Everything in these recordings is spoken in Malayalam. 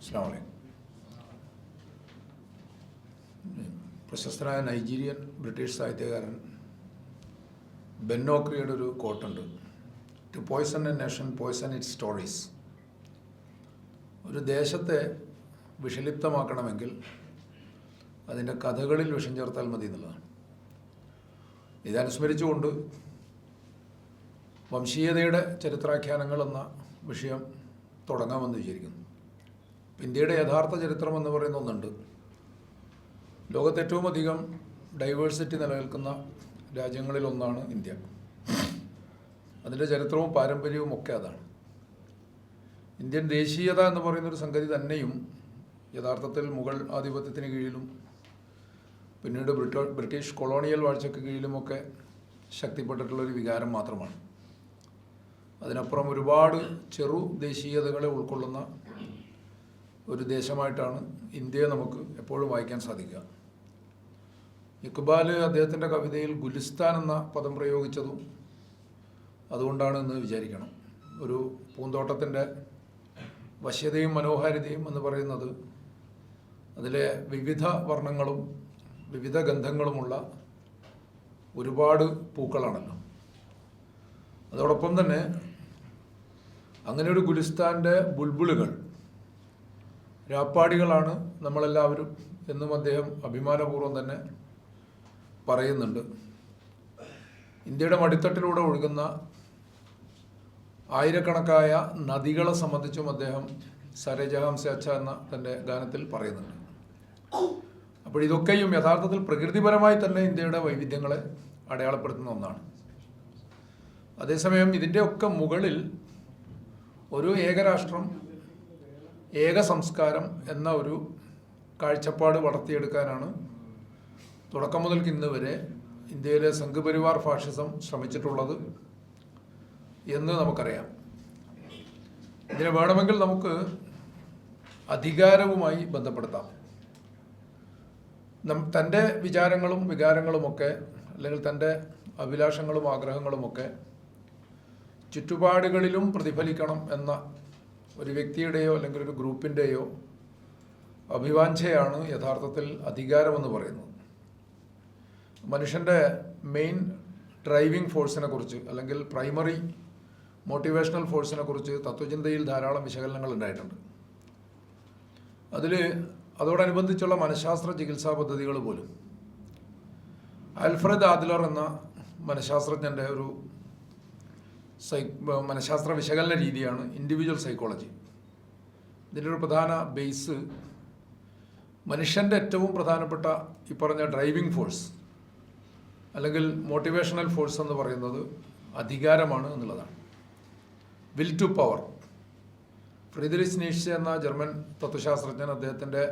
അസ്സലാമു അലൈക്കും. പ്രശസ്തനായ നൈജീരിയൻ ബ്രിട്ടീഷ് സാഹിത്യകാരൻ ബെന്നോക്രിയുടെ ഒരു കോട്ടുണ്ട്, to poison a nation poison its stories. ഒരു ദേശത്തെ വിഷലിപ്തമാക്കണമെങ്കിൽ അതിൻ്റെ കഥകളിൽ വിഷം ചേർത്താൽ മതി എന്നുള്ളതാണ്. ഇതനുസ്മരിച്ചുകൊണ്ട് വംശീയതയുടെ ചരിത്രാഖ്യാനങ്ങൾ എന്ന വിഷയം തുടങ്ങാമെന്ന് വിചാരിക്കുന്നു. ഇന്ത്യയുടെ യഥാർത്ഥ ചരിത്രം എന്ന് പറയുന്ന ഒന്നുണ്ട്. ലോകത്ത് ഏറ്റവും അധികം ഡൈവേഴ്സിറ്റി നിലനിൽക്കുന്ന രാജ്യങ്ങളിലൊന്നാണ് ഇന്ത്യ. അതിൻ്റെ ചരിത്രവും പാരമ്പര്യവും ഒക്കെ അതാണ്. ഇന്ത്യൻ ദേശീയത എന്ന് പറയുന്നൊരു സംഗതി തന്നെയും യഥാർത്ഥത്തിൽ മുഗൾ ആധിപത്യത്തിന് കീഴിലും പിന്നീട് ബ്രിട്ടീഷ് കൊളോണിയൽ വാഴ്ചയ്ക്ക് കീഴിലുമൊക്കെ ശക്തിപ്പെട്ടിട്ടുള്ളൊരു വികാരം മാത്രമാണ്. അതിനപ്പുറം ഒരുപാട് ചെറു ദേശീയതകളെ ഉൾക്കൊള്ളുന്ന ഒരു ദേശമായിട്ടാണ് ഇന്ത്യയെ നമുക്ക് എപ്പോഴും വായിക്കാൻ സാധിക്കുക. ഇക്ബാൽ അദ്ദേഹത്തിൻ്റെ കവിതയിൽ ഗുലിസ്ഥാൻ എന്ന പദം പ്രയോഗിച്ചതും അതുകൊണ്ടാണ് എന്ന് വിചാരിക്കണം. ഒരു പൂന്തോട്ടത്തിൻ്റെ വശ്യതയും മനോഹാരിതയും എന്ന് പറയുന്നത് അതിലെ വിവിധ വർണ്ണങ്ങളും വിവിധ ഗന്ധങ്ങളുമുള്ള ഒരുപാട് പൂക്കളാണല്ലോ. അതോടൊപ്പം തന്നെ അങ്ങനെ ഒരു ഗുലിസ്ഥാൻ്റെ ബുൾബുളുകൾ, രാപ്പാടികളാണ് നമ്മളെല്ലാവരും എന്നും അദ്ദേഹം അഭിമാനപൂർവ്വം തന്നെ പറയുന്നുണ്ട്. ഇന്ത്യയുടെ മടിത്തട്ടിലൂടെ ഒഴുകുന്ന ആയിരക്കണക്കായ നദികളെ സംബന്ധിച്ചും അദ്ദേഹം സരജഹാം സെ അച്ഛ എന്ന തൻ്റെ ഗാനത്തിൽ പറയുന്നുണ്ട്. അപ്പോൾ ഇതൊക്കെയും യഥാർത്ഥത്തിൽ പ്രകൃതിപരമായി തന്നെ ഇന്ത്യയുടെ വൈവിധ്യങ്ങളെ അടയാളപ്പെടുത്തുന്ന ഒന്നാണ്. അതേസമയം ഇതിൻ്റെയൊക്കെ മുകളിൽ ഒരു ഏകരാഷ്ട്രം, ഏക സംസ്കാരം എന്ന ഒരു കാഴ്ചപ്പാട് വളർത്തിയെടുക്കാനാണ് തുടക്കം മുതൽക്ക് ഇന്ന് വരെ ഇന്ത്യയിലെ സംഘപരിവാർ ഫാഷിസം ശ്രമിച്ചിട്ടുള്ളത് എന്ന് നമുക്കറിയാം. ഇതിനെ വേണമെങ്കിൽ നമുക്ക് അധികാരവുമായി ബന്ധപ്പെടുത്താം. തൻ്റെ വിചാരങ്ങളും വികാരങ്ങളുമൊക്കെ അല്ലെങ്കിൽ തൻ്റെ അഭിലാഷങ്ങളും ആഗ്രഹങ്ങളുമൊക്കെ ചുറ്റുപാടുകളിലും പ്രതിഫലിക്കണം എന്ന ഒരു വ്യക്തിയുടെയോ അല്ലെങ്കിൽ ഒരു ഗ്രൂപ്പിൻ്റെയോ അഭിവാഞ്ഛയാണ് യഥാർത്ഥത്തിൽ അധികാരമെന്ന് പറയുന്നത്. മനുഷ്യൻ്റെ മെയിൻ ഡ്രൈവിംഗ് ഫോഴ്സിനെ കുറിച്ച് അല്ലെങ്കിൽ പ്രൈമറി മോട്ടിവേഷണൽ ഫോഴ്സിനെ കുറിച്ച് തത്വചിന്തയിൽ ധാരാളം വിശകലനങ്ങൾ ഉണ്ടായിട്ടുണ്ട്. അതോടനുബന്ധിച്ചുള്ള മനഃശാസ്ത്ര ചികിത്സാ പദ്ധതികൾ പോലും ആൽഫ്രഡ് ആദ്ലർ എന്ന മനഃശാസ്ത്രജ്ഞൻ്റെ ഒരു മനഃശാസ്ത്ര വിശകലന രീതിയാണ് ഇൻഡിവിജ്വൽ സൈക്കോളജി. ഇതിൻ്റെ ഒരു പ്രധാന ബേസ് മനുഷ്യൻ്റെ ഏറ്റവും പ്രധാനപ്പെട്ട ഈ പറഞ്ഞ ഡ്രൈവിംഗ് ഫോഴ്സ് അല്ലെങ്കിൽ മോട്ടിവേഷണൽ ഫോഴ്സ് എന്ന് പറയുന്നത് അധികാരമാണ് എന്നുള്ളതാണ്. Will to power. Friedrich Nietzsche എന്ന ജർമ്മൻ തത്വശാസ്ത്രജ്ഞൻ അദ്ദേഹത്തിൻ്റെ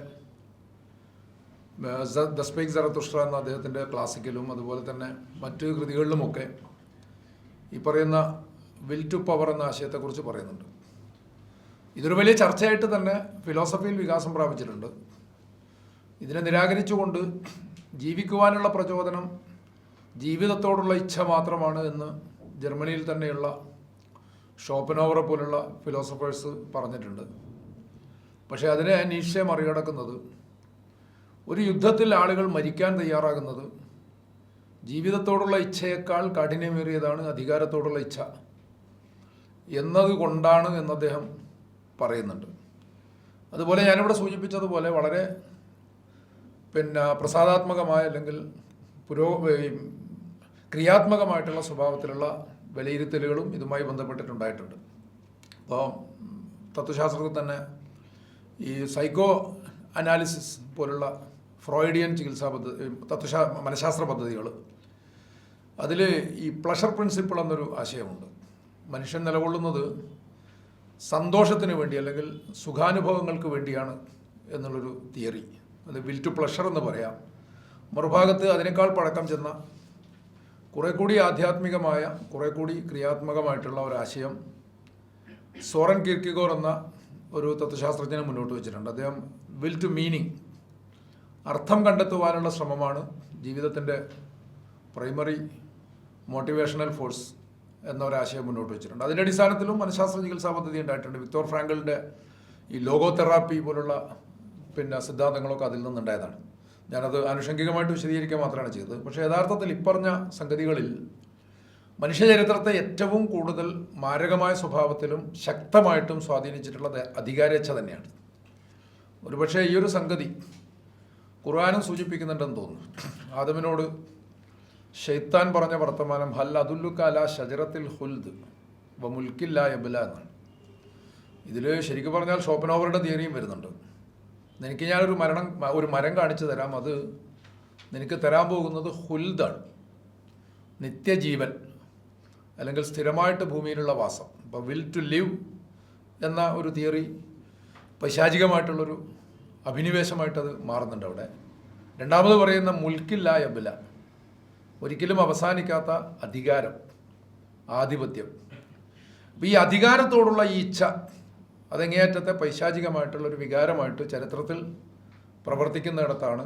ദ സ്പീക്ക് സറത്തുഷ്ട്ര എന്ന അദ്ദേഹത്തിൻ്റെ ക്ലാസിക്കലും അതുപോലെ തന്നെ മറ്റ് കൃതികളിലുമൊക്കെ ഈ പറയുന്ന വിൽ ടു പവർ എന്ന ആശയത്തെക്കുറിച്ച് പറയുന്നുണ്ട്. ഇതൊരു വലിയ ചർച്ചയായിട്ട് തന്നെ ഫിലോസഫിയിൽ വികാസം പ്രാപിച്ചിട്ടുണ്ട്. ഇതിനെ നിരാകരിച്ചുകൊണ്ട് ജീവിക്കുവാനുള്ള പ്രചോദനം ജീവിതത്തോടുള്ള ഇച്ഛ മാത്രമാണ് എന്ന് ജർമ്മനിയിൽ തന്നെയുള്ള ഷോപ്പനോവറെ പോലുള്ള ഫിലോസഫേഴ്സ് പറഞ്ഞിട്ടുണ്ട്. പക്ഷേ അതിനെ നീഷെ മറികടക്കുന്നത് ഒരു യുദ്ധത്തിൽ ആളുകൾ മരിക്കാൻ തയ്യാറാകുന്നത് ജീവിതത്തോടുള്ള ഇച്ഛയേക്കാൾ കാഠിന്യമേറിയതാണ് അധികാരത്തോടുള്ള ഇച്ഛ എന്നതുകൊണ്ടാണ് എന്ന് അദ്ദേഹം പറയുന്നുണ്ട്. അതുപോലെ ഞാനിവിടെ സൂചിപ്പിച്ചതുപോലെ വളരെ പ്രസാദാത്മകമായ അല്ലെങ്കിൽ ക്രിയാത്മകമായിട്ടുള്ള സ്വഭാവത്തിലുള്ള വിലയിരുത്തലുകളും ഇതുമായി ബന്ധപ്പെട്ടിട്ടുണ്ടായിട്ടുണ്ട്. അപ്പോൾ തത്വശാസ്ത്രത്തിൽ തന്നെ ഈ സൈക്കോ അനാലിസിസ് പോലുള്ള ഫ്രോയിഡിയൻ ചികിത്സാ പദ്ധതി മനഃശാസ്ത്ര പദ്ധതികൾ, അതിൽ ഈ പ്ലഷർ പ്രിൻസിപ്പിൾ എന്നൊരു ആശയമുണ്ട്. മനുഷ്യൻ നിലകൊള്ളുന്നത് സന്തോഷത്തിന് വേണ്ടി അല്ലെങ്കിൽ സുഖാനുഭവങ്ങൾക്ക് വേണ്ടിയാണ് എന്നുള്ളൊരു തിയറി. അത് വിൽ ടു പ്ലഷർ എന്ന് പറയാം. മറുഭാഗത്ത് അതിനേക്കാൾ പഴക്കം ചെന്ന കുറെ കൂടി ആധ്യാത്മികമായ കുറെ കൂടി ക്രിയാത്മകമായിട്ടുള്ള ഒരാശയം സോറൻ കീർക്കിഗോർ എന്ന ഒരു തത്വശാസ്ത്രജ്ഞനെ മുന്നോട്ട് വെച്ചിട്ടുണ്ട്. അദ്ദേഹം വിൽ ടു മീനിങ്, അർത്ഥം കണ്ടെത്തുവാനുള്ള ശ്രമമാണ് ജീവിതത്തിൻ്റെ പ്രൈമറി മോട്ടിവേഷണൽ ഫോഴ്സ് എന്നൊരാശയം മുന്നോട്ട് വെച്ചിട്ടുണ്ട്. അതിൻ്റെ അടിസ്ഥാനത്തിലും മനഃശാസ്ത്ര ചികിത്സാ പദ്ധതി ഉണ്ടായിട്ടുണ്ട്. വിക്ടോർ ഫ്രാങ്കലിൻ്റെ ഈ ലോഗോതെറാപ്പി പോലുള്ള സിദ്ധാന്തങ്ങളൊക്കെ അതിൽ നിന്നുണ്ടായതാണ്. ഞാനത് ആനുഷംഗികമായിട്ട് വിശദീകരിക്കുക മാത്രമാണ് ചെയ്തത്. പക്ഷേ യഥാർത്ഥത്തിൽ ഇപ്പറഞ്ഞ സംഗതികളിൽ മനുഷ്യചരിത്രത്തെ ഏറ്റവും കൂടുതൽ മാരകമായ സ്വഭാവത്തിലും ശക്തമായിട്ടും സ്വാധീനിച്ചിട്ടുള്ളത് അധികാരേച്ഛ തന്നെയാണ്. ഒരുപക്ഷെ ഈ ഒരു സംഗതി ഖുർആനും സൂചിപ്പിക്കുന്നുണ്ടെന്ന് തോന്നുന്നു. ആദമിനോട് ഷെയ്ത്താൻ പറഞ്ഞ വർത്തമാനം ഹൽ അതുല്ലുക അലാ ഷജറത്തിൽ ഹുൽദ് വ മുൽക്കില്ല യബ്ല എന്നാണ്. ഇതിൽ ശരിക്കും പറഞ്ഞാൽ ഷോപ്പനോവറുടെ തിയറിയും വരുന്നുണ്ട്. നിനക്ക് ഞാനൊരു മരം കാണിച്ചു തരാം, അത് നിനക്ക് തരാൻ പോകുന്നത് ഹുൽദാണ്, നിത്യജീവൻ, അല്ലെങ്കിൽ സ്ഥിരമായിട്ട് ഭൂമിയിലുള്ള വാസം. ഇപ്പോൾ വിൽ ടു ലിവ് എന്ന ഒരു തിയറി പൈശാചികമായിട്ടുള്ളൊരു അഭിനിവേശമായിട്ടത് മാറുന്നുണ്ട് അവിടെ. രണ്ടാമത് പറയുന്ന മുൽക്കില്ല യബ്ല, ഒരിക്കലും അവസാനിക്കാത്ത അധികാരം, ആധിപത്യം. അപ്പോൾ ഈ അധികാരത്തോടുള്ള ഈ ഇച്ഛ അതെങ്ങേയറ്റത്തെ പൈശാചികമായിട്ടുള്ളൊരു വികാരമായിട്ട് ചരിത്രത്തിൽ പ്രവർത്തിക്കുന്നിടത്താണ്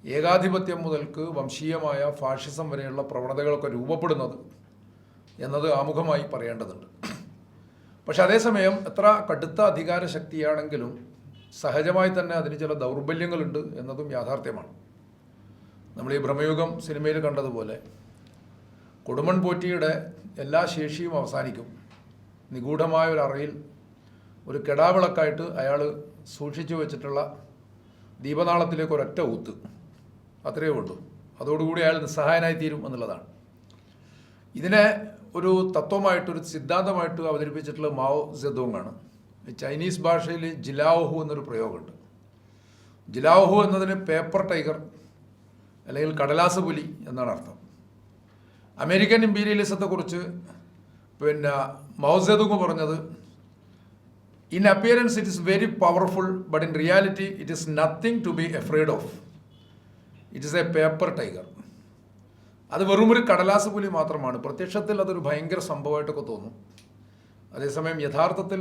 ഏകാധിപത്യം മുതൽക്ക് വംശീയമായ ഫാഷിസം വരെയുള്ള പ്രവണതകളൊക്കെ രൂപപ്പെടുന്നത് എന്നത് ആമുഖമായി പറയേണ്ടതുണ്ട്. പക്ഷെ അതേസമയം എത്ര കടുത്ത അധികാര ശക്തിയാണെങ്കിലും സഹജമായി തന്നെ അതിന് ചില ദൗർബല്യങ്ങളുണ്ട് എന്നതും യാഥാർത്ഥ്യമാണ്. നമ്മൾ ഈ ഭ്രമയുഗം സിനിമയിൽ കണ്ടതുപോലെ കൊടുമൺ പോറ്റിയുടെ എല്ലാ ശേഷിയും അവസാനിക്കും. നിഗൂഢമായ ഒരു അറയിൽ ഒരു കെടാവിളക്കായിട്ട് അയാൾ സൂക്ഷിച്ചു വെച്ചിട്ടുള്ള ദീപനാളത്തിലേക്ക് ഒരൊറ്റ ഊത്ത്, അത്രയേ ഉള്ളൂ. അതോടുകൂടി അയാൾ നിസ്സഹായനായി തീരും എന്നുള്ളതാണ്. ഇതിനെ ഒരു തത്വമായിട്ടൊരു സിദ്ധാന്തമായിട്ട് അവതരിപ്പിച്ചിട്ടുള്ള മാവോ സെതോങ്ങാണ്. ചൈനീസ് ഭാഷയിൽ ജിലാവോഹു എന്നൊരു പ്രയോഗമുണ്ട്. ജിലാവോഹു എന്നതിന് പേപ്പർ ടൈഗർ അല്ലെങ്കിൽ കടലാസ് പുലി എന്നാണ് അർത്ഥം. അമേരിക്കൻ ഇമ്പീരിയലിസത്തെക്കുറിച്ച് മാവോ സെതോങ് പറഞ്ഞത്, in appearance it is very powerful, but in reality it is nothing to be afraid of. It is a paper tiger. അത് വെറുമൊരു കടലാസ് പുലി മാത്രമാണ്. പ്രത്യക്ഷത്തിൽ അതൊരു ഭയങ്കര സംഭവമായിട്ടൊക്കെ തോന്നും. അതേസമയം യഥാർത്ഥത്തിൽ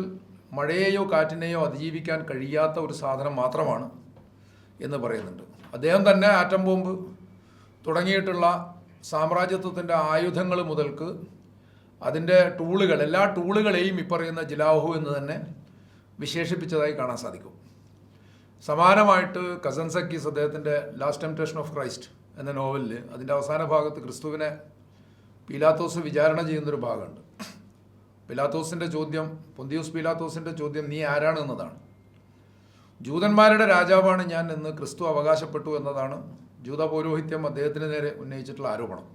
മഴയെയോ കാറ്റിനെയോ അതിജീവിക്കാൻ കഴിയാത്ത ഒരു സാധനം മാത്രമാണ് എന്ന് പറയുന്നുണ്ട്. അദ്ദേഹം തന്നെ ആറ്റം ബോംബ് തുടങ്ങിയിട്ടുള്ള സാമ്രാജ്യത്വത്തിൻ്റെ ആയുധങ്ങൾ മുതൽക്ക് അതിൻ്റെ ടൂളുകൾ, എല്ലാ ടൂളുകളെയും ഇപ്പറയുന്ന ജിലാവോഹു എന്ന് തന്നെ വിശേഷിപ്പിച്ചതായി കാണാൻ സാധിക്കും. സമാനമായിട്ട് കസൻസക്കീസ് അദ്ദേഹത്തിൻ്റെ ലാസ്റ്റ് ടെംപ്റ്റേഷൻ ഓഫ് ക്രൈസ്റ്റ് എന്ന നോവലിൽ അതിൻ്റെ അവസാന ഭാഗത്ത് ക്രിസ്തുവിനെ പീലാത്തോസ് വിചാരണ ചെയ്യുന്നൊരു ഭാഗമുണ്ട്. പീലാത്തോസിൻ്റെ ചോദ്യം, പൊന്തിയൂസ് പീലാത്തോസിൻ്റെ ചോദ്യം, നീ ആരാണ് എന്നതാണ്. ജൂതന്മാരുടെ രാജാവാണ് ഞാൻ എന്ന് ക്രിസ്തു അവകാശപ്പെട്ടു എന്നതാണ് ജൂത പൗരോഹിത്യം അദ്ദേഹത്തിന് നേരെ ഉന്നയിച്ചിട്ടുള്ള ആരോപണം.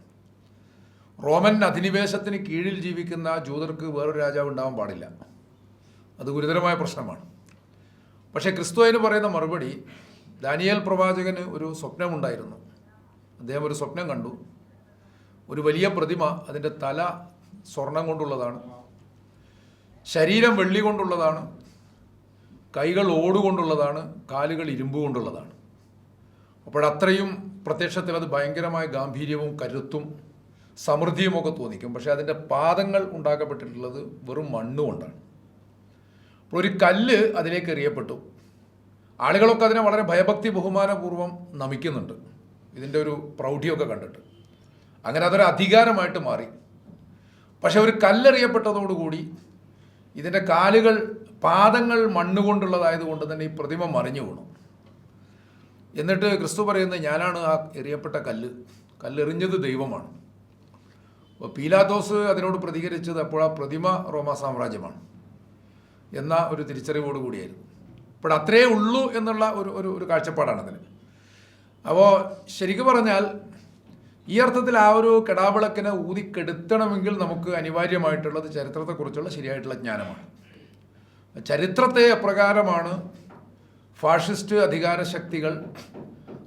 റോമൻ അധിനിവേശത്തിന് കീഴിൽ ജീവിക്കുന്ന ജൂതർക്ക് വേറൊരു രാജാവ് ഉണ്ടാവാൻ പാടില്ല. അത് ഗുരുതരമായ പ്രശ്നമാണ്. പക്ഷേ ക്രിസ്തു അതിന് പറയുന്ന മറുപടി, ദാനിയേൽ പ്രവാചകന് ഒരു സ്വപ്നമുണ്ടായിരുന്നു. അദ്ദേഹം ഒരു സ്വപ്നം കണ്ടു. ഒരു വലിയ പ്രതിമ, അതിൻ്റെ തല സ്വർണം കൊണ്ടുള്ളതാണ്, ശരീരം വെള്ളി കൊണ്ടുള്ളതാണ്, കൈകൾ ഓടുകൊണ്ടുള്ളതാണ്, കാലുകൾ ഇരുമ്പ് കൊണ്ടുള്ളതാണ്. അപ്പോഴത്രയും പ്രത്യക്ഷത്തിൽ അത് ഭയങ്കരമായ ഗാംഭീര്യവും കരുത്തും സമൃദ്ധിയുമൊക്കെ തോന്നിക്കും. പക്ഷേ അതിൻ്റെ പാദങ്ങൾ ഉണ്ടാക്കപ്പെട്ടിട്ടുള്ളത് വെറും മണ്ണുകൊണ്ടാണ്. അപ്പോൾ ഒരു കല്ല് അതിലേക്ക് എറിയപ്പെട്ടു. ആളുകളൊക്കെ അതിനെ വളരെ ഭയഭക്തി ബഹുമാനപൂർവ്വം നമിക്കുന്നുണ്ട്, ഇതിൻ്റെ ഒരു പ്രൗഢിയൊക്കെ കണ്ടിട്ട്. അങ്ങനെ അതൊരു അധികാരമായിട്ട് മാറി. പക്ഷെ ഒരു കല്ലെറിയപ്പെട്ടതോടുകൂടി ഇതിൻ്റെ കാലുകൾ, പാദങ്ങൾ മണ്ണുകൊണ്ടുള്ളതായതുകൊണ്ട് തന്നെ ഈ പ്രതിമ മറിഞ്ഞു വീണു. എന്നിട്ട് ക്രിസ്തു പറയുന്നത്, ഞാനാണ് ആ എറിയപ്പെട്ട കല്ലെറിഞ്ഞത് ദൈവമാണ്. അപ്പോൾ പീലാത്തോസ് അതിനോട് പ്രതികരിച്ചത് അപ്പോൾ ആ പ്രതിമ റോമാ സാമ്രാജ്യമാണ് എന്ന ഒരു തിരിച്ചറിവോട് കൂടിയായിരുന്നു. അപ്പോൾ അത്രയേ ഉള്ളൂ എന്നുള്ള ഒരു കാഴ്ചപ്പാടാണതിന്. അപ്പോൾ ശരിക്കും പറഞ്ഞാൽ ഈ അർത്ഥത്തിൽ ആ ഒരു കെടാവിളക്കിനെ ഊതിക്കെടുത്തണമെങ്കിൽ നമുക്ക് അനിവാര്യമായിട്ടുള്ളത് ചരിത്രത്തെക്കുറിച്ചുള്ള ശരിയായിട്ടുള്ള ജ്ഞാനമാണ്. ചരിത്രത്തെ എപ്രകാരമാണ് ഫാഷിസ്റ്റ് അധികാരശക്തികൾ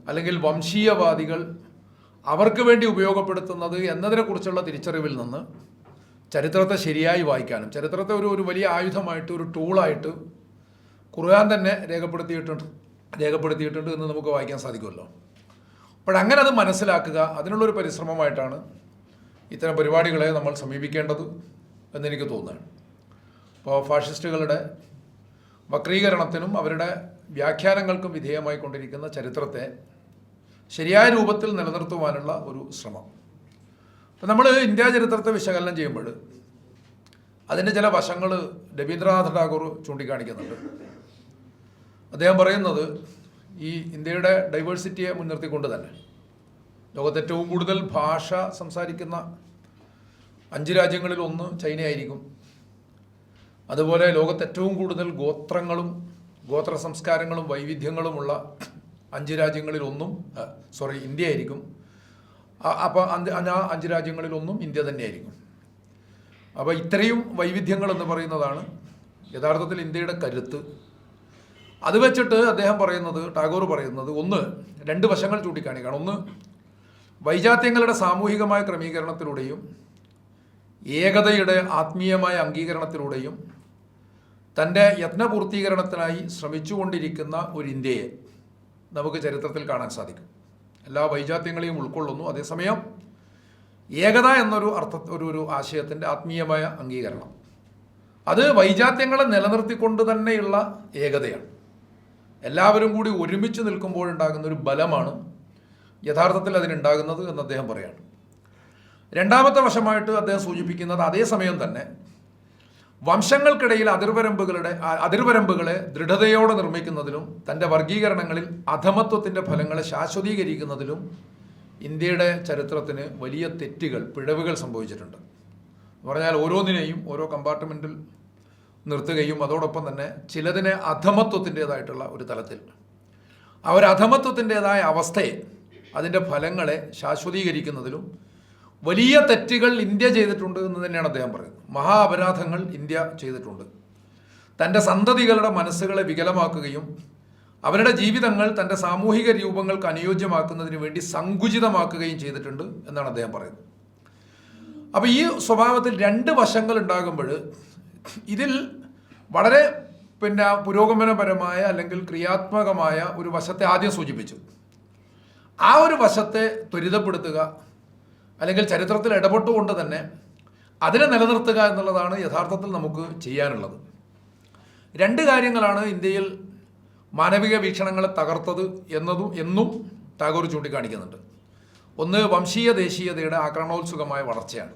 അല്ലെങ്കിൽ വംശീയവാദികൾ അവർക്ക് വേണ്ടി ഉപയോഗപ്പെടുത്തുന്നത് എന്നതിനെക്കുറിച്ചുള്ള തിരിച്ചറിവിൽ നിന്ന് ചരിത്രത്തെ ശരിയായി വായിക്കാനും, ചരിത്രത്തെ ഒരു വലിയ ആയുധമായിട്ട്, ഒരു ടൂളായിട്ട് ഖുർആൻ തന്നെ രേഖപ്പെടുത്തിയിട്ടുണ്ട് എന്ന് നമുക്ക് വായിക്കാൻ സാധിക്കുമല്ലോ. അപ്പോഴങ്ങനെ അത് മനസ്സിലാക്കുക, അതിനുള്ളൊരു പരിശ്രമമായിട്ടാണ് ഇത്തരം പരിപാടികളെ നമ്മൾ സമീപിക്കേണ്ടത് എന്നെനിക്ക് തോന്നുകയാണ്. അപ്പോൾ ഫാഷിസ്റ്റുകളുടെ വക്രീകരണത്തിനും അവരുടെ വ്യാഖ്യാനങ്ങൾക്കും വിധേയമായി കൊണ്ടിരിക്കുന്ന ചരിത്രത്തെ ശരിയായ രൂപത്തിൽ നിലനിർത്തുവാനുള്ള ഒരു ശ്രമം. അപ്പം നമ്മൾ ഇന്ത്യ ചരിത്രത്തെ വിശകലനം ചെയ്യുമ്പോൾ അതിൻ്റെ ചില വശങ്ങൾ രവീന്ദ്രനാഥ് ടാഗോർ ചൂണ്ടിക്കാണിക്കുന്നുണ്ട്. അദ്ദേഹം പറയുന്നത് ഈ ഇന്ത്യയുടെ ഡൈവേഴ്സിറ്റിയെ മുൻനിർത്തിക്കൊണ്ട് തന്നെ ലോകത്ത് ഏറ്റവും കൂടുതൽ ഭാഷ സംസാരിക്കുന്ന 5 രാജ്യങ്ങളിൽ ഒന്ന് ചൈനയായിരിക്കും. അതുപോലെ ലോകത്ത് ഏറ്റവും കൂടുതൽ ഗോത്രങ്ങളും ഗോത്ര സംസ്കാരങ്ങളും വൈവിധ്യങ്ങളുമുള്ള 5 രാജ്യങ്ങളിൽ ഒന്നും ഇന്ത്യ ആയിരിക്കും. അപ്പോൾ ആ 5 രാജ്യങ്ങളിൽ ഒന്നും ഇന്ത്യ തന്നെയായിരിക്കും. അപ്പോൾ ഇത്രയും വൈവിധ്യങ്ങൾ എന്ന് പറയുന്നതാണ് യഥാർത്ഥത്തിൽ ഇന്ത്യയുടെ കരുത്ത്. അത് വെച്ചിട്ട് അദ്ദേഹം പറയുന്നത്, ടാഗോർ പറയുന്നത്, 2 വശങ്ങൾ ചൂണ്ടിക്കാണിക്കുകയാണ്. ഒന്ന്, വൈജാത്യങ്ങളുടെ സാമൂഹികമായ ക്രമീകരണത്തിലൂടെയും ഏകതയുടെ ആത്മീയമായ അംഗീകരണത്തിലൂടെയും തൻ്റെ യത്നപൂർത്തീകരണത്തിനായി ശ്രമിച്ചുകൊണ്ടിരിക്കുന്ന ഒരു ഇന്ത്യയെ നമുക്ക് ചരിത്രത്തിൽ കാണാൻ സാധിക്കും. എല്ലാ വൈജാത്യങ്ങളെയും ഉൾക്കൊള്ളുന്നു, അതേസമയം ഏകത എന്നൊരു ഒരു ആശയത്തിൻ്റെ ആത്മീയമായ അംഗീകരണം, അത് വൈജാത്യങ്ങളെ നിലനിർത്തിക്കൊണ്ട് തന്നെയുള്ള ഏകതയാണ്. എല്ലാവരും കൂടി ഒരുമിച്ച് നിൽക്കുമ്പോഴുണ്ടാകുന്ന ഒരു ബലമാണ് യഥാർത്ഥത്തിൽ അതിനുണ്ടാകുന്നത് എന്ന് അദ്ദേഹം പറയാണ്. രണ്ടാമത്തെ വശമായിട്ട് അദ്ദേഹം സൂചിപ്പിക്കുന്നത്, അതേസമയം തന്നെ വംശങ്ങൾക്കിടയിൽ അതിർവരമ്പുകളെ ദൃഢതയോടെ നിർമ്മിക്കുന്നതിലും തൻ്റെ വർഗീകരണങ്ങളിൽ അധമത്വത്തിൻ്റെ ഫലങ്ങളെ ശാശ്വതീകരിക്കുന്നതിലും ഇന്ത്യയുടെ ചരിത്രത്തിന് വലിയ പിഴവുകൾ സംഭവിച്ചിട്ടുണ്ട്. എന്ന് പറഞ്ഞാൽ ഓരോന്നിനെയും ഓരോ കമ്പാർട്ട്മെൻറ്റിൽ നിർത്തുകയും അതോടൊപ്പം തന്നെ ചിലതിനെ അധമത്വത്തിൻ്റേതായിട്ടുള്ള ഒരു തലത്തിൽ ആ ഒരു അധമത്വത്തിൻ്റേതായ അവസ്ഥയെ, അതിൻ്റെ ഫലങ്ങളെ ശാശ്വതീകരിക്കുന്നതിലും വലിയ തെറ്റുകൾ ഇന്ത്യ ചെയ്തിട്ടുണ്ട് എന്ന് തന്നെയാണ് അദ്ദേഹം പറയുന്നത്. മഹാ അപരാധങ്ങൾ ഇന്ത്യ ചെയ്തിട്ടുണ്ട്. തൻ്റെ സന്തതികളുടെ മനസ്സുകളെ വികലമാക്കുകയും അവരുടെ ജീവിതങ്ങൾ തൻ്റെ സാമൂഹിക രൂപങ്ങൾക്ക് അനുയോജ്യമാക്കുന്നതിന് വേണ്ടി സങ്കുചിതമാക്കുകയും ചെയ്തിട്ടുണ്ട് എന്നാണ് അദ്ദേഹം പറയുന്നത്. അപ്പോൾ ഈ സ്വഭാവത്തിൽ 2 വശങ്ങൾ ഉണ്ടാകുമ്പോൾ ഇതിൽ വളരെ പുരോഗമനപരമായ അല്ലെങ്കിൽ ക്രിയാത്മകമായ ഒരു വശത്തെ ആദ്യം സൂചിപ്പിച്ചു. ആ ഒരു വശത്തെ ത്വരിതപ്പെടുത്തുക അല്ലെങ്കിൽ ചരിത്രത്തിൽ ഇടപെട്ടുകൊണ്ട് തന്നെ അതിനെ നിലനിർത്തുക എന്നുള്ളതാണ് യഥാർത്ഥത്തിൽ നമുക്ക് ചെയ്യാനുള്ളത്. 2 കാര്യങ്ങളാണ് ഇന്ത്യയിൽ മാനവിക വീക്ഷണങ്ങളെ തകർത്തത് എന്നും ടാഗോർ ചൂണ്ടിക്കാണിക്കുന്നുണ്ട്. ഒന്ന്, വംശീയ ദേശീയതയുടെ ആക്രമണോത്സുകമായ വളർച്ചയാണ്.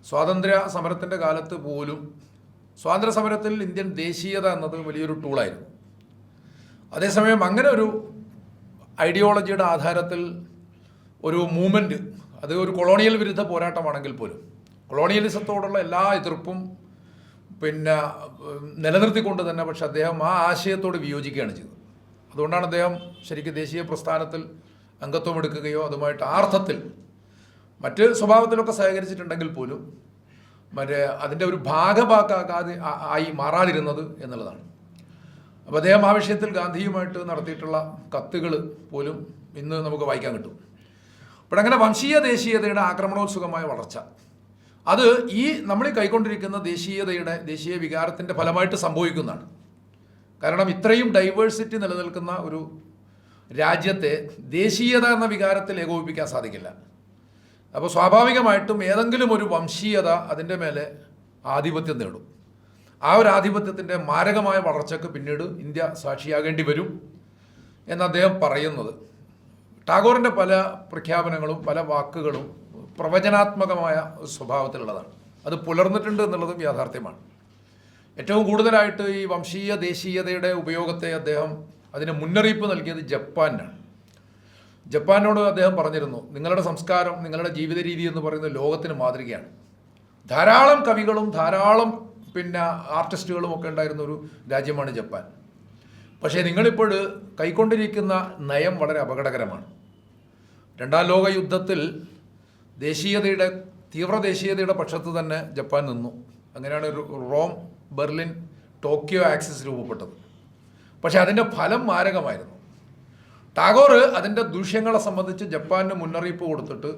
സ്വാതന്ത്ര്യ സമരത്തിൻ്റെ കാലത്ത് പോലും സ്വാതന്ത്ര്യ സമരത്തിൽ ഇന്ത്യൻ ദേശീയത എന്നത് വലിയൊരു ടൂളായിരുന്നു. അതേസമയം അങ്ങനെ ഒരു ഐഡിയോളജിയുടെ ആധാരത്തിൽ ഒരു മൂവ്മെൻറ്റ്, അത് ഒരു കൊളോണിയൽ വിരുദ്ധ പോരാട്ടമാണെങ്കിൽ പോലും കൊളോണിയലിസത്തോടുള്ള എല്ലാ എതിർപ്പും നിലനിർത്തിക്കൊണ്ട് തന്നെ പക്ഷെ അദ്ദേഹം ആ ആശയത്തോട് വിയോജിക്കുകയാണ് ചെയ്തത്. അതുകൊണ്ടാണ് അദ്ദേഹം ശരിക്കും ദേശീയ പ്രസ്ഥാനത്തിൽ അംഗത്വം എടുക്കുകയോ അതുമായിട്ട് ആർത്ഥത്തിൽ മറ്റ് സ്വഭാവത്തിലൊക്കെ സഹകരിച്ചിട്ടുണ്ടെങ്കിൽ പോലും അതിൻ്റെ ഒരു ഭാഗഭാക്കാതെ ആയി മാറാതിരുന്നത് എന്നുള്ളതാണ്. അപ്പോൾ അദ്ദേഹം ആ വിഷയത്തിൽ ഗാന്ധിയുമായിട്ട് നടത്തിയിട്ടുള്ള കത്തുകൾ പോലും ഇന്ന് നമുക്ക് വായിക്കാൻ കിട്ടും. അപ്പോൾ അങ്ങനെ വംശീയ ദേശീയതയുടെ ആക്രമണോത്സുകമായ വളർച്ച, അത് നമ്മൾ കൈക്കൊണ്ടിരിക്കുന്ന ദേശീയ വികാരത്തിൻ്റെ ഫലമായിട്ട് സംഭവിക്കുന്നതാണ്. കാരണം ഇത്രയും ഡൈവേഴ്സിറ്റി നിലനിൽക്കുന്ന ഒരു രാജ്യത്തെ ദേശീയത എന്ന വികാരത്തിൽ ഏകോപിപ്പിക്കാൻ സാധിക്കില്ല. അപ്പോൾ സ്വാഭാവികമായിട്ടും ഏതെങ്കിലും ഒരു വംശീയത അതിൻ്റെ മേലെ ആധിപത്യം നേടും. ആ ഒരു ആധിപത്യത്തിൻ്റെ മാരകമായ വളർച്ചയ്ക്ക് പിന്നീട് ഇന്ത്യ സാക്ഷിയാകേണ്ടി വരും എന്ന് അദ്ദേഹം പറയുന്നത്. ടാഗോറിൻ്റെ പല പ്രഖ്യാപനങ്ങളും പല വാക്കുകളും പ്രവചനാത്മകമായ സ്വഭാവത്തിലുള്ളതാണ്. അത് പുലർന്നിട്ടുണ്ട് എന്നുള്ളതും യാഥാർത്ഥ്യമാണ്. ഏറ്റവും കൂടുതലായിട്ട് ഈ വംശീയ ദേശീയതയുടെ ഉപയോഗത്തെ അദ്ദേഹം അതിന് മുന്നറിയിപ്പ് നൽകിയത് ജപ്പാനാണ്. ജപ്പാനോട് അദ്ദേഹം പറഞ്ഞിരുന്നു, നിങ്ങളുടെ സംസ്കാരം, നിങ്ങളുടെ ജീവിത രീതി എന്ന് പറയുന്നത് ലോകത്തിന് മാതൃകയാണ്. ധാരാളം കവികളും ധാരാളം ആർട്ടിസ്റ്റുകളും ഒക്കെ ഉണ്ടായിരുന്ന ഒരു രാജ്യമാണ് ജപ്പാൻ. പക്ഷേ നിങ്ങളിപ്പോൾ കൈക്കൊണ്ടിരിക്കുന്ന നയം വളരെ അപകടകരമാണ്. 2ാം ലോക യുദ്ധത്തിൽ തീവ്ര ദേശീയതയുടെ പക്ഷത്ത് തന്നെ ജപ്പാൻ നിന്നു. അങ്ങനെയാണ് ഒരു റോം, ബെർലിൻ, ടോക്കിയോ ആക്സിസ് രൂപപ്പെട്ടത്. പക്ഷേ അതിൻ്റെ ഫലം മാരകമായിരുന്നു. ടാഗോർ അതിൻ്റെ ദൂഷ്യങ്ങളെ സംബന്ധിച്ച് ജപ്പാന് മുന്നറിയിപ്പ് കൊടുത്തിട്ട്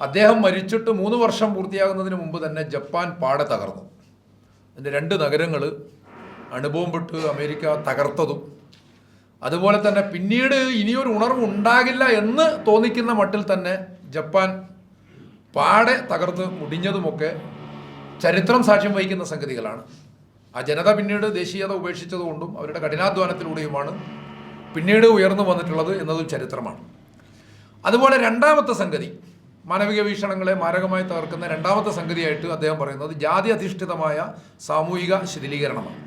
അദ്ദേഹം മരിച്ചിട്ട് 3 വർഷം പൂർത്തിയാകുന്നതിന് മുമ്പ് തന്നെ ജപ്പാൻ പാടെ തകർന്നു. അതിൻ്റെ 2 നഗരങ്ങൾ അണുബോംബിട്ട് അമേരിക്ക തകർത്തതും അതുപോലെ തന്നെ പിന്നീട് ഇനിയൊരു ഉണർവ് ഉണ്ടാകില്ല എന്ന് തോന്നിക്കുന്ന മട്ടിൽ തന്നെ ജപ്പാൻ പാടെ തകർന്ന് മുടിഞ്ഞതുമൊക്കെ ചരിത്രം സാക്ഷ്യം വഹിക്കുന്ന സംഗതികളാണ്. ആ ജനത പിന്നീട് ദേശീയത ഉപേക്ഷിച്ചതുകൊണ്ടും അവരുടെ കഠിനാധ്വാനത്തിലൂടെയുമാണ് പിന്നീട് ഉയർന്നു വന്നിട്ടുള്ളത് എന്നതും ചരിത്രമാണ്. അതുപോലെ 2ാമത്തെ സംഗതി, മാനവിക വീക്ഷണങ്ങളെ മാരകമായി തകർക്കുന്ന രണ്ടാമത്തെ സംഗതിയായിട്ട് അദ്ദേഹം പറയുന്നത് ജാതി അധിഷ്ഠിതമായ സാമൂഹിക ശിഥിലീകരണമാണ്.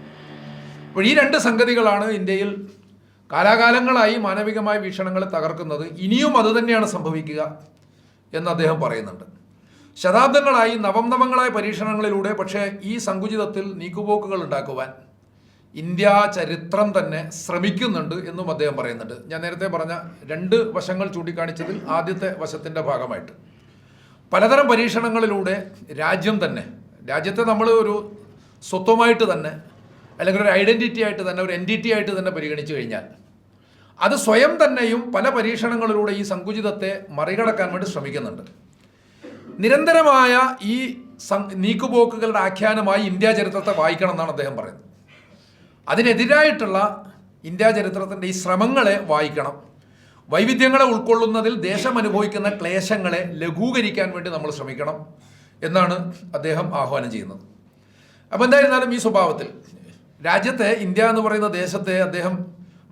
അപ്പോൾ ഈ രണ്ട് സംഗതികളാണ് ഇന്ത്യയിൽ കാലാകാലങ്ങളായി മാനവികമായ വീക്ഷണങ്ങളെ തകർക്കുന്നത്. ഇനിയും അതുതന്നെയാണ് സംഭവിക്കുക എന്ന് അദ്ദേഹം പറയുന്നുണ്ട്. ശതാബ്ദങ്ങളായി നവംനവങ്ങളായ പരീക്ഷണങ്ങളിലൂടെ പക്ഷേ ഈ സങ്കുചിതത്തിൽ നീക്കുപോക്കുകൾ ഉണ്ടാക്കുവാൻ ഇന്ത്യ ചരിത്രം തന്നെ ശ്രമിക്കുന്നുണ്ട് എന്നും അദ്ദേഹം പറയുന്നുണ്ട്. ഞാൻ നേരത്തെ പറഞ്ഞ രണ്ട് വശങ്ങൾ ചൂണ്ടിക്കാണിച്ചതിൽ ആദ്യത്തെ വശത്തിൻ്റെ ഭാഗമായിട്ട് പലതരം പരീക്ഷണങ്ങളിലൂടെ രാജ്യത്തെ നമ്മൾ ഒരു സ്വത്വമായിട്ട് തന്നെ അല്ലെങ്കിൽ ഒരു ഐഡൻറ്റിറ്റി ആയിട്ട് തന്നെ ഒരു എൻറ്റിറ്റി ആയിട്ട് തന്നെ പരിഗണിച്ചു കഴിഞ്ഞാൽ അത് സ്വയം തന്നെയും പല പരീക്ഷണങ്ങളിലൂടെ ഈ സങ്കുചിതത്തെ മറികടക്കാൻ വേണ്ടി ശ്രമിക്കുന്നുണ്ട്. നിരന്തരമായ ഈ നീക്കുപോക്കുകളുടെ ആഖ്യാനമായി ഇന്ത്യ ചരിത്രത്തെ വായിക്കണം എന്നാണ് അദ്ദേഹം പറയുന്നത്. അതിനെതിരായിട്ടുള്ള ഇന്ത്യ ചരിത്രത്തിൻ്റെ ഈ ശ്രമങ്ങളെ വായിക്കണം. വൈവിധ്യങ്ങളെ ഉൾക്കൊള്ളുന്നതിൽ ദേശം അനുഭവിക്കുന്ന ക്ലേശങ്ങളെ ലഘൂകരിക്കാൻ വേണ്ടി നമ്മൾ ശ്രമിക്കണം എന്നാണ് അദ്ദേഹം ആഹ്വാനം ചെയ്യുന്നത്. അപ്പോൾ എന്തായിരുന്നാലും ഈ സ്വഭാവത്തിൽ രാജ്യത്തെ ഇന്ത്യ എന്ന് പറയുന്ന ദേശത്തെ അദ്ദേഹം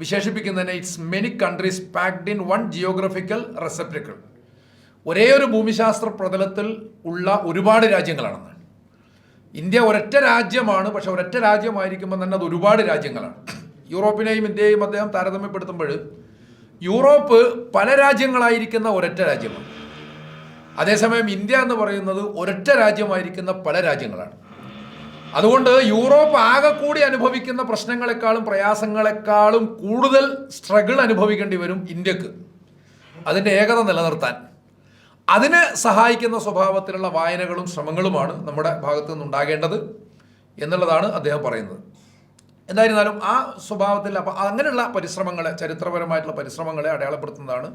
വിശേഷിപ്പിക്കുന്നതിനെ it's many countries packed in one geographical receptacle, ഒരേ ഒരു ഭൂമിശാസ്ത്ര പ്രതലത്തിൽ ഉള്ള ഒരുപാട് രാജ്യങ്ങളാണെന്ന്. ഇന്ത്യ ഒരൊറ്റ രാജ്യമാണ്, പക്ഷെ ഒരൊറ്റ രാജ്യമായിരിക്കുമ്പോൾ തന്നെ അത് ഒരുപാട് രാജ്യങ്ങളാണ്. യൂറോപ്പിനെയും ഇന്ത്യയെയും അദ്ദേഹം താരതമ്യപ്പെടുത്തുമ്പോൾ യൂറോപ്പ് പല രാജ്യങ്ങളായിരിക്കുന്ന ഒരൊറ്റ രാജ്യമാണ്. അതേസമയം ഇന്ത്യ എന്ന് പറയുന്നത് ഒരൊറ്റ രാജ്യമായിരിക്കുന്ന പല രാജ്യങ്ങളാണ്. അതുകൊണ്ട് യൂറോപ്പ് ആകെ കൂടി അനുഭവിക്കുന്ന പ്രശ്നങ്ങളെക്കാളും പ്രയാസങ്ങളെക്കാളും കൂടുതൽ സ്ട്രഗിൾ അനുഭവിക്കേണ്ടി വരും ഇന്ത്യക്ക് അതിൻ്റെ ഏകത നിലനിർത്താൻ. അതിനെ സഹായിക്കുന്ന സ്വഭാവത്തിലുള്ള വായനകളും ശ്രമങ്ങളുമാണ് നമ്മുടെ ഭാഗത്തു നിന്നുണ്ടാകേണ്ടത് എന്നുള്ളതാണ് അദ്ദേഹം പറയുന്നത്. എന്തായിരുന്നാലും ആ സ്വഭാവത്തിൽ അപ്പം അങ്ങനെയുള്ള പരിശ്രമങ്ങളെ, ചരിത്രപരമായിട്ടുള്ള പരിശ്രമങ്ങളെ അടയാളപ്പെടുത്തുന്നതാണ്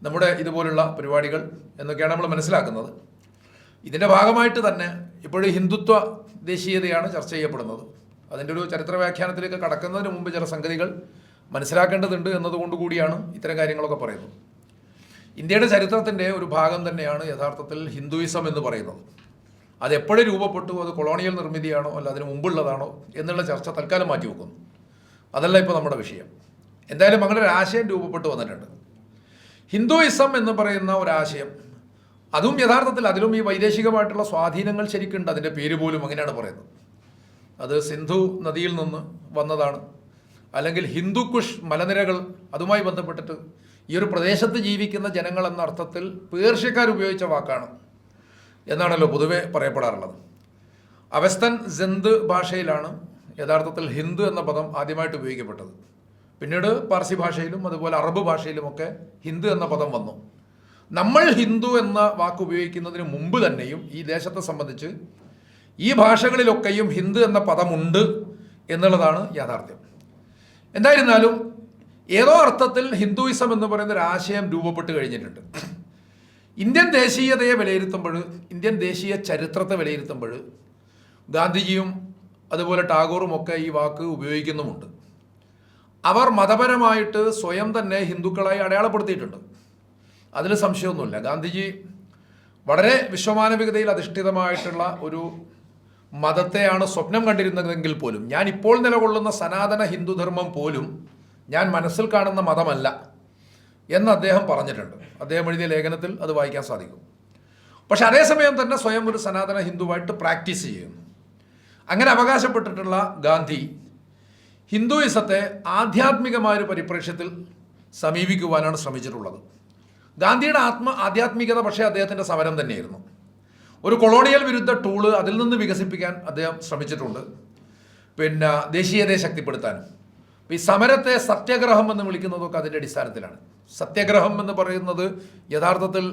നമ്മുടെ ഇതുപോലുള്ള പരിപാടികൾ എന്നൊക്കെയാണ് നമ്മൾ മനസ്സിലാക്കുന്നത്. ഇതിൻ്റെ ഭാഗമായിട്ട് തന്നെ ഇപ്പോഴും ഹിന്ദുത്വ ദേശീയതയാണ് ചർച്ച ചെയ്യപ്പെടുന്നത്. അതിൻ്റെ ഒരു ചരിത്ര വ്യാഖ്യാനത്തിലേക്ക് കടക്കുന്നതിന് മുമ്പ് ചില സംഗതികൾ മനസ്സിലാക്കേണ്ടതുണ്ട് എന്നതുകൊണ്ട് കൂടിയാണ് ഇത്തരം കാര്യങ്ങളൊക്കെ പറയുന്നത്. ഇന്ത്യയുടെ ചരിത്രത്തിൻ്റെ ഒരു ഭാഗം തന്നെയാണ് യഥാർത്ഥത്തിൽ ഹിന്ദുയിസം എന്ന് പറയുന്നത്. അതെപ്പോഴും രൂപപ്പെട്ടു, അത് കൊളോണിയൽ നിർമ്മിതിയാണോ അല്ല അതിന് മുമ്പുള്ളതാണോ എന്നുള്ള ചർച്ച തൽക്കാലം മാറ്റി വെക്കുന്നു. അതല്ല ഇപ്പോൾ നമ്മുടെ വിഷയം. എന്തായാലും അങ്ങനെ ഒരു ആശയം രൂപപ്പെട്ടു വന്നിട്ടുണ്ട്. ഹിന്ദുയിസം എന്ന് പറയുന്ന ഒരാശയം, അതും യഥാർത്ഥത്തിൽ അതിലും ഈ വൈദേശികമായിട്ടുള്ള സ്വാധീനങ്ങൾ ശരിക്കുണ്ട്. അതിൻ്റെ പേര് പോലും അങ്ങനെയാണ് പറയുന്നത്. അത് സിന്ധു നദിയിൽ നിന്ന് വന്നതാണ്, അല്ലെങ്കിൽ ഹിന്ദുക്കുഷ് മലനിരകൾ അതുമായി ബന്ധപ്പെട്ടിട്ട് ഈ ഒരു പ്രദേശത്ത് ജീവിക്കുന്ന ജനങ്ങൾ എന്ന അർത്ഥത്തിൽ പേർഷ്യക്കാർ ഉപയോഗിച്ച വാക്കാണ് എന്നാണല്ലോ പൊതുവെ പറയപ്പെടാറുള്ളത്. അവസ്ഥൻ സിന്ധ് ഭാഷയിലാണ് യഥാർത്ഥത്തിൽ ഹിന്ദു എന്ന പദം ആദ്യമായിട്ട് ഉപയോഗിക്കപ്പെട്ടത്. പിന്നീട് പാർസി ഭാഷയിലും അതുപോലെ അറബ് ഭാഷയിലുമൊക്കെ ഹിന്ദു എന്ന പദം വന്നു. നമ്മൾ ഹിന്ദു എന്ന വാക്ക് ഉപയോഗിക്കുന്നതിന് മുമ്പ് തന്നെയും ഈ ദേശത്തെ സംബന്ധിച്ച് ഈ ഭാഷകളിലൊക്കെയും ഹിന്ദു എന്ന പദമുണ്ട് എന്നുള്ളതാണ് യാഥാർത്ഥ്യം. എന്തായിരുന്നാലും ഏതോ അർത്ഥത്തിൽ ഹിന്ദുയിസം എന്ന് പറയുന്ന ഒരു ആശയം രൂപപ്പെട്ട് കഴിഞ്ഞിട്ടുണ്ട്. ഇന്ത്യൻ ദേശീയതയെ വിലയിരുത്തുമ്പോൾ, ഇന്ത്യൻ ദേശീയ ചരിത്രത്തെ വിലയിരുത്തുമ്പോൾ ഗാന്ധിജിയും അതുപോലെ ടാഗോറും ഒക്കെ ഈ വാക്ക് ഉപയോഗിക്കുന്നുമുണ്ട്. അവർ മതപരമായിട്ട് സ്വയം തന്നെ ഹിന്ദുക്കളായി അടയാളപ്പെടുത്തിയിട്ടുണ്ട്. അതിൽ സംശയമൊന്നുമില്ല. ഗാന്ധിജി വളരെ വിശ്വമാനവികതയിൽ അധിഷ്ഠിതമായിട്ടുള്ള ഒരു മതത്തെയാണ് സ്വപ്നം കണ്ടിരുന്നതെങ്കിൽ പോലും, ഞാൻ ഇപ്പോൾ നിലകൊള്ളുന്ന സനാതന ഹിന്ദുധർമ്മം പോലും ഞാൻ മനസ്സിൽ കാണുന്ന മതമല്ല എന്ന് അദ്ദേഹം പറഞ്ഞിട്ടുണ്ട്. അദ്ദേഹം എഴുതിയ ലേഖനത്തിൽ അത് വായിക്കാൻ സാധിക്കും. പക്ഷെ അതേസമയം തന്നെ സ്വയം ഒരു സനാതന ഹിന്ദുവായിട്ട് പ്രാക്ടീസ് ചെയ്യുന്നു. അങ്ങനെ അവകാശപ്പെട്ടിട്ടുള്ള ഗാന്ധി ഹിന്ദുയിസത്തെ ആധ്യാത്മികമായൊരു പരിപ്രേക്ഷ്യത്തിൽ സമീപിക്കുവാനാണ് ശ്രമിച്ചിട്ടുള്ളത്. ഗാന്ധിയുടെ ആധ്യാത്മികത പക്ഷേ അദ്ദേഹത്തിൻ്റെ സമരം തന്നെയായിരുന്നു. ഒരു കൊളോണിയൽ വിരുദ്ധ ടൂള് അതിൽ നിന്ന് വികസിപ്പിക്കാൻ അദ്ദേഹം ശ്രമിച്ചിട്ടുണ്ട്. പിന്നെ ദേശീയതയെ ശക്തിപ്പെടുത്താനും. ഈ സമരത്തെ സത്യാഗ്രഹം എന്ന് വിളിക്കുന്നതൊക്കെ അതിൻ്റെ അടിസ്ഥാനത്തിലാണ്. സത്യാഗ്രഹം എന്ന് പറയുന്നത് യഥാർത്ഥത്തിൽ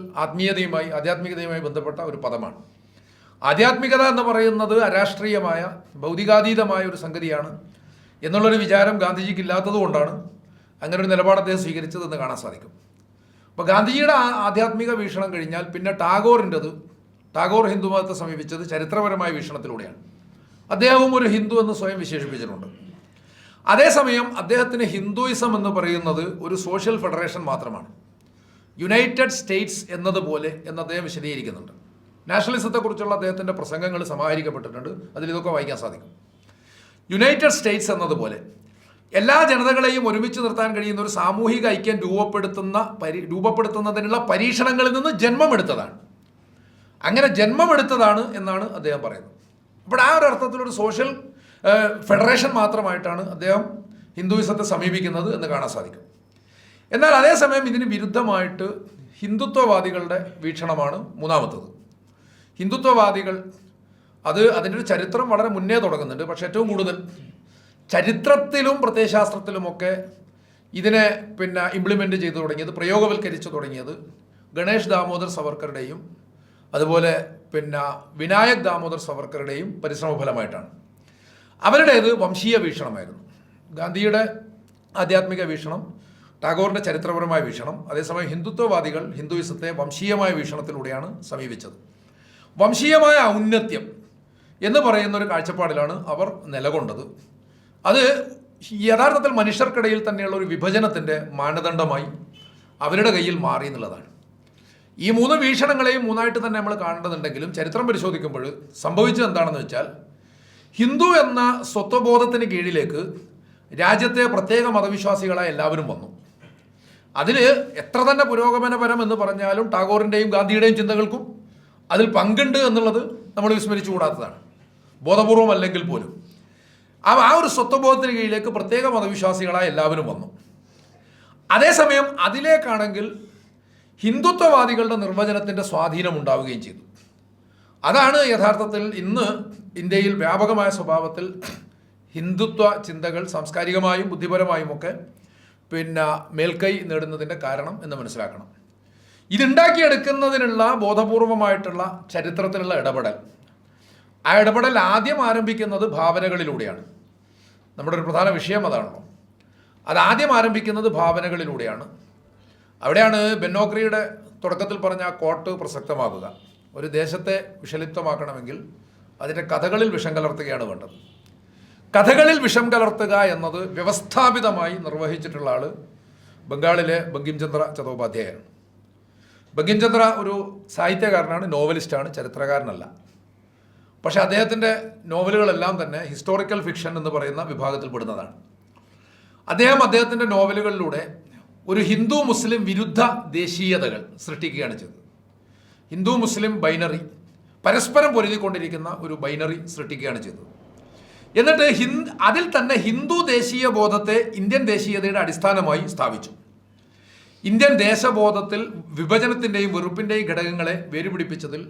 ആധ്യാത്മികതയുമായി ബന്ധപ്പെട്ട ഒരു പദമാണ്. ആധ്യാത്മികത എന്ന് പറയുന്നത് അരാഷ്ട്രീയമായ ഭൗതികാതീതമായ ഒരു സംഗതിയാണ് എന്നുള്ളൊരു വിചാരം ഗാന്ധിജിക്ക് ഇല്ലാത്തത് കൊണ്ടാണ് അങ്ങനെ ഒരു നിലപാട് അദ്ദേഹം സ്വീകരിച്ചതെന്ന് കാണാൻ സാധിക്കും. അപ്പോൾ ഗാന്ധിജിയുടെ ആധ്യാത്മിക വീക്ഷണം കഴിഞ്ഞാൽ പിന്നെ ടാഗോർ ഹിന്ദുമതത്തെ സമീപിച്ചത് ചരിത്രപരമായ വീക്ഷണത്തിലൂടെയാണ്. അദ്ദേഹവും ഒരു ഹിന്ദു എന്ന് സ്വയം വിശേഷിപ്പിച്ചിട്ടുണ്ട്. അതേസമയം അദ്ദേഹത്തിന് ഹിന്ദുയിസം എന്ന് പറയുന്നത് ഒരു സോഷ്യൽ ഫെഡറേഷൻ മാത്രമാണ്. യുണൈറ്റഡ് സ്റ്റേറ്റ്സ് എന്നതുപോലെ എന്ന് അദ്ദേഹം വിശദീകരിക്കുന്നുണ്ട്. നാഷണലിസത്തെക്കുറിച്ചുള്ള അദ്ദേഹത്തിൻ്റെ പ്രസംഗങ്ങൾ സമാഹരിക്കപ്പെട്ടിട്ടുണ്ട്. അതിലിതൊക്കെ വായിക്കാൻ സാധിക്കും. യുണൈറ്റഡ് സ്റ്റേറ്റ്സ് എന്നതുപോലെ എല്ലാ ജനതകളെയും ഒരുമിച്ച് നിർത്താൻ കഴിയുന്ന ഒരു സാമൂഹിക ഐക്യം രൂപപ്പെടുത്തുന്നതിനുള്ള പരീക്ഷണങ്ങളിൽ നിന്ന് ജന്മമെടുത്തതാണ്. അങ്ങനെ ജന്മമെടുത്തതാണ് എന്നാണ് അദ്ദേഹം പറയുന്നത്. അപ്പോൾ ആ ഒരു അർത്ഥത്തിലൊരു സോഷ്യൽ ഫെഡറേഷൻ മാത്രമായിട്ടാണ് അദ്ദേഹം ഹിന്ദുയിസത്തെ സമീപിക്കുന്നത് എന്ന് കാണാൻ സാധിക്കും. എന്നാൽ അതേസമയം ഇതിന് വിരുദ്ധമായിട്ട് ഹിന്ദുത്വവാദികളുടെ വീക്ഷണമാണ് മൂന്നാമത്തത്. ഹിന്ദുത്വവാദികൾ അതിൻ്റെ ഒരു ചരിത്രം വളരെ മുന്നേ തുടങ്ങുന്നുണ്ട്. പക്ഷേ ഏറ്റവും കൂടുതൽ ചരിത്രത്തിലും പ്രത്യയശാസ്ത്രത്തിലുമൊക്കെ ഇതിനെ ഇംപ്ലിമെൻ്റ് ചെയ്തു തുടങ്ങിയത്, പ്രയോഗവൽക്കരിച്ചു തുടങ്ങിയത് ഗണേഷ് ദാമോദർ സവർക്കറുടെയും അതുപോലെ വിനായക് ദാമോദർ സവർക്കറുടെയും പരിശ്രമഫലമായിട്ടാണ്. അവരുടേത് വംശീയ വീക്ഷണമായിരുന്നു. ഗാന്ധിയുടെ ആധ്യാത്മിക വീക്ഷണം, ടാഗോറിൻ്റെ ചരിത്രപരമായ വീക്ഷണം. അതേസമയം ഹിന്ദുത്വവാദികൾ ഹിന്ദുയിസത്തെ വംശീയമായ വീക്ഷണത്തിലൂടെയാണ് സമീപിച്ചത്. വംശീയമായ ഔന്നത്യം എന്ന് പറയുന്ന ഒരു കാഴ്ചപ്പാടിലാണ് അവർ നിലകൊണ്ടത്. അത് യഥാർത്ഥത്തിൽ മനുഷ്യർക്കിടയിൽ തന്നെയുള്ള ഒരു വിഭജനത്തിൻ്റെ മാനദണ്ഡമായി അവരുടെ കയ്യിൽ മാറി എന്നുള്ളതാണ്. ഈ മൂന്ന് വീക്ഷണങ്ങളെയും മൂന്നായിട്ട് തന്നെ നമ്മൾ കാണേണ്ടതുണ്ടെങ്കിലും ചരിത്രം പരിശോധിക്കുമ്പോൾ സംഭവിച്ചത് എന്താണെന്ന് വെച്ചാൽ, ഹിന്ദു എന്ന സ്വത്വബോധത്തിന് കീഴിലേക്ക് രാജ്യത്തെ പ്രത്യേക മതവിശ്വാസികളായ എല്ലാവരും വന്നു. അതിൽ എത്ര തന്നെ പുരോഗമനപരം എന്ന് പറഞ്ഞാലും ടാഗോറിൻ്റെയും ഗാന്ധിയുടെയും ചിന്തകൾക്കും അതിൽ പങ്കുണ്ട് എന്നുള്ളത് നമ്മൾ വിസ്മരിച്ചുകൂടാത്തതാണ്, ബോധപൂർവം അല്ലെങ്കിൽ പോലും. ആ ഒരു സ്വത്വബോധത്തിന് കീഴിലേക്ക് പ്രത്യേക മതവിശ്വാസികളായ എല്ലാവരും വന്നു. അതേസമയം അതിലേക്കാണെങ്കിൽ ഹിന്ദുത്വവാദികളുടെ നിർവചനത്തിൻ്റെ സ്വാധീനം ഉണ്ടാവുകയും ചെയ്തു. അതാണ് യഥാർത്ഥത്തിൽ ഇന്ന് ഇന്ത്യയിൽ വ്യാപകമായ സ്വഭാവത്തിൽ ഹിന്ദുത്വ ചിന്തകൾ സാംസ്കാരികമായും ബുദ്ധിപരമായും ഒക്കെ മേൽക്കൈ നേടുന്നതിൻ്റെ കാരണം എന്ന് മനസ്സിലാക്കണം. ഇതുണ്ടാക്കിയെടുക്കുന്നതിനുള്ള ബോധപൂർവമായിട്ടുള്ള ചരിത്രത്തിലുള്ള ഇടപെടൽ, ആ ഇടപെടൽ ആദ്യം ആരംഭിക്കുന്നത് ഭാവനകളിലൂടെയാണ്. നമ്മുടെ ഒരു പ്രധാന വിഷയം അതാണല്ലോ. അതാദ്യം ആരംഭിക്കുന്നത് ഭാവനകളിലൂടെയാണ്. അവിടെയാണ് ബെന്നോക്രിയുടെ തുടക്കത്തിൽ പറഞ്ഞ ആ കോട്ട് പ്രസക്തമാകുക. ഒരു ദേശത്തെ വിഷലിപ്തമാക്കണമെങ്കിൽ അതിൻ്റെ കഥകളിൽ വിഷം കലർത്തുകയാണ് വേണ്ടത്. കഥകളിൽ വിഷം കലർത്തുക എന്നത് വ്യവസ്ഥാപിതമായി നിർവഹിച്ചിട്ടുള്ള ആൾ ബംഗാളിലെ ബങ്കിം ചന്ദ്ര ചതോപാധ്യായാണ്. ബങ്കിം ചന്ദ്ര ഒരു സാഹിത്യകാരനാണ്, നോവലിസ്റ്റാണ്, ചരിത്രകാരനല്ല. പക്ഷേ അദ്ദേഹത്തിൻ്റെ നോവലുകളെല്ലാം തന്നെ ഹിസ്റ്റോറിക്കൽ ഫിക്ഷൻ എന്ന് പറയുന്ന വിഭാഗത്തിൽപ്പെടുന്നതാണ്. അദ്ദേഹത്തിൻ്റെ നോവലുകളിലൂടെ ഒരു ഹിന്ദു മുസ്ലിം വിരുദ്ധ ദേശീയതകൾ സൃഷ്ടിക്കുകയാണ് ചെയ്തത്. ഹിന്ദു മുസ്ലിം ബൈനറി, പരസ്പരം പൊരുതിക്കൊണ്ടിരിക്കുന്ന ഒരു ബൈനറി സൃഷ്ടിക്കുകയാണ് ചെയ്തത്. എന്നിട്ട് അതിൽ തന്നെ ഹിന്ദു ദേശീയ ബോധത്തെ ഇന്ത്യൻ ദേശീയതയുടെ അടിസ്ഥാനമായി സ്ഥാപിച്ചു. ഇന്ത്യൻ ദേശബോധത്തിൽ വിഭജനത്തിൻ്റെയും വെറുപ്പിൻ്റെയും ഘടകങ്ങളെ വേരുപിടിപ്പിച്ചതിൽ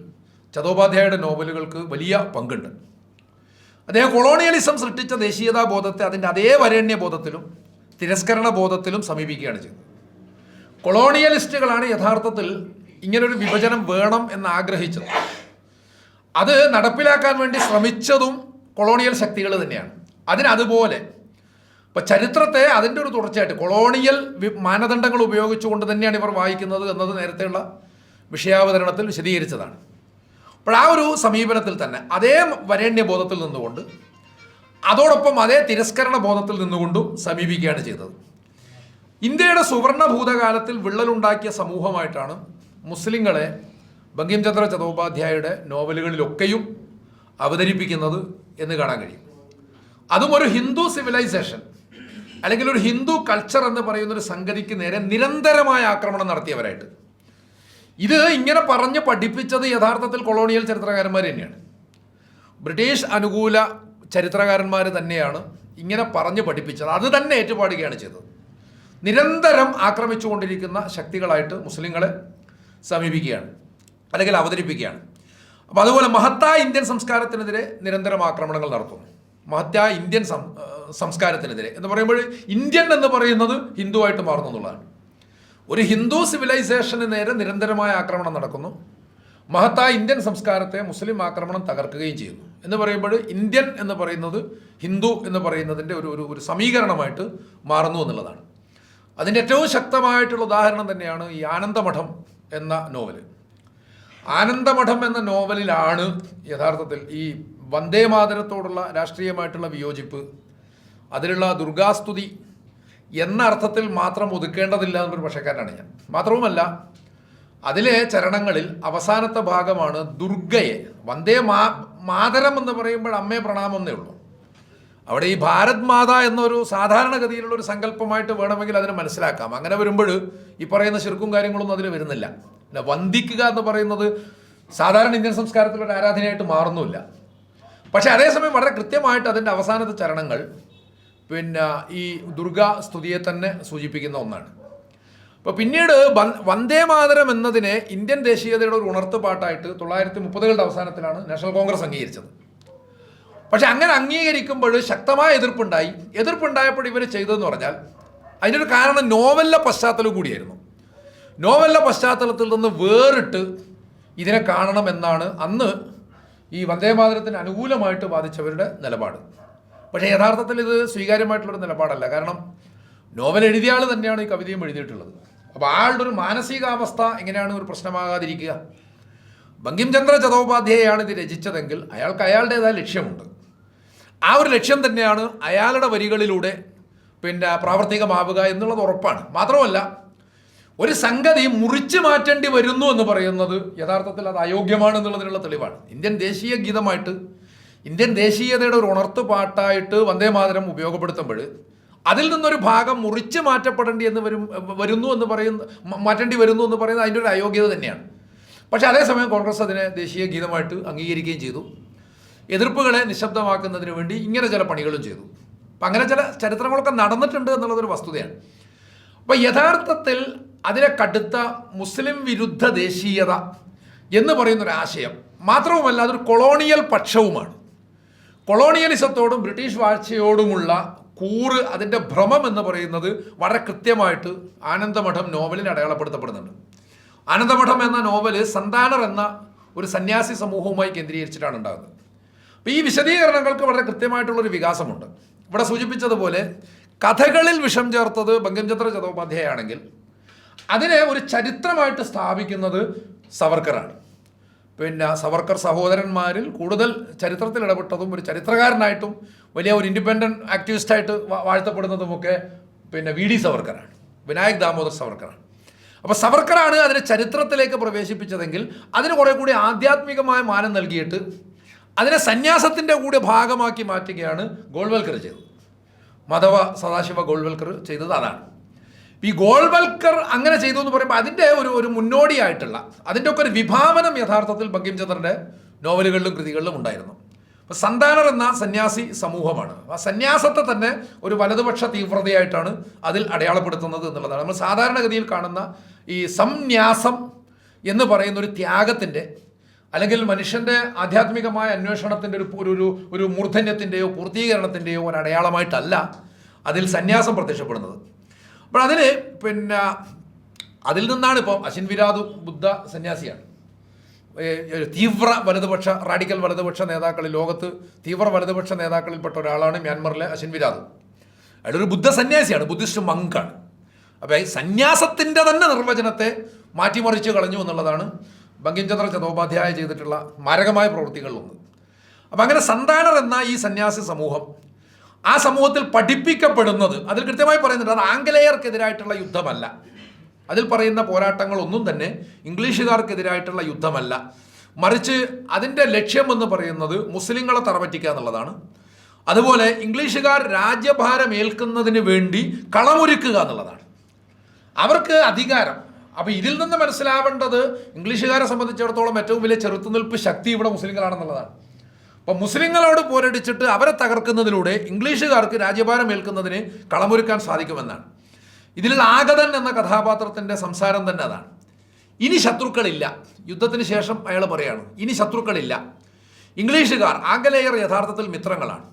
ചതോപാധ്യായയുടെ നോവലുകൾക്ക് വലിയ പങ്കുണ്ട്. അദ്ദേഹം കൊളോണിയലിസം സൃഷ്ടിച്ച ദേശീയതാ ബോധത്തെ അതിൻ്റെ അതേ വരേണ്യ ബോധത്തിലും തിരസ്കരണ ബോധത്തിലും സമീപിക്കുകയാണ് ചെയ്തത്. കൊളോണിയലിസ്റ്റുകളാണ് യഥാർത്ഥത്തിൽ ഇങ്ങനൊരു വിഭജനം വേണം എന്ന് ആഗ്രഹിച്ചത്. അത് നടപ്പിലാക്കാൻ വേണ്ടി ശ്രമിച്ചതും കൊളോണിയൽ ശക്തികൾ തന്നെയാണ്. അതിനതുപോലെ ഇപ്പം ചരിത്രത്തെ അതിൻ്റെ ഒരു തുടർച്ചയായിട്ട് കൊളോണിയൽ മാനദണ്ഡങ്ങൾ ഉപയോഗിച്ചുകൊണ്ട് തന്നെയാണ് ഇവർ വായിക്കുന്നത് എന്നത് നേരത്തെയുള്ള വിഷയാവതരണത്തിൽ വിശദീകരിച്ചതാണ്. അപ്പോൾ ആ ഒരു സമീപനത്തിൽ തന്നെ അതേ വരേണ്യ ബോധത്തിൽ നിന്നുകൊണ്ട് അതോടൊപ്പം അതേ തിരസ്കരണ ബോധത്തിൽ നിന്നുകൊണ്ടും സമീപിക്കുകയാണ് ചെയ്തത്. ഇന്ത്യയുടെ സുവർണ ഭൂതകാലത്തിൽ വിള്ളലുണ്ടാക്കിയ സമൂഹമായിട്ടാണ് മുസ്ലിങ്ങളെ ബങ്കിം ചന്ദ്ര ചതോപാധ്യായയുടെ നോവലുകളിലൊക്കെയും അവതരിപ്പിക്കുന്നത് എന്ന് കാണാൻ കഴിയും. അതും ഒരു ഹിന്ദു സിവിലൈസേഷൻ അല്ലെങ്കിൽ ഒരു ഹിന്ദു കൾച്ചർ എന്ന് പറയുന്നൊരു സംഗതിക്ക് നേരെ നിരന്തരമായ ആക്രമണം നടത്തിയവരായിട്ട്. ഇത് ഇങ്ങനെ പറഞ്ഞ് പഠിപ്പിച്ചത് യഥാർത്ഥത്തിൽ കൊളോണിയൽ ചരിത്രകാരന്മാർ തന്നെയാണ്. ബ്രിട്ടീഷ് അനുകൂല ചരിത്രകാരന്മാർ തന്നെയാണ് ഇങ്ങനെ പറഞ്ഞ് പഠിപ്പിച്ചത്. അത് തന്നെ ഏറ്റുപാടുകയാണ് ചെയ്തത്. നിരന്തരം ആക്രമിച്ചുകൊണ്ടിരിക്കുന്ന ശക്തികളായിട്ട് മുസ്ലിങ്ങളെ സമീപിക്കുകയാണ് അല്ലെങ്കിൽ അവതരിപ്പിക്കുകയാണ്. അപ്പോൾ അതുപോലെ മഹത്തായ ഇന്ത്യൻ സംസ്കാരത്തിനെതിരെ നിരന്തരം ആക്രമണങ്ങൾ നടത്തുന്നു. മഹത്തായ ഇന്ത്യൻ സംസ്കാരത്തിനെതിരെ എന്ന് പറയുമ്പോൾ ഇന്ത്യൻ എന്ന് പറയുന്നത് ഹിന്ദുവായിട്ട് മാറുന്നു എന്നുള്ളതാണ്. ഒരു ഹിന്ദു സിവിലൈസേഷന് നേരെ നിരന്തരമായ ആക്രമണം നടക്കുന്നു. മഹത്തായ ഇന്ത്യൻ സംസ്കാരത്തെ മുസ്ലിം ആക്രമണം തകർക്കുകയും ചെയ്യുന്നു എന്ന് പറയുമ്പോൾ ഇന്ത്യൻ എന്ന് പറയുന്നത് ഹിന്ദു എന്ന് പറയുന്നതിൻ്റെ ഒരു സമീകരണമായിട്ട് മാറുന്നു എന്നുള്ളതാണ്. അതിൻ്റെ ഏറ്റവും ശക്തമായിട്ടുള്ള ഉദാഹരണം തന്നെയാണ് ഈ ആനന്ദമഠം എന്ന നോവൽ. ആനന്ദമഠം എന്ന നോവലിലാണ് യഥാർത്ഥത്തിൽ ഈ വന്ദേമാതരത്തോടുള്ള രാഷ്ട്രീയമായിട്ടുള്ള വിയോജിപ്പ്, അതിലുള്ള ദുർഗാസ്തുതി എന്ന അർത്ഥത്തിൽ മാത്രം ഒതുക്കേണ്ടതില്ല എന്നൊരു പക്ഷക്കാരനാണ് ഞാൻ. മാത്രവുമല്ല അതിലെ ചരണങ്ങളിൽ അവസാനത്തെ ഭാഗമാണ് ദുർഗയെ, മാതരം എന്ന് പറയുമ്പോൾ അമ്മയെ പ്രണാമം എന്നേ ഉള്ളൂ. അവിടെ ഈ ഭാരത് മാത എന്നൊരു സാധാരണഗതിയിലുള്ള ഒരു സങ്കല്പമായിട്ട് വേണമെങ്കിൽ അതിനെ മനസ്സിലാക്കാം. അങ്ങനെ വരുമ്പോൾ ഈ പറയുന്ന ശിർക്കും കാര്യങ്ങളൊന്നും അതിൽ വരുന്നില്ല. വന്ദിക്കുക എന്ന് പറയുന്നത് സാധാരണ ഇന്ത്യൻ സംസ്കാരത്തിലൊരു ആരാധനയായിട്ട് മാറുന്നുമില്ല. പക്ഷേ അതേസമയം വളരെ കൃത്യമായിട്ട് അതിൻ്റെ അവസാനത്തെ ചരണങ്ങൾ പിന്നെ ഈ ദുർഗാ സ്തുതിയെ തന്നെ സൂചിപ്പിക്കുന്ന ഒന്നാണ്. അപ്പോൾ പിന്നീട് വന്ദേ മാതരം എന്നതിനെ ഇന്ത്യൻ ദേശീയതയുടെ ഒരു ഉണർത്ത് പാട്ടായിട്ട് 1930കളുടെ അവസാനത്തിലാണ് നാഷണൽ കോൺഗ്രസ് അംഗീകരിച്ചത്. പക്ഷെ അങ്ങനെ അംഗീകരിക്കുമ്പോൾ ശക്തമായ എതിർപ്പുണ്ടായപ്പോൾ ഇവർ ചെയ്തതെന്ന് പറഞ്ഞാൽ അതിൻ്റെ ഒരു കാരണം നോവലിലെ പശ്ചാത്തലം കൂടിയായിരുന്നു. നോവലിലെ പശ്ചാത്തലത്തിൽ നിന്ന് വേറിട്ട് ഇതിനെ കാണണമെന്നാണ് അന്ന് ഈ വന്ദേമാതരത്തിന് അനുകൂലമായിട്ട് വാദിച്ചവരുടെ നിലപാട്. പക്ഷേ യഥാർത്ഥത്തിൽ ഇത് സ്വീകാര്യമായിട്ടുള്ളൊരു നിലപാടല്ല. കാരണം നോവൽ എഴുതിയ ആൾ തന്നെയാണ് ഈ കവിതയും എഴുതിയിട്ടുള്ളത്. അപ്പോൾ ആളുടെ ഒരു മാനസികാവസ്ഥ എങ്ങനെയാണ് ഒരു പ്രശ്നമാകാതിരിക്കുക? ബങ്കിം ചന്ദ്ര ചതോപാധ്യായാണ് ഇത് രചിച്ചതെങ്കിൽ അയാൾക്ക് അയാളുടേതായ ലക്ഷ്യമുണ്ട്. ആ ഒരു ലക്ഷ്യം തന്നെയാണ് അയാളുടെ വരികളിലൂടെ പിന്നെ പ്രാവർത്തികമാവുക എന്നുള്ളത് ഉറപ്പാണ്. മാത്രമല്ല, ഒരു സംഗതി മുറിച്ചു മാറ്റേണ്ടി വരുന്നു എന്ന് പറയുന്നത് യഥാർത്ഥത്തിൽ അത് അയോഗ്യമാണെന്നുള്ളതിനുള്ള തെളിവാണ്. ഇന്ത്യൻ ദേശീയ ഗീതമായിട്ട്, ഇന്ത്യൻ ദേശീയതയുടെ ഒരു ഉണർത്ത് പാട്ടായിട്ട് വന്ദേമാതരം ഉപയോഗപ്പെടുത്തുമ്പോൾ അതിൽ നിന്നൊരു ഭാഗം മുറിച്ച് മാറ്റപ്പെടേണ്ടി എന്ന് മാറ്റേണ്ടി വരുന്നു എന്ന് പറയുന്നത് അതിൻ്റെ ഒരു അയോഗ്യത തന്നെയാണ്. പക്ഷേ അതേസമയം കോൺഗ്രസ് അതിനെ ദേശീയ ഗീതമായിട്ട് അംഗീകരിക്കുകയും ചെയ്തു. എതിർപ്പുകളെ നിശബ്ദമാക്കുന്നതിന് വേണ്ടി ഇങ്ങനെ ചില പണികളും ചെയ്തു. അപ്പം അങ്ങനെ ചില ചരിത്രങ്ങളൊക്കെ നടന്നിട്ടുണ്ട് എന്നുള്ളതൊരു വസ്തുതയാണ്. അപ്പം യഥാർത്ഥത്തിൽ അതിലെ കടുത്ത മുസ്ലിം വിരുദ്ധ ദേശീയത എന്ന് പറയുന്നൊരാശയം മാത്രവുമല്ല, അതൊരു കൊളോണിയൽ പക്ഷവുമാണ്. കൊളോണിയലിസത്തോടും ബ്രിട്ടീഷ് വാഴ്ചയോടുമുള്ള കൂറ്, അതിൻ്റെ ഭ്രമം എന്ന് പറയുന്നത് വളരെ കൃത്യമായിട്ട് ആനന്ദമഠം നോവലിൽ അടയാളപ്പെടുത്തപ്പെടുന്നുണ്ട്. ആനന്ദമഠം എന്ന നോവല് സന്താനർ എന്ന ഒരു സന്യാസി സമൂഹവുമായി കേന്ദ്രീകരിച്ചിട്ടാണ് ഉണ്ടാകുന്നത്. അപ്പോൾ ഈ വിശദീകരണങ്ങൾക്ക് വളരെ കൃത്യമായിട്ടുള്ളൊരു വികാസമുണ്ട്. ഇവിടെ സൂചിപ്പിച്ചതുപോലെ കഥകളിൽ വിഷം ചേർത്തത് ബങ്കിംചന്ദ്ര ചതോപാധ്യായാണെങ്കിൽ അതിനെ ഒരു ചരിത്രമായിട്ട് സ്ഥാപിക്കുന്നത് സവർക്കറാണ്. പിന്നെ സവർക്കർ സഹോദരന്മാരിൽ കൂടുതൽ ചരിത്രത്തിൽ ഇടപെട്ടതും ഒരു ചരിത്രകാരനായിട്ടും വലിയ ഒരു ഇൻഡിപെൻഡൻറ്റ് ആക്ടിവിസ്റ്റായിട്ട് വാഴ്ത്തപ്പെടുന്നതുമൊക്കെ പിന്നെ വി ഡി സവർക്കറാണ്, വിനായക് ദാമോദർ സവർക്കറാണ്. അപ്പോൾ സവർക്കറാണ് അതിനെ ചരിത്രത്തിലേക്ക് പ്രവേശിപ്പിച്ചതെങ്കിൽ അതിന് കുറേ കൂടി ആധ്യാത്മികമായ മാനം നൽകിയിട്ട് അതിനെ സന്യാസത്തിൻ്റെ കൂടെ ഭാഗമാക്കി മാറ്റുകയാണ് ഗോൾവൽക്കർ ചെയ്തത്. മാധവ സദാശിവ ഗോൾവൽക്കർ ചെയ്തത് അതാണ്. ഈ ഗോൾവൽക്കർ അങ്ങനെ ചെയ്തു എന്ന് പറയുമ്പോൾ അതിൻ്റെ ഒരു മുന്നോടിയായിട്ടുള്ള അതിൻ്റെ ഒക്കെ ഒരു വിഭാവനം യഥാർത്ഥത്തിൽ ബങ്കിംചന്ദ്രൻ്റെ നോവലുകളിലും കൃതികളിലും ഉണ്ടായിരുന്നു. അപ്പോൾ സന്താനർ എന്ന സന്യാസി സമൂഹമാണ്. ആ സന്യാസത്തെ തന്നെ ഒരു വലതുപക്ഷ തീവ്രതയായിട്ടാണ് അതിൽ അടയാളപ്പെടുത്തുന്നത് എന്നുള്ളതാണ്. നമ്മൾ സാധാരണഗതിയിൽ കാണുന്ന ഈ സംന്യാസം എന്ന് പറയുന്ന ഒരു ത്യാഗത്തിൻ്റെ അല്ലെങ്കിൽ മനുഷ്യൻ്റെ ആധ്യാത്മികമായ അന്വേഷണത്തിൻ്റെ ഒരു മൂർധന്യത്തിൻ്റെയോ പൂർത്തീകരണത്തിൻ്റെയോ ഒരു അടയാളമായിട്ടല്ല അതിൽ സന്യാസം പ്രത്യക്ഷപ്പെടുന്നത്. അപ്പോൾ അതിന് പിന്നെ അതിൽ നിന്നാണ് ഇപ്പോൾ അശ്വിൻ വിരാതു ബുദ്ധ സന്യാസിയാണ്. തീവ്ര വലതുപക്ഷ റാഡിക്കൽ വലതുപക്ഷ നേതാക്കളിൽ, ലോകത്ത് തീവ്ര വലതുപക്ഷ നേതാക്കളിൽപ്പെട്ട ഒരാളാണ് മ്യാൻമറിലെ അശ്വിൻ വിരാതു. അയാളൊരു ബുദ്ധ സന്യാസിയാണ്, ബുദ്ധിസ്റ്റ് മങ്കാണ്. അപ്പോൾ ഈ സന്യാസത്തിൻ്റെ തന്നെ നിർവചനത്തെ മാറ്റിമറിച്ച് കളഞ്ഞു എന്നുള്ളതാണ് ബങ്കിംചന്ദ്ര ചതോപാധ്യായ ചെയ്തിട്ടുള്ള മാരകമായ പ്രവൃത്തികളിലൊന്ന്. അപ്പം അങ്ങനെ സന്താനർ എന്ന ഈ സന്യാസി സമൂഹം, ആ സമൂഹത്തിൽ പഠിപ്പിക്കപ്പെടുന്നത് അതിൽ കൃത്യമായി പറയുന്നുണ്ട്, അത് ആംഗലേയർക്കെതിരായിട്ടുള്ള യുദ്ധമല്ല. അതിൽ പറയുന്ന പോരാട്ടങ്ങളൊന്നും തന്നെ ഇംഗ്ലീഷുകാർക്കെതിരായിട്ടുള്ള യുദ്ധമല്ല, മറിച്ച് അതിൻ്റെ ലക്ഷ്യമെന്ന് പറയുന്നത് മുസ്ലിങ്ങളെ തറപറ്റിക്കുക എന്നുള്ളതാണ്. അതുപോലെ ഇംഗ്ലീഷുകാർ രാജ്യഭാരം ഏൽക്കുന്നതിന് വേണ്ടി കളമൊരുക്കുക എന്നുള്ളതാണ്. അവർക്ക് അധികാരം. അപ്പോൾ ഇതിൽ നിന്ന് മനസ്സിലാവേണ്ടത് ഇംഗ്ലീഷുകാരെ സംബന്ധിച്ചിടത്തോളം ഏറ്റവും വലിയ ചെറുത്തുനിൽപ്പ് ശക്തി ഇവിടെ മുസ്ലിങ്ങളാണെന്നുള്ളതാണ്. അപ്പോൾ മുസ്ലിങ്ങളോട് പോരടിച്ചിട്ട് അവരെ തകർക്കുന്നതിലൂടെ ഇംഗ്ലീഷുകാർക്ക് രാജ്യഭാരം ഏൽക്കുന്നതിന് കളമൊരുക്കാൻ സാധിക്കുമെന്നാണ്. ഇതിലുള്ള ആഗതൻ എന്ന കഥാപാത്രത്തിൻ്റെ സംസാരം തന്നെ അതാണ്. ഇനി ശത്രുക്കളില്ല. യുദ്ധത്തിന് ശേഷം അയാൾ പറയാണ്, ഇനി ശത്രുക്കളില്ല. ഇംഗ്ലീഷുകാർ, ആംഗലേയർ യഥാർത്ഥത്തിൽ മിത്രങ്ങളാണ്.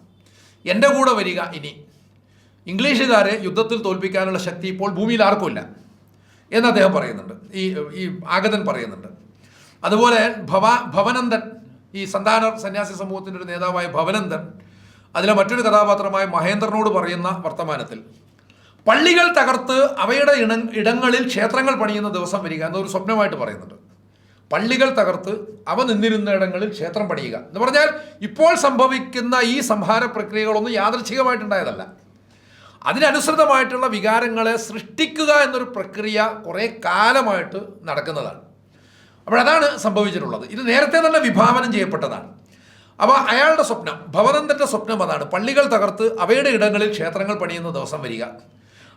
എൻ്റെ കൂടെ വരിക. ഇനി ഇംഗ്ലീഷുകാരെ യുദ്ധത്തിൽ തോൽപ്പിക്കാനുള്ള ശക്തി ഇപ്പോൾ ഭൂമിയിൽ ആർക്കുമില്ല എന്ന് അദ്ദേഹം പറയുന്നുണ്ട്, ഈ ആഗതൻ പറയുന്നുണ്ട്. അതുപോലെ ഭവനന്ദൻ, ഈ സന്താനർ സന്യാസി സമൂഹത്തിൻ്റെ ഒരു നേതാവായ ഭവനന്ദൻ അതിലെ മറ്റൊരു കഥാപാത്രമായ മഹേന്ദ്രനോട് പറയുന്ന വർത്തമാനത്തിൽ പള്ളികൾ തകർത്ത് അവയുടെ ഇടങ്ങളിൽ ക്ഷേത്രങ്ങൾ പണിയുന്ന ദിവസം വരിക എന്നൊരു സ്വപ്നമായിട്ട് പറയുന്നുണ്ട്. പള്ളികൾ തകർത്ത് അവ നിന്നിരുന്ന ഇടങ്ങളിൽ ക്ഷേത്രം പണിയുക എന്ന് പറഞ്ഞാൽ ഇപ്പോൾ സംഭവിക്കുന്ന ഈ സംഹാര പ്രക്രിയകളൊന്നും യാദൃച്ഛികമായിട്ടുണ്ടായതല്ല. അതിനനുസൃതമായിട്ടുള്ള വികാരങ്ങളെ സൃഷ്ടിക്കുക എന്നൊരു പ്രക്രിയ കുറേ കാലമായിട്ട് നടക്കുന്നതാണ്. അപ്പോഴതാണ് സംഭവിച്ചിട്ടുള്ളത്. ഇത് നേരത്തെ തന്നെ വിഭാവനം ചെയ്യപ്പെട്ടതാണ്. അപ്പോൾ അയാളുടെ സ്വപ്നം, ഭവനന്ദൻ്റെ സ്വപ്നം അതാണ്, പള്ളികൾ തകർത്ത് അവയുടെ ഇടങ്ങളിൽ ക്ഷേത്രങ്ങൾ പണിയുന്ന ദിവസം വരിക.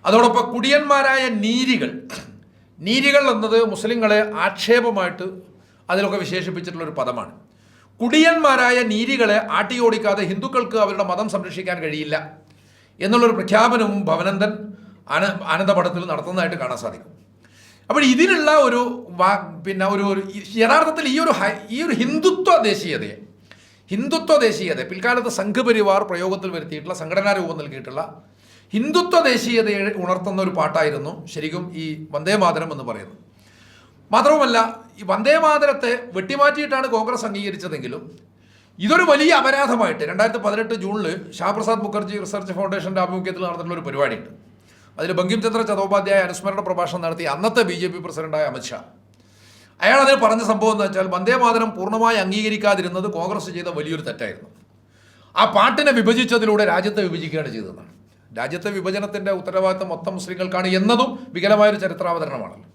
അതോടൊപ്പം കുടിയന്മാരായ നീരികൾ എന്നത് മുസ്ലിങ്ങളെ ആക്ഷേപമായിട്ട് അതിലൊക്കെ വിശേഷിപ്പിച്ചിട്ടുള്ളൊരു പദമാണ്. കുടിയന്മാരായ നീരികളെ ആട്ടിയോടിക്കാതെ ഹിന്ദുക്കൾക്ക് അവരുടെ മതം സംരക്ഷിക്കാൻ കഴിയില്ല എന്നുള്ളൊരു പ്രഖ്യാപനവും ഭവനന്ദൻ ആനന്ദപടത്തിൽ നടത്തുന്നതായിട്ട് കാണാൻ സാധിക്കും. അപ്പോൾ ഇതിനുള്ള ഒരു യഥാർത്ഥത്തിൽ ഈ ഒരു ഹിന്ദുത്വ ദേശീയതയെ പിൽക്കാലത്ത് സംഘപരിവാർ പ്രയോഗത്തിൽ വരുത്തിയിട്ടുള്ള, സംഘടനാ രൂപം നൽകിയിട്ടുള്ള ഹിന്ദുത്വ ദേശീയതയെ ഉണർത്തുന്ന ഒരു പാട്ടായിരുന്നു ശരിക്കും ഈ വന്ദേമാതരം എന്ന് പറയുന്നത്. മാത്രവുമല്ല, ഈ വന്ദേമാതരത്തെ വെട്ടിമാറ്റിയിട്ടാണ് കോൺഗ്രസ് അംഗീകരിച്ചതെങ്കിലും ഇതൊരു വലിയ അപരാധമായിട്ട് 2018 ജൂണിൽ ശ്യാമപ്രസാദ് മുഖർജി റിസർച്ച് ഫൗണ്ടേഷൻ്റെ ആഭിമുഖ്യത്തിൽ നടന്നിട്ടുള്ള ഒരു പരിപാടിയുണ്ട്. അതിൽ ബങ്കിം ചന്ദ്ര ചതോപാധ്യായ അനുസ്മരണ പ്രഭാഷണം നടത്തി അന്നത്തെ BJP പ്രസിഡന്റായ അമിത്ഷാ അയാൾ അതിൽ പറഞ്ഞ സംഭവം എന്ന് വെച്ചാൽ വന്ദേമാതരം പൂർണ്ണമായി അംഗീകരിക്കാതിരുന്നത് കോൺഗ്രസ് ചെയ്ത വലിയൊരു തെറ്റായിരുന്നു. ആ പാട്ടിനെ വിഭജിച്ചതിലൂടെ രാജ്യത്തെ വിഭജിക്കുകയാണ് ചെയ്തതെന്നാണ്. രാജ്യത്തെ വിഭജനത്തിൻ്റെ ഉത്തരവാദിത്തം മൊത്തം മുസ്ലിങ്ങൾക്കാണ് എന്നതും വികലമായൊരു ചരിത്രാവതരണമാണല്ലോ.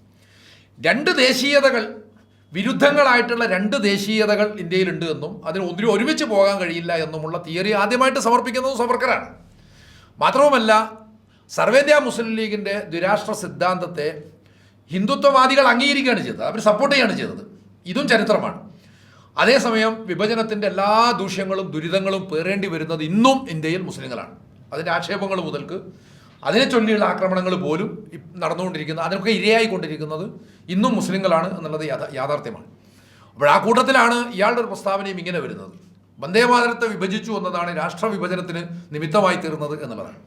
വിരുദ്ധങ്ങളായിട്ടുള്ള രണ്ട് ദേശീയതകൾ ഇന്ത്യയിലുണ്ട് എന്നും അതിന് ഒരുമിച്ച് പോകാൻ കഴിയില്ല എന്നുമുള്ള തിയറി ആദ്യമായിട്ട് സമർപ്പിക്കുന്നത് സവർക്കറാണ്. മാത്രവുമല്ല, സർവേന്ത്യാ മുസ്ലിം ലീഗിൻ്റെ ദ്വിരാഷ്ട്ര സിദ്ധാന്തത്തെ ഹിന്ദുത്വവാദികൾ അംഗീകരിക്കുകയാണ് ചെയ്തത്, അവർ സപ്പോർട്ട് ചെയ്യുകയാണ് ചെയ്തത്. ഇതും ചരിത്രമാണ്. അതേസമയം വിഭജനത്തിൻ്റെ എല്ലാ ദൂഷ്യങ്ങളും ദുരിതങ്ങളും പേറേണ്ടി വരുന്നത് ഇന്നും ഇന്ത്യയിൽ മുസ്ലിങ്ങളാണ്. അതിൻ്റെ ആക്ഷേപങ്ങൾ മുതൽക്ക് അതിനെ ചൊല്ലിയുള്ള ആക്രമണങ്ങൾ പോലും നടന്നുകൊണ്ടിരിക്കുന്നത്, അതിനൊക്കെ ഇരയായിക്കൊണ്ടിരിക്കുന്നത് ഇന്നും മുസ്ലിങ്ങളാണ് എന്നുള്ളത് യാഥാർത്ഥ്യമാണ്. അപ്പോൾ ആ കൂട്ടത്തിലാണ് ഇയാളുടെ ഒരു പ്രസ്താവനയും ഇങ്ങനെ വരുന്നത്. വന്ദേമാതരത്തെ വിഭജിച്ചു എന്നതാണ് രാഷ്ട്ര വിഭജനത്തിന് നിമിത്തമായി തീർന്നത് എന്നുള്ളതാണ്.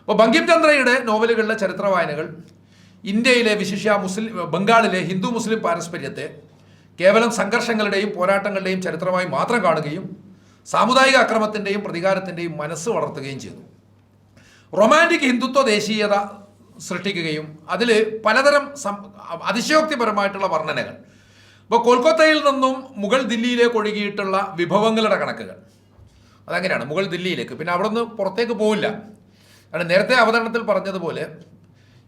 അപ്പോൾ ബങ്കിം ചന്ദ്രയുടെ നോവലുകളിലെ ചരിത്ര വായനകൾ ഇന്ത്യയിലെ വിശിഷ്യ ബംഗാളിലെ ഹിന്ദു മുസ്ലിം പാരസ്പര്യത്തെ കേവലം സംഘർഷങ്ങളുടെയും പോരാട്ടങ്ങളുടെയും ചരിത്രമായി മാത്രം കാണുകയും സാമുദായിക അക്രമത്തിൻ്റെയും പ്രതികാരത്തിൻ്റെയും മനസ്സ് വളർത്തുകയും ചെയ്തു. റൊമാൻറ്റിക് ഹിന്ദുത്വ ദേശീയത സൃഷ്ടിക്കുകയും അതിൽ പലതരം അതിശയോക്തിപരമായിട്ടുള്ള വർണ്ണനകൾ, ഇപ്പോൾ കൊൽക്കത്തയിൽ നിന്നും മുഗൾ ദില്ലിയിലേക്ക് ഒഴുകിയിട്ടുള്ള വിഭവങ്ങളുടെ കണക്കുകൾ അതങ്ങനെയാണ്, മുഗൾ ദില്ലിയിലേക്ക്, പിന്നെ അവിടെ നിന്ന് പുറത്തേക്ക് പോവില്ല. കാരണം നേരത്തെ അവതരണത്തിൽ പറഞ്ഞതുപോലെ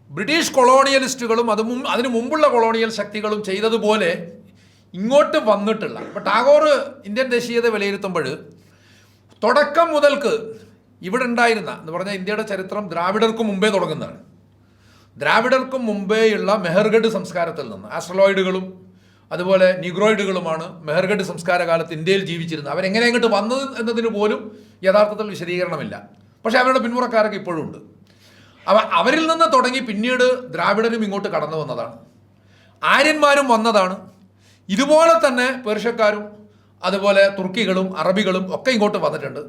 ബ്രിട്ടീഷ് കൊളോണിയലിസ്റ്റുകളും അതിനു മുമ്പുള്ള കൊളോണിയൽ ശക്തികളും ചെയ്തതുപോലെ ഇങ്ങോട്ട് വന്നിട്ടുള്ള, ഇപ്പോൾ ടാഗോർ ഇന്ത്യൻ ദേശീയത വിലയിരുത്തുമ്പോൾ തുടക്കം മുതൽക്ക് ഇവിടെ ഉണ്ടായിരുന്ന എന്ന് പറഞ്ഞാൽ ഇന്ത്യയുടെ ചരിത്രം ദ്രാവിഡർക്കും മുമ്പേ തുടങ്ങുന്നതാണ്. ദ്രാവിഡർക്കും മുമ്പേയുള്ള മെഹർഗഡ് സംസ്കാരത്തിൽ നിന്ന് ആസ്ട്രലോയിഡുകളും അതുപോലെ നിഗ്രോയിഡുകളുമാണ് മെഹർഗഡ് സംസ്കാര കാലത്ത് ഇന്ത്യയിൽ ജീവിച്ചിരുന്നത്. അവരെങ്ങനെ ഇങ്ങോട്ട് വന്നത് എന്നതിന് പോലും യഥാർത്ഥത്തിൽ വിശദീകരണമില്ല. പക്ഷേ അവരുടെ പിന്മുറക്കാരൊക്കെ ഇപ്പോഴും ഉണ്ട്. അവരിൽ നിന്ന് തുടങ്ങി പിന്നീട് ദ്രാവിഡരും ഇങ്ങോട്ട് കടന്നു വന്നതാണ്, ആര്യന്മാരും വന്നതാണ്. ഇതുപോലെ തന്നെ പേർഷ്യക്കാരും അതുപോലെ തുർക്കികളും അറബികളും ഒക്കെ ഇങ്ങോട്ട് വന്നിട്ടുണ്ട്.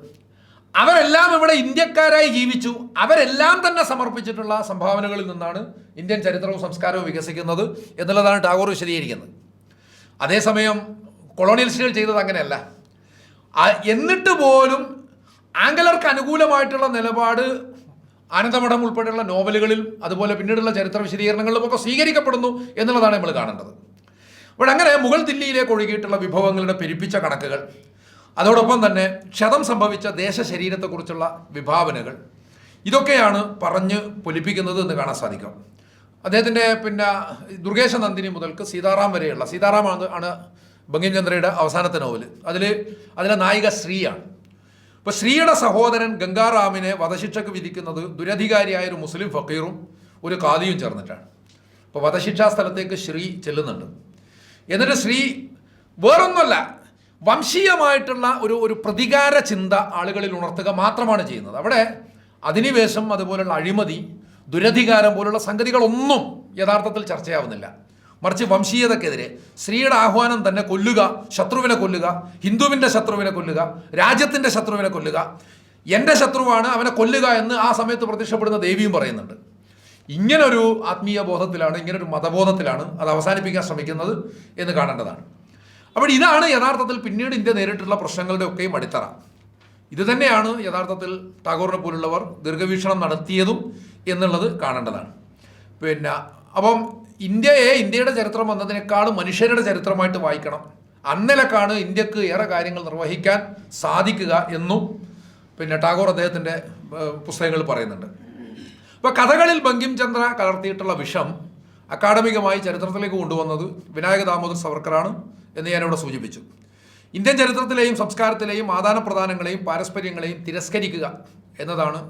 അവരെല്ലാം ഇവിടെ ഇന്ത്യക്കാരായി ജീവിച്ചു. അവരെല്ലാം തന്നെ സമർപ്പിച്ചിട്ടുള്ള സംഭാവനകളിൽ നിന്നാണ് ഇന്ത്യൻ ചരിത്രവും സംസ്കാരവും വികസിക്കുന്നത് എന്നുള്ളതാണ് ടാഗോർ വിശദീകരിക്കുന്നത്. അതേസമയം കൊളോണിയലിസ്റ്റുകൾ ചെയ്തത് അങ്ങനെയല്ല. എന്നിട്ട് പോലും ആംഗലർക്ക് അനുകൂലമായിട്ടുള്ള നിലപാട് ആനന്ദമഠം ഉൾപ്പെടെയുള്ള നോവലുകളിൽ അതുപോലെ പിന്നീടുള്ള ചരിത്ര വിശദീകരണങ്ങളിലും ഒക്കെ സ്വീകരിക്കപ്പെടുന്നു എന്നുള്ളതാണ് നമ്മൾ കാണേണ്ടത്. അപ്പോൾ അങ്ങനെ മുഗൾ ദില്ലിയിലേക്ക് ഒഴുകിയിട്ടുള്ള വിഭവങ്ങളുടെ പെരുപ്പിച്ച കണക്കുകൾ, അതോടൊപ്പം തന്നെ ക്ഷതം സംഭവിച്ച ദേശശരീരത്തെക്കുറിച്ചുള്ള വിഭാവനകൾ, ഇതൊക്കെയാണ് പറഞ്ഞ് പൊലിപ്പിക്കുന്നത് എന്ന് കാണാൻ സാധിക്കും. അദ്ദേഹത്തിൻ്റെ ദുർഗേശ നന്ദിനി മുതൽക്ക് സീതാറാം വരെയുള്ള, സീതാറാം ആണ് ബങ്കിം ചന്ദ്രയുടെ അവസാനത്തെ നോവൽ. അതിലെ നായിക ശ്രീയാണ്. ഇപ്പോൾ ശ്രീയുടെ സഹോദരൻ ഗംഗാറാമിനെ വധശിക്ഷയ്ക്ക് വിധിക്കുന്നത് ദുരധികാരിയായ ഒരു മുസ്ലിം ഫക്കീറും ഒരു ഖാദിയും ചേർന്നിട്ടാണ്. അപ്പോൾ വധശിക്ഷാ സ്ഥലത്തേക്ക് ശ്രീ ചെല്ലുന്നുണ്ട്. എന്നിട്ട് ശ്രീ വേറൊന്നുമല്ല, വംശീയമായിട്ടുള്ള ഒരു പ്രതികാര ചിന്ത ആളുകളിൽ ഉണർത്തുക മാത്രമാണ് ചെയ്യുന്നത്. അവിടെ അധിനിവേശം, അതുപോലുള്ള അഴിമതി, ദുരധികാരം പോലുള്ള സംഗതികളൊന്നും യഥാർത്ഥത്തിൽ ചർച്ചയാവുന്നില്ല. മറിച്ച് വംശീയതക്കെതിരെ സ്ത്രീയുടെ ആഹ്വാനം തന്നെ കൊല്ലുക, ശത്രുവിനെ കൊല്ലുക, ഹിന്ദുവിൻ്റെ ശത്രുവിനെ കൊല്ലുക, രാജ്യത്തിൻ്റെ ശത്രുവിനെ കൊല്ലുക, എൻ്റെ ശത്രുവാണ് അവനെ കൊല്ലുക എന്ന് ആ സമയത്ത് പ്രത്യക്ഷപ്പെടുന്ന ദേവിയും പറയുന്നുണ്ട്. ഇങ്ങനൊരു ആത്മീയ ബോധത്തിലാണ്, ഇങ്ങനൊരു മതബോധത്തിലാണ് അത് അവസാനിപ്പിക്കാൻ ശ്രമിക്കുന്നത് എന്ന് കാണേണ്ടതാണ്. അപ്പോൾ ഇതാണ് യഥാർത്ഥത്തിൽ പിന്നീട് ഇന്ത്യ നേരിട്ടുള്ള പ്രശ്നങ്ങളുടെ ഒക്കെയും അടിത്തറ. ഇത് തന്നെയാണ് യഥാർത്ഥത്തിൽ ടാഗോറിനെ പോലുള്ളവർ ദീർഘവീക്ഷണം നടത്തിയതും എന്നുള്ളത് കാണേണ്ടതാണ്. അപ്പം ഇന്ത്യയുടെ ചരിത്രം വന്നതിനേക്കാളും മനുഷ്യരുടെ ചരിത്രമായിട്ട് വായിക്കണം. അന്നിലക്കാണ് ഇന്ത്യക്ക് ഏറെ കാര്യങ്ങൾ നിർവഹിക്കാൻ സാധിക്കുക എന്നും ടാഗോർ അദ്ദേഹത്തിൻ്റെ പുസ്തകങ്ങൾ പറയുന്നുണ്ട്. അപ്പോൾ കഥകളിൽ ബങ്കിം ചന്ദ്ര കലർത്തിയിട്ടുള്ള വിഷം അക്കാഡമികമായി ചരിത്രത്തിലേക്ക് കൊണ്ടുവന്നത് വിനായക ദാമോദർ സവർക്കറാണ് എന്ന് ഞാനിവിടെ സൂചിപ്പിച്ചു. ഇന്ത്യൻ ചരിത്രത്തിലെയും സംസ്കാരത്തിലെയും ആദാനപ്രദാനങ്ങളെയും പാരസ്പര്യങ്ങളെയും തിരസ്കരിക്കുക എന്നതാണ്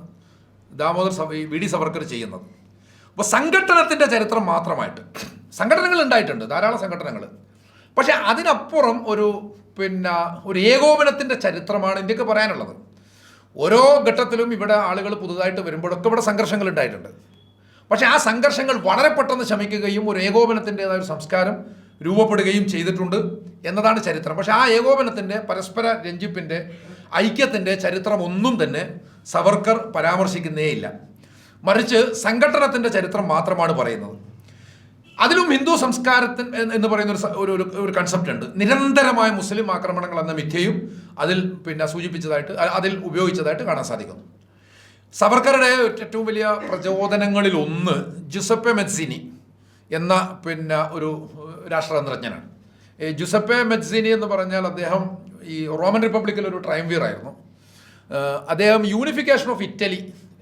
വി.ഡി. സവർക്കർ ചെയ്യുന്നത്. അപ്പോൾ സംഘടനത്തിൻ്റെ ചരിത്രം മാത്രമായിട്ട് സംഘടനകൾ ഉണ്ടായിട്ടുണ്ട്, ധാരാളം സംഘടനകൾ. പക്ഷെ അതിനപ്പുറം ഒരു ഏകോപനത്തിൻ്റെ ചരിത്രമാണ് ഇന്ത്യക്ക് പറയാനുള്ളത്. ഓരോ ഘട്ടത്തിലും ഇവിടെ ആളുകൾ പുതുതായിട്ട് വരുമ്പോഴൊക്കെ ഇവിടെ സംഘർഷങ്ങൾ ഉണ്ടായിട്ടുണ്ട്. പക്ഷേ ആ സംഘർഷങ്ങൾ വളരെ പെട്ടെന്ന് ശമിക്കുകയും ഒരു ഏകോപനത്തിൻ്റെതായ ഒരു സംസ്കാരം രൂപപ്പെടുകയും ചെയ്തിട്ടുണ്ട് എന്നതാണ് ചരിത്രം. പക്ഷേ ആ ഏകോപനത്തിൻ്റെ, പരസ്പര രഞ്ജിപ്പിൻ്റെ, ഐക്യത്തിൻ്റെ ചരിത്രമൊന്നും തന്നെ സവർക്കർ പരാമർശിക്കുന്നേയില്ല. മറിച്ച് സംഘട്ടനത്തിൻ്റെ ചരിത്രം മാത്രമാണ് പറയുന്നത്. അതിലും ഹിന്ദു സംസ്കാരത്തിന് എന്ന് പറയുന്ന ഒരു കൺസെപ്റ്റ് ഉണ്ട്. നിരന്തരമായ മുസ്ലിം ആക്രമണങ്ങൾ എന്ന മിഥ്യയും അതിൽ സൂചിപ്പിച്ചതായിട്ട്, അതിൽ ഉപയോഗിച്ചതായിട്ട് കാണാൻ സാധിക്കുന്നു. സവർക്കറുടെ ഏറ്റവും വലിയ പ്രചോദനങ്ങളിൽ ഒന്ന് ജുസപ്പെ മെറ്റ്സിനി എന്ന ഒരു രാഷ്ട്രതന്ത്രജ്ഞനാണ്. ഈ ജുസപ്പെ മെറ്റ്സിനി എന്ന് പറഞ്ഞാൽ അദ്ദേഹം ഈ റോമൻ റിപ്പബ്ലിക്കിൽ ഒരു ട്രയംവീർ ആയിരുന്നു. അദ്ദേഹം യൂണിഫിക്കേഷൻ ഓഫ് ഇറ്റലി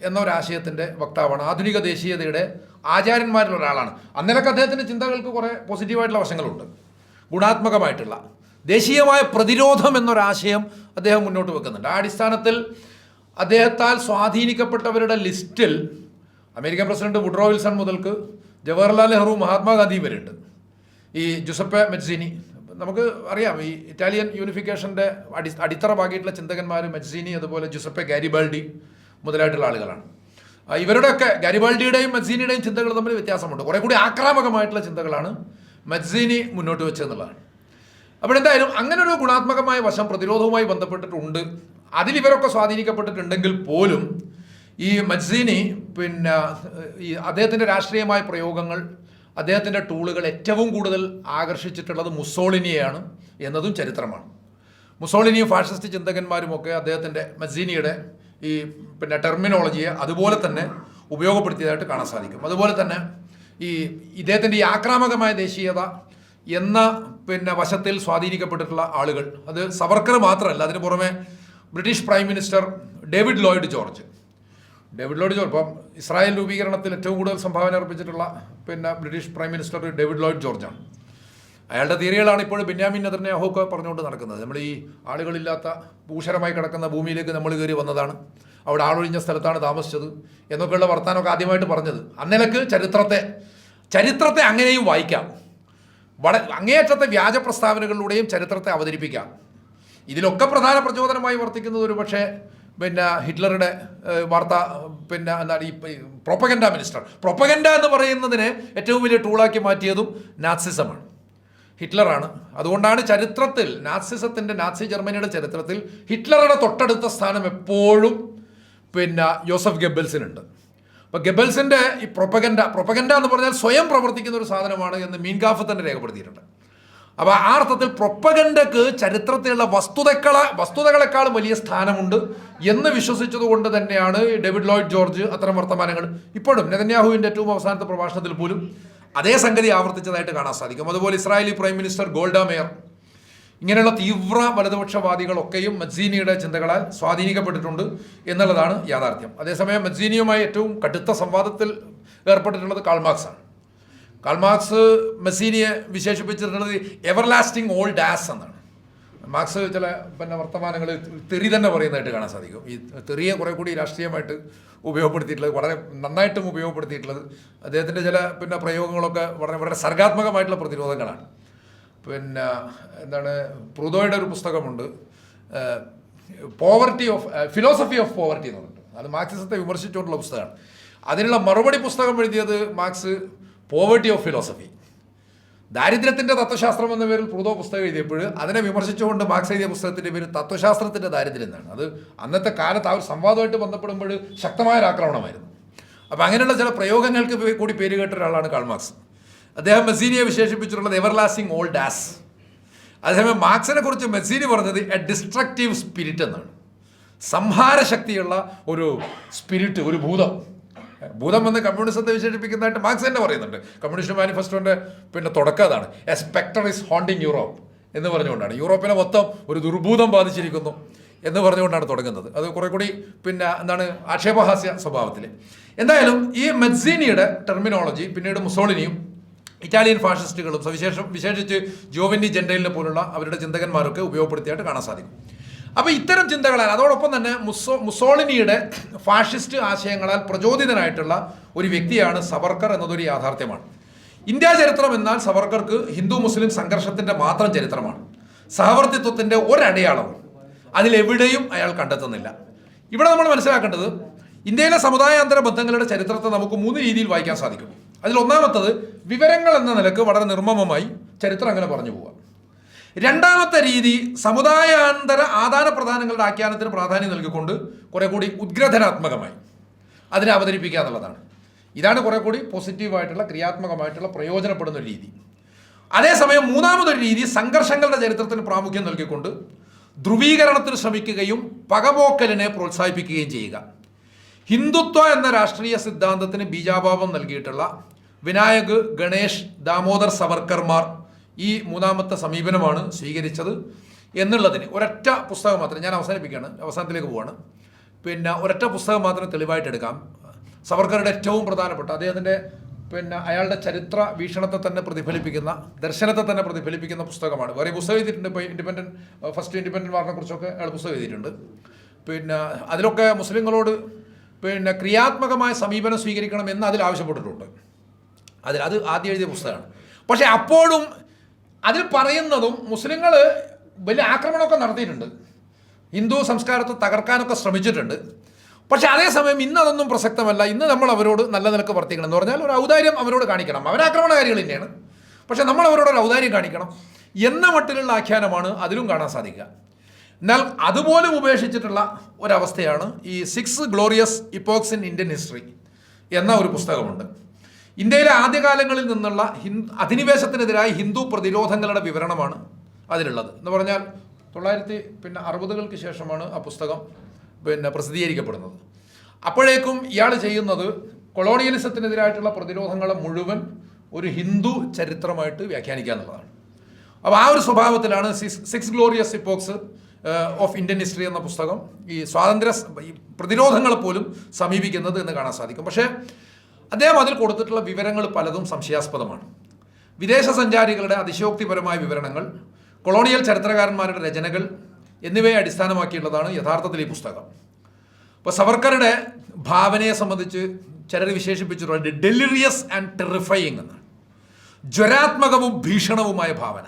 എന്നൊരാശയത്തിൻ്റെ വക്താവാണ്. ആധുനിക ദേശീയതയുടെ ആചാര്യന്മാരിൽ ഒരാളാണ്. അന്നേരമൊക്കെ അദ്ദേഹത്തിൻ്റെ ചിന്തകൾക്ക് കുറേ പോസിറ്റീവായിട്ടുള്ള വശങ്ങളുണ്ട്. ഗുണാത്മകമായിട്ടുള്ള ദേശീയമായ പ്രതിരോധം എന്നൊരാശയം അദ്ദേഹം മുന്നോട്ട് വെക്കുന്നുണ്ട്. ആ അടിസ്ഥാനത്തിൽ അദ്ദേഹത്താൽ സ്വാധീനിക്കപ്പെട്ടവരുടെ ലിസ്റ്റിൽ അമേരിക്കൻ പ്രസിഡന്റ് വുഡ്രോ വിൽസൺ മുതൽക്ക് ജവഹർലാൽ നെഹ്റു, മഹാത്മാഗാന്ധി വരെയുണ്ട്. ഈ ജുസപ്പെ മെറ്റ്സിനി, നമുക്ക് അറിയാം, ഈ ഇറ്റാലിയൻ യൂണിഫിക്കേഷൻ്റെ അടിത്തറ പാകിയിട്ടുള്ള ചിന്തകന്മാർ മെറ്റ്സിനി, അതുപോലെ ജുസപ്പെ ഗാരിബാൾഡി മുതലായിട്ടുള്ള ആളുകളാണ്. ഇവരുടെയൊക്കെ, ഗാരിബാൾഡിയുടെയും മെറ്റ്സിനിയുടെയും ചിന്തകൾ തമ്മിൽ വ്യത്യാസമുണ്ട്. കുറേ കൂടി ആക്രാമകമായിട്ടുള്ള ചിന്തകളാണ് മെറ്റ്സിനി മുന്നോട്ട് വെച്ചതെന്നുള്ളതാണ്. അപ്പോൾ എന്തായാലും അങ്ങനെ ഒരു ഗുണാത്മകമായ വശം പ്രതിരോധവുമായി ബന്ധപ്പെട്ടിട്ടുണ്ട്. അതിൽ ഇവരൊക്കെ സ്വാധീനിക്കപ്പെട്ടിട്ടുണ്ടെങ്കിൽ പോലും ഈ മെറ്റ്സിനി ഈ അദ്ദേഹത്തിൻ്റെ രാഷ്ട്രീയമായ പ്രയോഗങ്ങൾ, അദ്ദേഹത്തിൻ്റെ ടൂളുകൾ ഏറ്റവും കൂടുതൽ ആകർഷിച്ചിട്ടുള്ളത് മുസോളിനിയെയാണ് എന്നതും ചരിത്രമാണ്. മുസോളിനിയും ഫാഷിസ്റ്റ് ചിന്തകന്മാരുമൊക്കെ അദ്ദേഹത്തിൻ്റെ, മെറ്റ്സിനിയുടെ ഈ ടെർമിനോളജിയെ അതുപോലെ തന്നെ ഉപയോഗപ്പെടുത്തിയതായിട്ട് കാണാൻ സാധിക്കും. അതുപോലെ തന്നെ ഇദ്ദേഹത്തിൻ്റെ ഈ ആക്രാമകമായ ദേശീയത എന്ന വശത്തിൽ സ്വാധീനിക്കപ്പെട്ടിട്ടുള്ള ആളുകൾ, അത് സവർക്കർ മാത്രമല്ല, അതിന് പുറമെ British prime minister David Lloyd George, ഇപ്പം ഇസ്രായേൽ രൂപീകരണത്തിൽ ഏറ്റവും കൂടുതൽ സംഭാവന അർപ്പിച്ചിട്ടുള്ള British prime minister David Lloyd ജോർജാണ്. അയാളുടെ തിയറികളാണ് ഇപ്പോൾ ബെന്യാമിൻ നെതന്യാഹു ഒക്കെ പറഞ്ഞുകൊണ്ട് നടക്കുന്നത്. നമ്മൾ ഈ ആളുകളില്ലാത്ത ഭൂഷരമായി കിടക്കുന്ന ഭൂമിയിലേക്ക് നമ്മൾ കയറി വന്നതാണ്, അവിടെ ആളൊഴിഞ്ഞ സ്ഥലത്താണ് താമസിച്ചത് എന്നൊക്കെയുള്ള വർത്താനമൊക്കെ ആദ്യമായിട്ട് പറഞ്ഞത്. അന്നേരക്ക് ചരിത്രത്തെ അങ്ങനെയും വായിക്കാം. അങ്ങേയറ്റത്തെ വ്യാജ പ്രസ്താവനകളിലൂടെയും ചരിത്രത്തെ അവതരിപ്പിക്കാം. ഇതിലൊക്കെ പ്രധാന പ്രചോദനമായി വർത്തിക്കുന്നത് ഒരു പക്ഷേ ഹിറ്റ്ലറുടെ വാർത്ത, എന്താണ് ഈ പ്രൊപ്പഗൻഡ മിനിസ്റ്റർ. പ്രൊപ്പഗൻഡ എന്ന് പറയുന്നതിനെ ഏറ്റവും വലിയ ടൂളാക്കി മാറ്റിയതും നാസിസമാണ്, ഹിറ്റ്ലറാണ്. അതുകൊണ്ടാണ് ചരിത്രത്തിൽ നാസി ജർമ്മനിയുടെ ചരിത്രത്തിൽ ഹിറ്റ്ലറുടെ തൊട്ടടുത്ത സ്ഥാനം എപ്പോഴും യോസഫ് ഗെബൽസിനുണ്ട്. അപ്പോൾ ഗെബൽസിൻ്റെ ഈ പ്രൊപ്പഗൻഡ എന്ന് പറഞ്ഞാൽ സ്വയം പ്രവർത്തിക്കുന്ന ഒരു സാധനമാണ് എന്ന് മീൻകാഫ് തന്നെ രേഖപ്പെടുത്തിയിട്ടുണ്ട്. അപ്പോൾ ആ അർത്ഥത്തിൽ പ്രൊപ്പഗൻഡക്ക് ചരിത്രത്തിലുള്ള വസ്തുതകളെക്കാളും വലിയ സ്ഥാനമുണ്ട് എന്ന് വിശ്വസിച്ചതുകൊണ്ട് തന്നെയാണ് ഡേവിഡ് ലോയിഡ് ജോർജ് അത്തരം വർത്തമാനങ്ങൾ ഇപ്പോഴും നെതന്യാഹുവിൻ്റെ ഏറ്റവും അവസാനത്തെ പ്രഭാഷണത്തിൽ പോലും അതേ സംഗതി ആവർത്തിച്ചതായിട്ട് കാണാൻ സാധിക്കും. അതുപോലെ Israeli prime minister Golda Meir, ഇങ്ങനെയുള്ള തീവ്ര വലതുപക്ഷവാദികളൊക്കെയും മെറ്റ്സിനിയുടെ ചിന്തകളാൽ സ്വാധീനിക്കപ്പെട്ടിട്ടുണ്ട് എന്നുള്ളതാണ് യാഥാർത്ഥ്യം. അതേസമയം മെറ്റ്സിനിയുമായി ഏറ്റവും കടുത്ത സംവാദത്തിൽ ഏർപ്പെട്ടിട്ടുള്ളത് കാൾ മാർക്സാണ്. കാൾ മാർക്സ് മെറ്റ്സിനിയെ വിശേഷിപ്പിച്ചിട്ടുള്ളത് എവർലാസ്റ്റിംഗ് ഓൾഡ് ആസ് എന്നാണ്. മാർക്സ് ചില വർത്തമാനങ്ങൾ തെറി തന്നെ പറയുന്നതായിട്ട് കാണാൻ സാധിക്കും. ഈ തെറിയെ കുറെ കൂടി രാഷ്ട്രീയമായിട്ട് ഉപയോഗപ്പെടുത്തിയിട്ടുള്ളത്, വളരെ നന്നായിട്ടും ഉപയോഗപ്പെടുത്തിയിട്ടുള്ളത് അദ്ദേഹത്തിൻ്റെ ചില പ്രയോഗങ്ങളൊക്കെ വളരെ സർഗാത്മകമായിട്ടുള്ള പ്രതിരോധങ്ങളാണ്. എന്താണ്, പ്രൂദോയുടെ ഒരു പുസ്തകമുണ്ട്, ഫിലോസഫി ഓഫ് പോവർട്ടി എന്ന് പറഞ്ഞിട്ട്. അത് മാർക്സിസത്തെ വിമർശിച്ചുകൊണ്ടുള്ള പുസ്തകമാണ്. അതിനുള്ള മറുപടി പുസ്തകം എഴുതിയത് മാർക്സ് പോവർട്ടി ഓഫ് ഫിലോസഫി, ദാരിദ്ര്യത്തിൻ്റെ തത്വശാസ്ത്രം എന്ന പേരിൽ പ്രൂദോ പുസ്തകം എഴുതിയപ്പോൾ അതിനെ വിമർശിച്ചുകൊണ്ട് മാർക്സ് എഴുതിയ പുസ്തകത്തിൻ്റെ പേര് തത്വശാസ്ത്രത്തിൻ്റെ ദാരിദ്ര്യം എന്നാണ്. അത് അന്നത്തെ കാലത്ത് ആ ഒരു സംവാദമായിട്ട് ബന്ധപ്പെടുമ്പോൾ ശക്തമായൊരു ആക്രമണമായിരുന്നു. അപ്പോൾ അങ്ങനെയുള്ള ചില പ്രയോഗങ്ങൾക്ക് കൂടി പേര് കേട്ട ഒരാളാണ് കാൾ മാർക്സ്. അദ്ദേഹം മെറ്റ്സിനിയെ വിശേഷിപ്പിച്ചിട്ടുള്ളത് എവർലാസ്റ്റിംഗ് ഓൾഡ് ആസ്. അതേസമയം മാർക്സിനെ കുറിച്ച് മെറ്റ്സിനി പറഞ്ഞത് എ ഡിസ്ട്രക്റ്റീവ് സ്പിരിറ്റ് എന്നാണ്. സംഹാരശക്തിയുള്ള ഒരു സ്പിരിറ്റ്, ഒരു ഭൂതം എന്ന് കമ്മ്യൂണിസത്തെ വിശേഷിപ്പിക്കുന്നതായിട്ട് മാർക്സ് തന്നെ പറയുന്നുണ്ട്. കമ്മ്യൂണിസ്റ്റ് മാനിഫെസ്റ്റോൻ്റെ തുടക്കം അതാണ്, A spectre is haunting Europe എന്ന് പറഞ്ഞുകൊണ്ടാണ്. യൂറോപ്പിനെ മൊത്തം ഒരു ദുർഭൂതം ബാധിച്ചിരിക്കുന്നു എന്ന് പറഞ്ഞുകൊണ്ടാണ് തുടങ്ങുന്നത്. അത് കുറെ കൂടി എന്താണ് ആക്ഷേപഹാസ്യ സ്വഭാവത്തിൽ. എന്തായാലും ഈ മെറ്റ്സിനിയുടെ ടെർമിനോളജി പിന്നീട് മുസോളിനിയും ഇറ്റാലിയൻ ഫാഷിസ്റ്റുകളും വിശേഷിച്ച് ജോവന്നി ജെൻഡലിനെ പോലുള്ള അവരുടെ ചിന്തകന്മാരൊക്കെ ഉപയോഗപ്പെടുത്തിയായിട്ട് കാണാൻ സാധിക്കും. അപ്പോൾ ഇത്തരം ചിന്തകളാൽ, അതോടൊപ്പം തന്നെ മുസോളിനിയുടെ ഫാഷിസ്റ്റ് ആശയങ്ങളാൽ പ്രചോദിതനായിട്ടുള്ള ഒരു വ്യക്തിയാണ് സവർക്കർ എന്നതൊരു യാഥാർത്ഥ്യമാണ്. ഇന്ത്യ ചരിത്രം എന്നാൽ സവർക്കർക്ക് ഹിന്ദു മുസ്ലിം സംഘർഷത്തിന്റെ മാത്രം ചരിത്രമാണ്. സഹവർത്തിത്വത്തിന്റെ ഒരടയാളവും അതിലെവിടെയും അയാൾ കണ്ടെത്തുന്നില്ല. ഇവിടെ നമ്മൾ മനസ്സിലാക്കേണ്ടത് ഇന്ത്യയിലെ സമുദായാന്തര ബന്ധങ്ങളുടെ ചരിത്രത്തെ നമുക്ക് 3 രീതിയിൽ വായിക്കാൻ സാധിക്കും. അതിൽ ഒന്നാമത്തത് വിവരങ്ങൾ എന്ന നിലക്ക് വളരെ നിർമ്മമമായി ചരിത്രം അങ്ങനെ പറഞ്ഞു പോവുക. രണ്ടാമത്തെ രീതി സമുദായാന്തര ആദാന പ്രധാനങ്ങളുടെ ആഖ്യാനത്തിന് പ്രാധാന്യം നൽകിക്കൊണ്ട് കുറെ കൂടി ഉദ്ഗ്രഥനാത്മകമായി അതിനെ അവതരിപ്പിക്കുക എന്നുള്ളതാണ്. ഇതാണ് കുറെ കൂടി പോസിറ്റീവായിട്ടുള്ള ക്രിയാത്മകമായിട്ടുള്ള പ്രയോജനപ്പെടുന്ന ഒരു രീതി. അതേസമയം മൂന്നാമതൊരു രീതി സംഘർഷങ്ങളുടെ ചരിത്രത്തിന് പ്രാമുഖ്യം നൽകിക്കൊണ്ട് ധ്രുവീകരണത്തിന് ശ്രമിക്കുകയും പകപോക്കലിനെ പ്രോത്സാഹിപ്പിക്കുകയും ചെയ്യുക. ഹിന്ദുത്വ എന്ന രാഷ്ട്രീയ സിദ്ധാന്തത്തിന് ബീജാഭാവം നൽകിയിട്ടുള്ള വിനായക്, ഗണേഷ്, ദാമോദർ സവർക്കർമാർ ഈ മൂന്നാമത്തെ സമീപനമാണ് സ്വീകരിച്ചത് എന്നുള്ളതിന് ഒരൊറ്റ പുസ്തകം മാത്രം ഞാൻ അവസാനത്തിലേക്ക് പോവാണ്. ഒരൊറ്റ പുസ്തകം മാത്രം തെളിവായിട്ട് എടുക്കാം. സവർക്കറുടെ ഏറ്റവും പ്രധാനപ്പെട്ട അദ്ദേഹത്തിൻ്റെ അയാളുടെ ചരിത്ര വീക്ഷണത്തെ തന്നെ പ്രതിഫലിപ്പിക്കുന്ന, ദർശനത്തെ തന്നെ പ്രതിഫലിപ്പിക്കുന്ന പുസ്തകമാണ്. വേറെ പുസ്തകം എഴുതിയിട്ടുണ്ട്. ഇപ്പോൾ ഫസ്റ്റ് ഇൻഡിപെൻഡൻറ്റ് വാറിനെ കുറിച്ചൊക്കെ അയാൾ പുസ്തകം എഴുതിയിട്ടുണ്ട്. അതിലൊക്കെ മുസ്ലിങ്ങളോട് ക്രിയാത്മകമായ സമീപനം സ്വീകരിക്കണം എന്ന് അതിൽ ആവശ്യപ്പെട്ടിട്ടുണ്ട്. അത് ആദ്യം എഴുതിയ പുസ്തകമാണ്. പക്ഷേ അപ്പോഴും അതിൽ പറയുന്നതും മുസ്ലിങ്ങൾ വലിയ ആക്രമണമൊക്കെ നടത്തിയിട്ടുണ്ട്, ഹിന്ദു സംസ്കാരത്തെ തകർക്കാനൊക്കെ ശ്രമിച്ചിട്ടുണ്ട്. പക്ഷേ അതേസമയം ഇന്ന് അതൊന്നും പ്രസക്തമല്ല. ഇന്ന് നമ്മൾ അവരോട് നല്ല നിലക്ക് വർത്തിക്കണം എന്ന് പറഞ്ഞാൽ ഒരു ഔദാര്യം അവരോട് കാണിക്കണം. അവരാക്രമണകാരികൾ തന്നെയാണ്, പക്ഷെ നമ്മൾ അവരോട് ഒരു ഔദാര്യം കാണിക്കണം എന്ന മട്ടിലുള്ള ആഖ്യാനമാണ് അതിലും കാണാൻ സാധിക്കുക. എന്നാൽ അതുപോലും ഉപേക്ഷിച്ചിട്ടുള്ള ഒരവസ്ഥയാണ് ഈ 6 ഗ്ലോറിയസ് ഇപ്പോക്സ് ഇൻ ഇന്ത്യൻ ഹിസ്റ്ററി എന്ന ഒരു പുസ്തകമുണ്ട്. ഇന്ത്യയിലെ ആദ്യകാലങ്ങളിൽ നിന്നുള്ള അധിനിവേശത്തിനെതിരായ ഹിന്ദു പ്രതിരോധങ്ങളുടെ വിവരണമാണ് അതിലുള്ളത്. എന്ന് പറഞ്ഞാൽ 1960-കൾക്ക് ശേഷമാണ് ആ പുസ്തകം പ്രസിദ്ധീകരിക്കപ്പെടുന്നത്. അപ്പോഴേക്കും ഇയാൾ ചെയ്യുന്നത് കൊളോണിയലിസത്തിനെതിരായിട്ടുള്ള പ്രതിരോധങ്ങളെ മുഴുവൻ ഒരു ഹിന്ദു ചരിത്രമായിട്ട് വ്യാഖ്യാനിക്കുക എന്നുള്ളതാണ്. അപ്പോൾ ആ ഒരു സ്വഭാവത്തിലാണ് 6 ഗ്ലോറിയസ് ഇപ്പോക്സ് ഓഫ് ഇന്ത്യൻ ഹിസ്റ്ററി എന്ന പുസ്തകം ഈ സ്വാതന്ത്ര്യ പ്രതിരോധങ്ങളെ പോലും സമീപിക്കുന്നത് എന്ന് കാണാൻ സാധിക്കും. പക്ഷേ അദ്ദേഹം അതിൽ കൊടുത്തിട്ടുള്ള വിവരങ്ങൾ പലതും സംശയാസ്പദമാണ്. വിദേശ സഞ്ചാരികളുടെ അതിശയോക്തിപരമായ വിവരണങ്ങൾ, കൊളോണിയൽ ചരിത്രകാരന്മാരുടെ രചനകൾ എന്നിവയെ അടിസ്ഥാനമാക്കിയുള്ളതാണ് യഥാർത്ഥത്തിൽ ഈ പുസ്തകം. അപ്പോൾ സവർക്കറുടെ ഭാവനയെ സംബന്ധിച്ച് ചിലർ വിശേഷിപ്പിച്ചിട്ടുള്ളത് ഡെലിറിയസ് ആൻഡ് ടെറിഫയിങ് എന്നാണ്. ജ്വരാത്മകവും ഭീഷണവുമായ ഭാവന.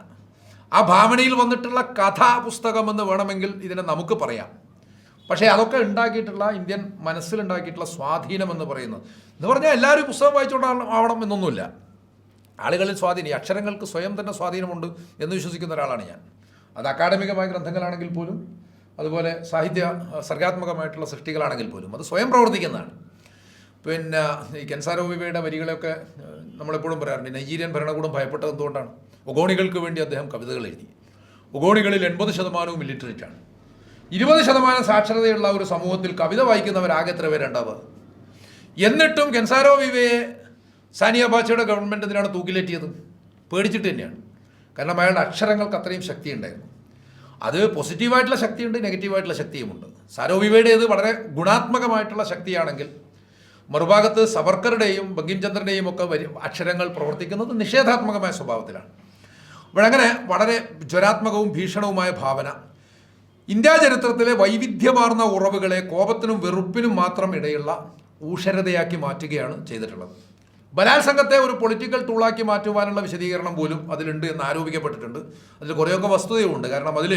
ആ ഭാവനയിൽ വന്നിട്ടുള്ള കഥാപുസ്തകം എന്ന് വേണമെങ്കിൽ ഇതിനെ നമുക്ക് പറയാം. പക്ഷേ അതൊക്കെ ഉണ്ടാക്കിയിട്ടുള്ള ഇന്ത്യൻ മനസ്സിലുണ്ടാക്കിയിട്ടുള്ള സ്വാധീനം എന്ന് പറയുന്നത് എന്ന് പറഞ്ഞാൽ എല്ലാവരും പുസ്തകം വായിച്ചുകൊണ്ടാവണം എന്നൊന്നുമില്ല. ആളുകളിൽ സ്വാധീനം, അക്ഷരങ്ങൾക്ക് സ്വയം തന്നെ സ്വാധീനമുണ്ട് എന്ന് വിശ്വസിക്കുന്ന ഒരാളാണ് ഞാൻ. അത് അക്കാഡമികമായ ഗ്രന്ഥങ്ങളാണെങ്കിൽ പോലും, അതുപോലെ സാഹിത്യ സർഗാത്മകമായിട്ടുള്ള സൃഷ്ടികളാണെങ്കിൽ പോലും അത് സ്വയം പ്രവർത്തിക്കുന്നതാണ്. ഈ കെൻസാരോ വിവയുടെ വരികളെയൊക്കെ നമ്മളെപ്പോഴും പറയാറുണ്ട്, നൈജീരിയൻ ഭരണകൂടം ഭയപ്പെട്ടത് എന്തുകൊണ്ടാണ്? ഒഗോണികൾക്ക് വേണ്ടി അദ്ദേഹം കവിതകൾ എഴുതി. ഒഗോണികളിൽ 80% ഇല്ലിറ്ററേറ്റാണ്. 20% സാക്ഷരതയുള്ള ഒരു സമൂഹത്തിൽ കവിത വായിക്കുന്നവരാകെ എത്ര പേരുണ്ടാവുക? എന്നിട്ടും കെൻസാരോ വിവയെ സാനിയ ബാച്ചയുടെ ഗവൺമെൻറ് എന്തിനാണ് തൂക്കിലേറ്റിയത്? പേടിച്ചിട്ട് തന്നെയാണ്. കാരണം അയാളുടെ അക്ഷരങ്ങൾക്ക് അത്രയും ശക്തി ഉണ്ടായിരുന്നു. അത് പോസിറ്റീവായിട്ടുള്ള ശക്തിയുണ്ട്, നെഗറ്റീവായിട്ടുള്ള ശക്തിയുമുണ്ട്. സാരോ വിവയുടേത് വളരെ ഗുണാത്മകമായിട്ടുള്ള ശക്തിയാണെങ്കിൽ, മറുഭാഗത്ത് സവർക്കറുടെയും ബങ്കിം ചന്ദ്രൻ്റെയും ഒക്കെ അക്ഷരങ്ങൾ പ്രവർത്തിക്കുന്നത് നിഷേധാത്മകമായ സ്വഭാവത്തിലാണ്. അപ്പോഴങ്ങനെ വളരെ ജ്വരാത്മകവും ഭീഷണവുമായ ഭാവന ഇന്ത്യ ചരിത്രത്തിലെ വൈവിധ്യമാർന്ന ഉറവുകളെ കോപത്തിനും വെറുപ്പിനും മാത്രം ഇടയുള്ള ഊഷരതയാക്കി മാറ്റുകയാണ് ചെയ്തിട്ടുള്ളത്. ബലാത്സംഗത്തെ ഒരു പൊളിറ്റിക്കൽ ടൂളാക്കി മാറ്റുവാനുള്ള വിശദീകരണം പോലും അതിലുണ്ട് എന്ന് ആരോപിക്കപ്പെട്ടിട്ടുണ്ട്. അതിൽ കുറേയൊക്കെ വസ്തുതയുമുണ്ട്. കാരണം അതിൽ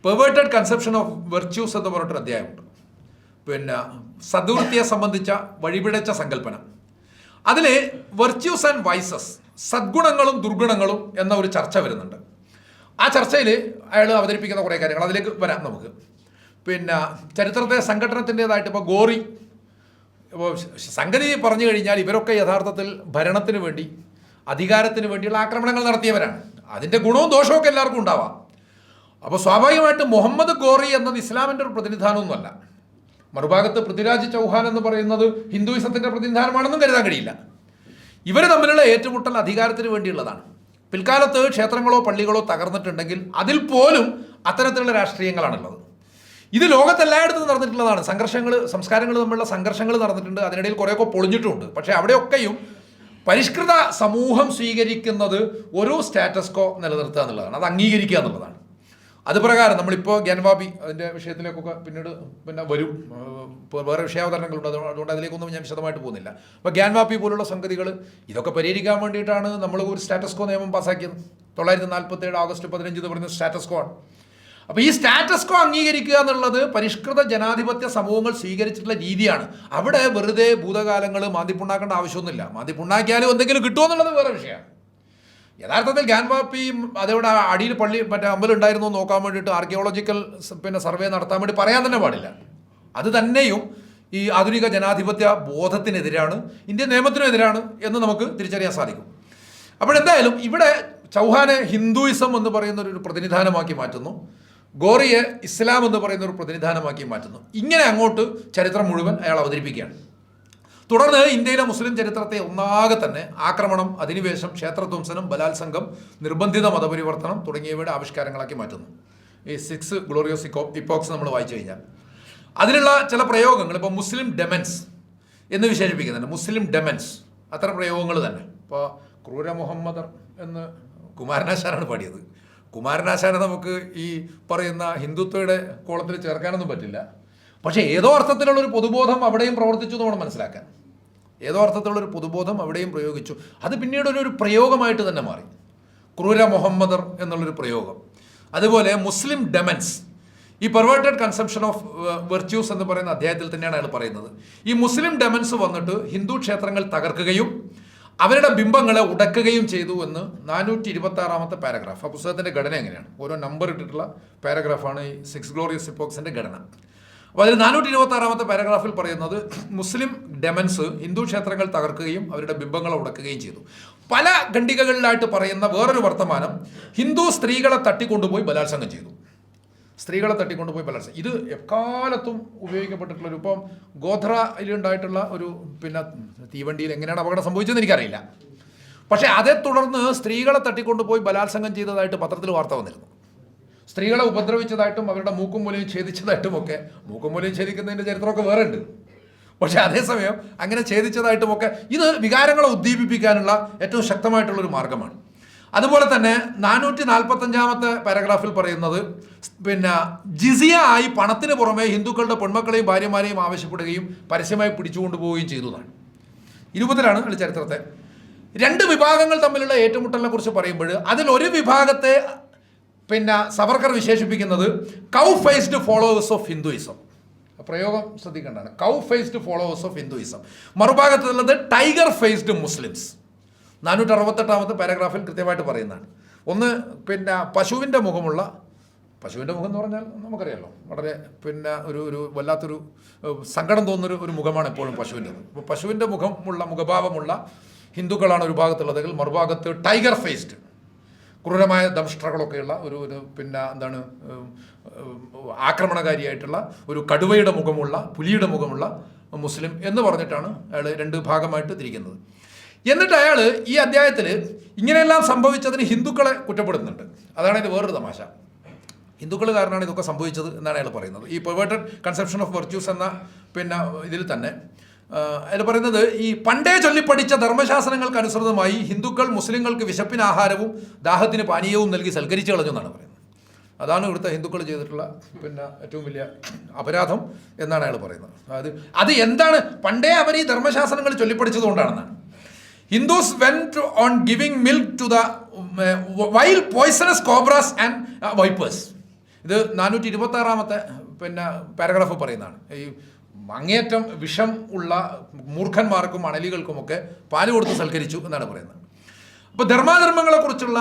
പെർവേർട്ടഡ് കൺസെപ്ഷൻ ഓഫ് വെർച്യൂസ് എന്ന് പറഞ്ഞിട്ടൊരു അധ്യായമുണ്ട്. സദ്വൃത്തിയെ സംബന്ധിച്ച വഴിപിഴച്ച സങ്കല്പന. അതിൽ വെർച്യൂസ് ആൻഡ് വൈസസ്, സദ്ഗുണങ്ങളും ദുർഗുണങ്ങളും എന്ന ഒരു ചർച്ച വരുന്നുണ്ട്. ആ ചർച്ചയിൽ അയാൾ അവതരിപ്പിക്കുന്ന കുറേ കാര്യങ്ങൾ, അതിലേക്ക് വരാം നമുക്ക്. ചരിത്രത്തെ സംഘടനത്തിൻ്റെതായിട്ട് ഇപ്പോൾ ഗോറി, ഇപ്പോൾ സംഗതി പറഞ്ഞു കഴിഞ്ഞാൽ ഇവരൊക്കെ യഥാർത്ഥത്തിൽ ഭരണത്തിന് വേണ്ടി, അധികാരത്തിന് വേണ്ടിയുള്ള ആക്രമണങ്ങൾ നടത്തിയവരാണ്. അതിൻ്റെ ഗുണവും ദോഷവും ഒക്കെ എല്ലാവർക്കും ഉണ്ടാവാം. അപ്പോൾ സ്വാഭാവികമായിട്ട് മുഹമ്മദ് ഗോറി എന്നത് ഇസ്ലാമിൻ്റെ ഒരു പ്രതിനിധാനമൊന്നുമല്ല. മറുഭാഗത്ത് പൃഥ്വിരാജ് ചൗഹാൻ എന്ന് പറയുന്നത് ഹിന്ദുയിസത്തിൻ്റെ പ്രതിനിധാനമാണെന്നും കരുതാൻ കഴിയില്ല. ഇവർ തമ്മിലുള്ള ഏറ്റുമുട്ടൽ അധികാരത്തിന് വേണ്ടിയുള്ളതാണ്. പിൽക്കാലത്ത് ക്ഷേത്രങ്ങളോ പള്ളികളോ തകർന്നിട്ടുണ്ടെങ്കിൽ അതിൽ പോലും അത്തരത്തിലുള്ള രാഷ്ട്രീയങ്ങളാണുള്ളത്. ഇത് ലോകത്തെല്ലായിടത്തും നടന്നിട്ടുള്ളതാണ്. സംസ്കാരങ്ങൾ തമ്മിലുള്ള സംഘർഷങ്ങൾ നടന്നിട്ടുണ്ട്. അതിനിടയിൽ കുറേയൊക്കെ പൊളിഞ്ഞിട്ടുമുണ്ട്. പക്ഷേ അവിടെയൊക്കെയും പരിഷ്കൃത സമൂഹം സ്വീകരിക്കുന്നത് ഒരു സ്റ്റാറ്റസ് കോ നിലനിർത്തുക എന്നുള്ളതാണ്, അത് അംഗീകരിക്കുക എന്നുള്ളതാണ്. അത് പ്രകാരം നമ്മളിപ്പോൾ ഗ്യാൻവാപി അതിൻ്റെ വിഷയത്തിലേക്കൊക്കെ പിന്നെ വരും. ഇപ്പോൾ വേറെ വിഷയാവതരണങ്ങളുണ്ട്, അതുകൊണ്ട് അതിലേക്കൊന്നും ഞാൻ വിശദമായിട്ട് പോകുന്നില്ല. അപ്പോൾ ഗ്യാൻവാപി പോലുള്ള സംഗതികൾ ഇതൊക്കെ പരിഹരിക്കാൻ വേണ്ടിയിട്ടാണ് നമ്മൾ ഒരു സ്റ്റാറ്റസ് കോ നിയമം പാസ്സാക്കിയത്. 1947 ഓഗസ്റ്റ് 15 എന്ന് പറയുന്ന സ്റ്റാറ്റസ് കോ ആണ്. അപ്പോൾ ഈ സ്റ്റാറ്റസ് കോ അംഗീകരിക്കുക എന്നുള്ളത് പരിഷ്കൃത ജനാധിപത്യ സമൂഹങ്ങൾ സ്വീകരിച്ചിട്ടുള്ള രീതിയാണ്. അവിടെ വെറുതെ ഭൂതകാലങ്ങൾ മാന്തിപ്പുണ്ണാക്കേണ്ട ആവശ്യമൊന്നുമില്ല. മാന്തിപ്പുണ്ണാക്കിയാലും എന്തെങ്കിലും കിട്ടുമോ എന്നുള്ളത് വേറെ വിഷയമാണ്. യഥാർത്ഥത്തിൽ ഗ്യാൻവാപ്പി അതേവിടെ അടിയിൽ മറ്റേ അമ്പലം ഉണ്ടായിരുന്നു നോക്കാൻ വേണ്ടിയിട്ട് ആർക്കിയോളജിക്കൽ സർവേ നടത്താൻ വേണ്ടി പറയാൻ തന്നെ പാടില്ല. അത് തന്നെയും ഈ ആധുനിക ജനാധിപത്യ ബോധത്തിനെതിരാണ്, ഇന്ത്യൻ നിയമത്തിനെതിരാണ് എന്ന് നമുക്ക് തിരിച്ചറിയാൻ സാധിക്കും. അപ്പോഴെന്തായാലും ഇവിടെ ചൗഹാനെ ഹിന്ദുയിസം എന്ന് പറയുന്ന ഒരു പ്രതിനിധാനമാക്കി മാറ്റുന്നു, ഗോറിയെ ഇസ്ലാം എന്ന് പറയുന്ന ഒരു പ്രതിനിധാനമാക്കി മാറ്റുന്നു. ഇങ്ങനെ അങ്ങോട്ട് ചരിത്രം മുഴുവൻ അയാൾ അവതരിപ്പിക്കുകയാണ്. തുടർന്ന് ഇന്ത്യയിലെ മുസ്ലിം ചരിത്രത്തെ ഒന്നാകെ തന്നെ ആക്രമണം, അധിനിവേശം, ക്ഷേത്രധ്വംസനം, ബലാത്സംഗം, നിർബന്ധിത മതപരിവർത്തനം തുടങ്ങിയവയുടെ ആവിഷ്കാരങ്ങളാക്കി മാറ്റുന്നു. ഈ 6 ഗ്ലോറിയസ് ഇപ്പോക്സ് നമ്മൾ വായിച്ചു കഴിഞ്ഞാൽ അതിലുള്ള ചില പ്രയോഗങ്ങൾ ഇപ്പോൾ മുസ്ലിം ഡെമൻസ് എന്ന് വിശേഷിപ്പിക്കുന്നുണ്ട്. മുസ്ലിം ഡെമൻസ് അത്തരം പ്രയോഗങ്ങൾ തന്നെ. ഇപ്പോൾ ക്രൂര മുഹമ്മദർ എന്ന് കുമാരനാശാനാണ് പാടിയത്. കുമാരനാശാനെ നമുക്ക് ഈ പറയുന്ന ഹിന്ദുത്വയുടെ കോളത്തിൽ ചേർക്കാനൊന്നും പറ്റില്ല. പക്ഷേ ഏതോ അർത്ഥത്തിലുള്ളൊരു പൊതുബോധം അവിടെയും പ്രവർത്തിച്ചു എന്ന് വേണം മനസ്സിലാക്കാൻ. ഏതോ അർത്ഥത്തിലുള്ളൊരു പൊതുബോധം അവിടെയും പ്രയോഗിച്ചു. അത് പിന്നീട് ഒരു പ്രയോഗമായിട്ട് തന്നെ മാറി, ക്രൂര മുഹമ്മദർ എന്നുള്ളൊരു പ്രയോഗം. അതുപോലെ മുസ്ലിം ഡെമൻസ്, ഈ പെർവേർട്ടഡ് കൺസെപ്ഷൻ ഓഫ് വെർച്യൂസ് എന്ന് പറയുന്ന അധ്യായത്തിൽ തന്നെയാണ് അയാൾ പറയുന്നത്. ഈ മുസ്ലിം ഡെമൻസ് വന്നിട്ട് ഹിന്ദു ക്ഷേത്രങ്ങൾ തകർക്കുകയും അവരുടെ ബിംബങ്ങളെ ഉടക്കുകയും ചെയ്തു എന്ന് 426 പാരഗ്രാഫ്. ആ പുസ്തകത്തിൻ്റെ ഘടന എങ്ങനെയാണ്? ഓരോ നമ്പർ ഇട്ടിട്ടുള്ള പാരഗ്രാഫാണ് ഈ 6 ഗ്ലോറിയസ് ഇപ്പോക്സിൻ്റെ ഘടന. അപ്പോൾ അതിൽ 426 പാരഗ്രാഫിൽ പറയുന്നത് മുസ്ലിം ഡെമൻസ് ഹിന്ദു ക്ഷേത്രങ്ങൾ തകർക്കുകയും അവരുടെ ബിംബങ്ങളെ ഉടക്കുകയും ചെയ്തു. പല ഖണ്ഡികകളിലായിട്ട് പറയുന്ന വേറൊരു വർത്തമാനം, ഹിന്ദു സ്ത്രീകളെ തട്ടിക്കൊണ്ടുപോയി ബലാത്സംഗം ചെയ്തു. സ്ത്രീകളെ തട്ടിക്കൊണ്ടുപോയി ബലാത്സംഗം. ഇത് എക്കാലത്തും ഉപയോഗിക്കപ്പെട്ടിട്ടുള്ളൊരു, ഇപ്പം ഗോധ്രയിലുണ്ടായിട്ടുള്ള ഒരു തീവണ്ടിയിൽ എങ്ങനെയാണ് അപകടം സംഭവിച്ചതെന്ന് എനിക്കറിയില്ല. പക്ഷേ അതേ തുടർന്ന് സ്ത്രീകളെ തട്ടിക്കൊണ്ടുപോയി ബലാത്സംഗം ചെയ്തതായിട്ട് പത്രത്തിൽ വാർത്ത വന്നിരുന്നു. സ്ത്രീകളെ ഉപദ്രവിച്ചതായിട്ടും അവരുടെ മൂക്കും മൂലയും ഛേദിച്ചതായിട്ടുമൊക്കെ. മൂക്കും മൂലയും ഛേദിക്കുന്നതിൻ്റെ ചരിത്രമൊക്കെ വേറെ ഉണ്ട്. പക്ഷേ അതേസമയം അങ്ങനെ ഛേദിച്ചതായിട്ടുമൊക്കെ ഇത് വികാരങ്ങളെ ഉദ്ദീപിപ്പിക്കാനുള്ള ഏറ്റവും ശക്തമായിട്ടുള്ളൊരു മാർഗമാണ്. അതുപോലെ തന്നെ 445 പാരഗ്രാഫിൽ പറയുന്നത് ജിസിയ ആയി പണത്തിന് പുറമെ ഹിന്ദുക്കളുടെ പെൺമക്കളെയും ഭാര്യമാരെയും ആവശ്യപ്പെടുകയും പരസ്യമായി പിടിച്ചുകൊണ്ടുപോവുകയും ചെയ്തതാണ്. 20 ചരിത്രത്തെ 2 വിഭാഗങ്ങൾ തമ്മിലുള്ള ഏറ്റുമുട്ടലിനെ കുറിച്ച് പറയുമ്പോൾ അതിലൊരു വിഭാഗത്തെ സവർക്കർ വിശേഷിപ്പിക്കുന്നത് cow faced followers of Hinduism. പ്രയോഗം ശ്രദ്ധിക്കേണ്ടതാണ്, cow faced followers of Hinduism. മറുഭാഗത്തുള്ളത് ടൈഗർ ഫേസ്ഡ് മുസ്ലിംസ്. 468 പാരഗ്രാഫിൽ കൃത്യമായിട്ട് പറയുന്നതാണ്. ഒന്ന് പശുവിൻ്റെ മുഖമുള്ള, പശുവിൻ്റെ മുഖം എന്ന് പറഞ്ഞാൽ നമുക്കറിയാമല്ലോ, വളരെ ഒരു വല്ലാത്തൊരു സങ്കടം തോന്നുന്നൊരു ഒരു മുഖമാണ് എപ്പോഴും പശുവിൻ്റെത്. അപ്പോൾ പശുവിൻ്റെ മുഖഭാവമുള്ള ഹിന്ദുക്കളാണ് ഒരു ഭാഗത്തുള്ളതെങ്കിൽ മറുഭാഗത്ത് ടൈഗർ ഫേസ്ഡ്, ക്രൂരമായ ദംഷ്ട്രകളൊക്കെയുള്ള ഒരു ആക്രമണകാരിയായിട്ടുള്ള ഒരു കടുവയുടെ മുഖമുള്ള, പുലിയുടെ മുഖമുള്ള മുസ്ലിം എന്ന് പറഞ്ഞിട്ടാണ് അയാൾ 2 ഭാഗമായിട്ട് തിരിക്കുന്നത്. എന്നിട്ട് അയാൾ ഈ അധ്യായത്തിൽ ഇങ്ങനെയെല്ലാം സംഭവിച്ചതിന് ഹിന്ദുക്കളെ കുറ്റപ്പെടുത്തുന്നുണ്ട്. അതാണ് ഇത് വേറൊരു തമാശ. ഹിന്ദുക്കൾ കാരണമാണ് ഇതൊക്കെ സംഭവിച്ചത് എന്നാണ് അയാൾ പറയുന്നത്. ഈ പെർവേർട്ടഡ് കൺസെപ്ഷൻ ഓഫ് വെർച്യൂസ് എന്ന ഇതിൽ തന്നെ അയാൾ പറയുന്നത്, ഈ പണ്ടേ ചൊല്ലിപ്പടിച്ച ധർമ്മശാസ്ത്രങ്ങൾക്ക് അനുസൃതമായി ഹിന്ദുക്കൾ മുസ്ലിങ്ങൾക്ക് വിശപ്പിന് ആഹാരവും ദാഹത്തിന് പാനീയവും നൽകി സൽക്കരിച്ചു കളഞ്ഞു എന്നാണ് പറയുന്നത്. അതാണ് ഇവിടുത്തെ ഹിന്ദുക്കൾ ചെയ്തിട്ടുള്ള ഏറ്റവും വലിയ അപരാധം എന്നാണ് അയാൾ പറയുന്നത്. അത് എന്താണ്? പണ്ടേ അവർ ഈ ധർമ്മശാസ്ത്രങ്ങൾ ചൊല്ലിപ്പടിച്ചതുകൊണ്ടാണെന്നാണ്. Hindus went on giving milk to the wild poisonous cobras and vipers. ഇത് 426 പാരഗ്രാഫ് പറയുന്നതാണ്. ഈ അങ്ങേയറ്റം വിഷം ഉള്ള മൂർഖന്മാർക്കും അണലികൾക്കുമൊക്കെ പാല് കൊടുത്ത് സൽക്കരിച്ചു എന്നാണ് പറയുന്നത്. അപ്പോൾ ധർമാധർമ്മങ്ങളെക്കുറിച്ചുള്ള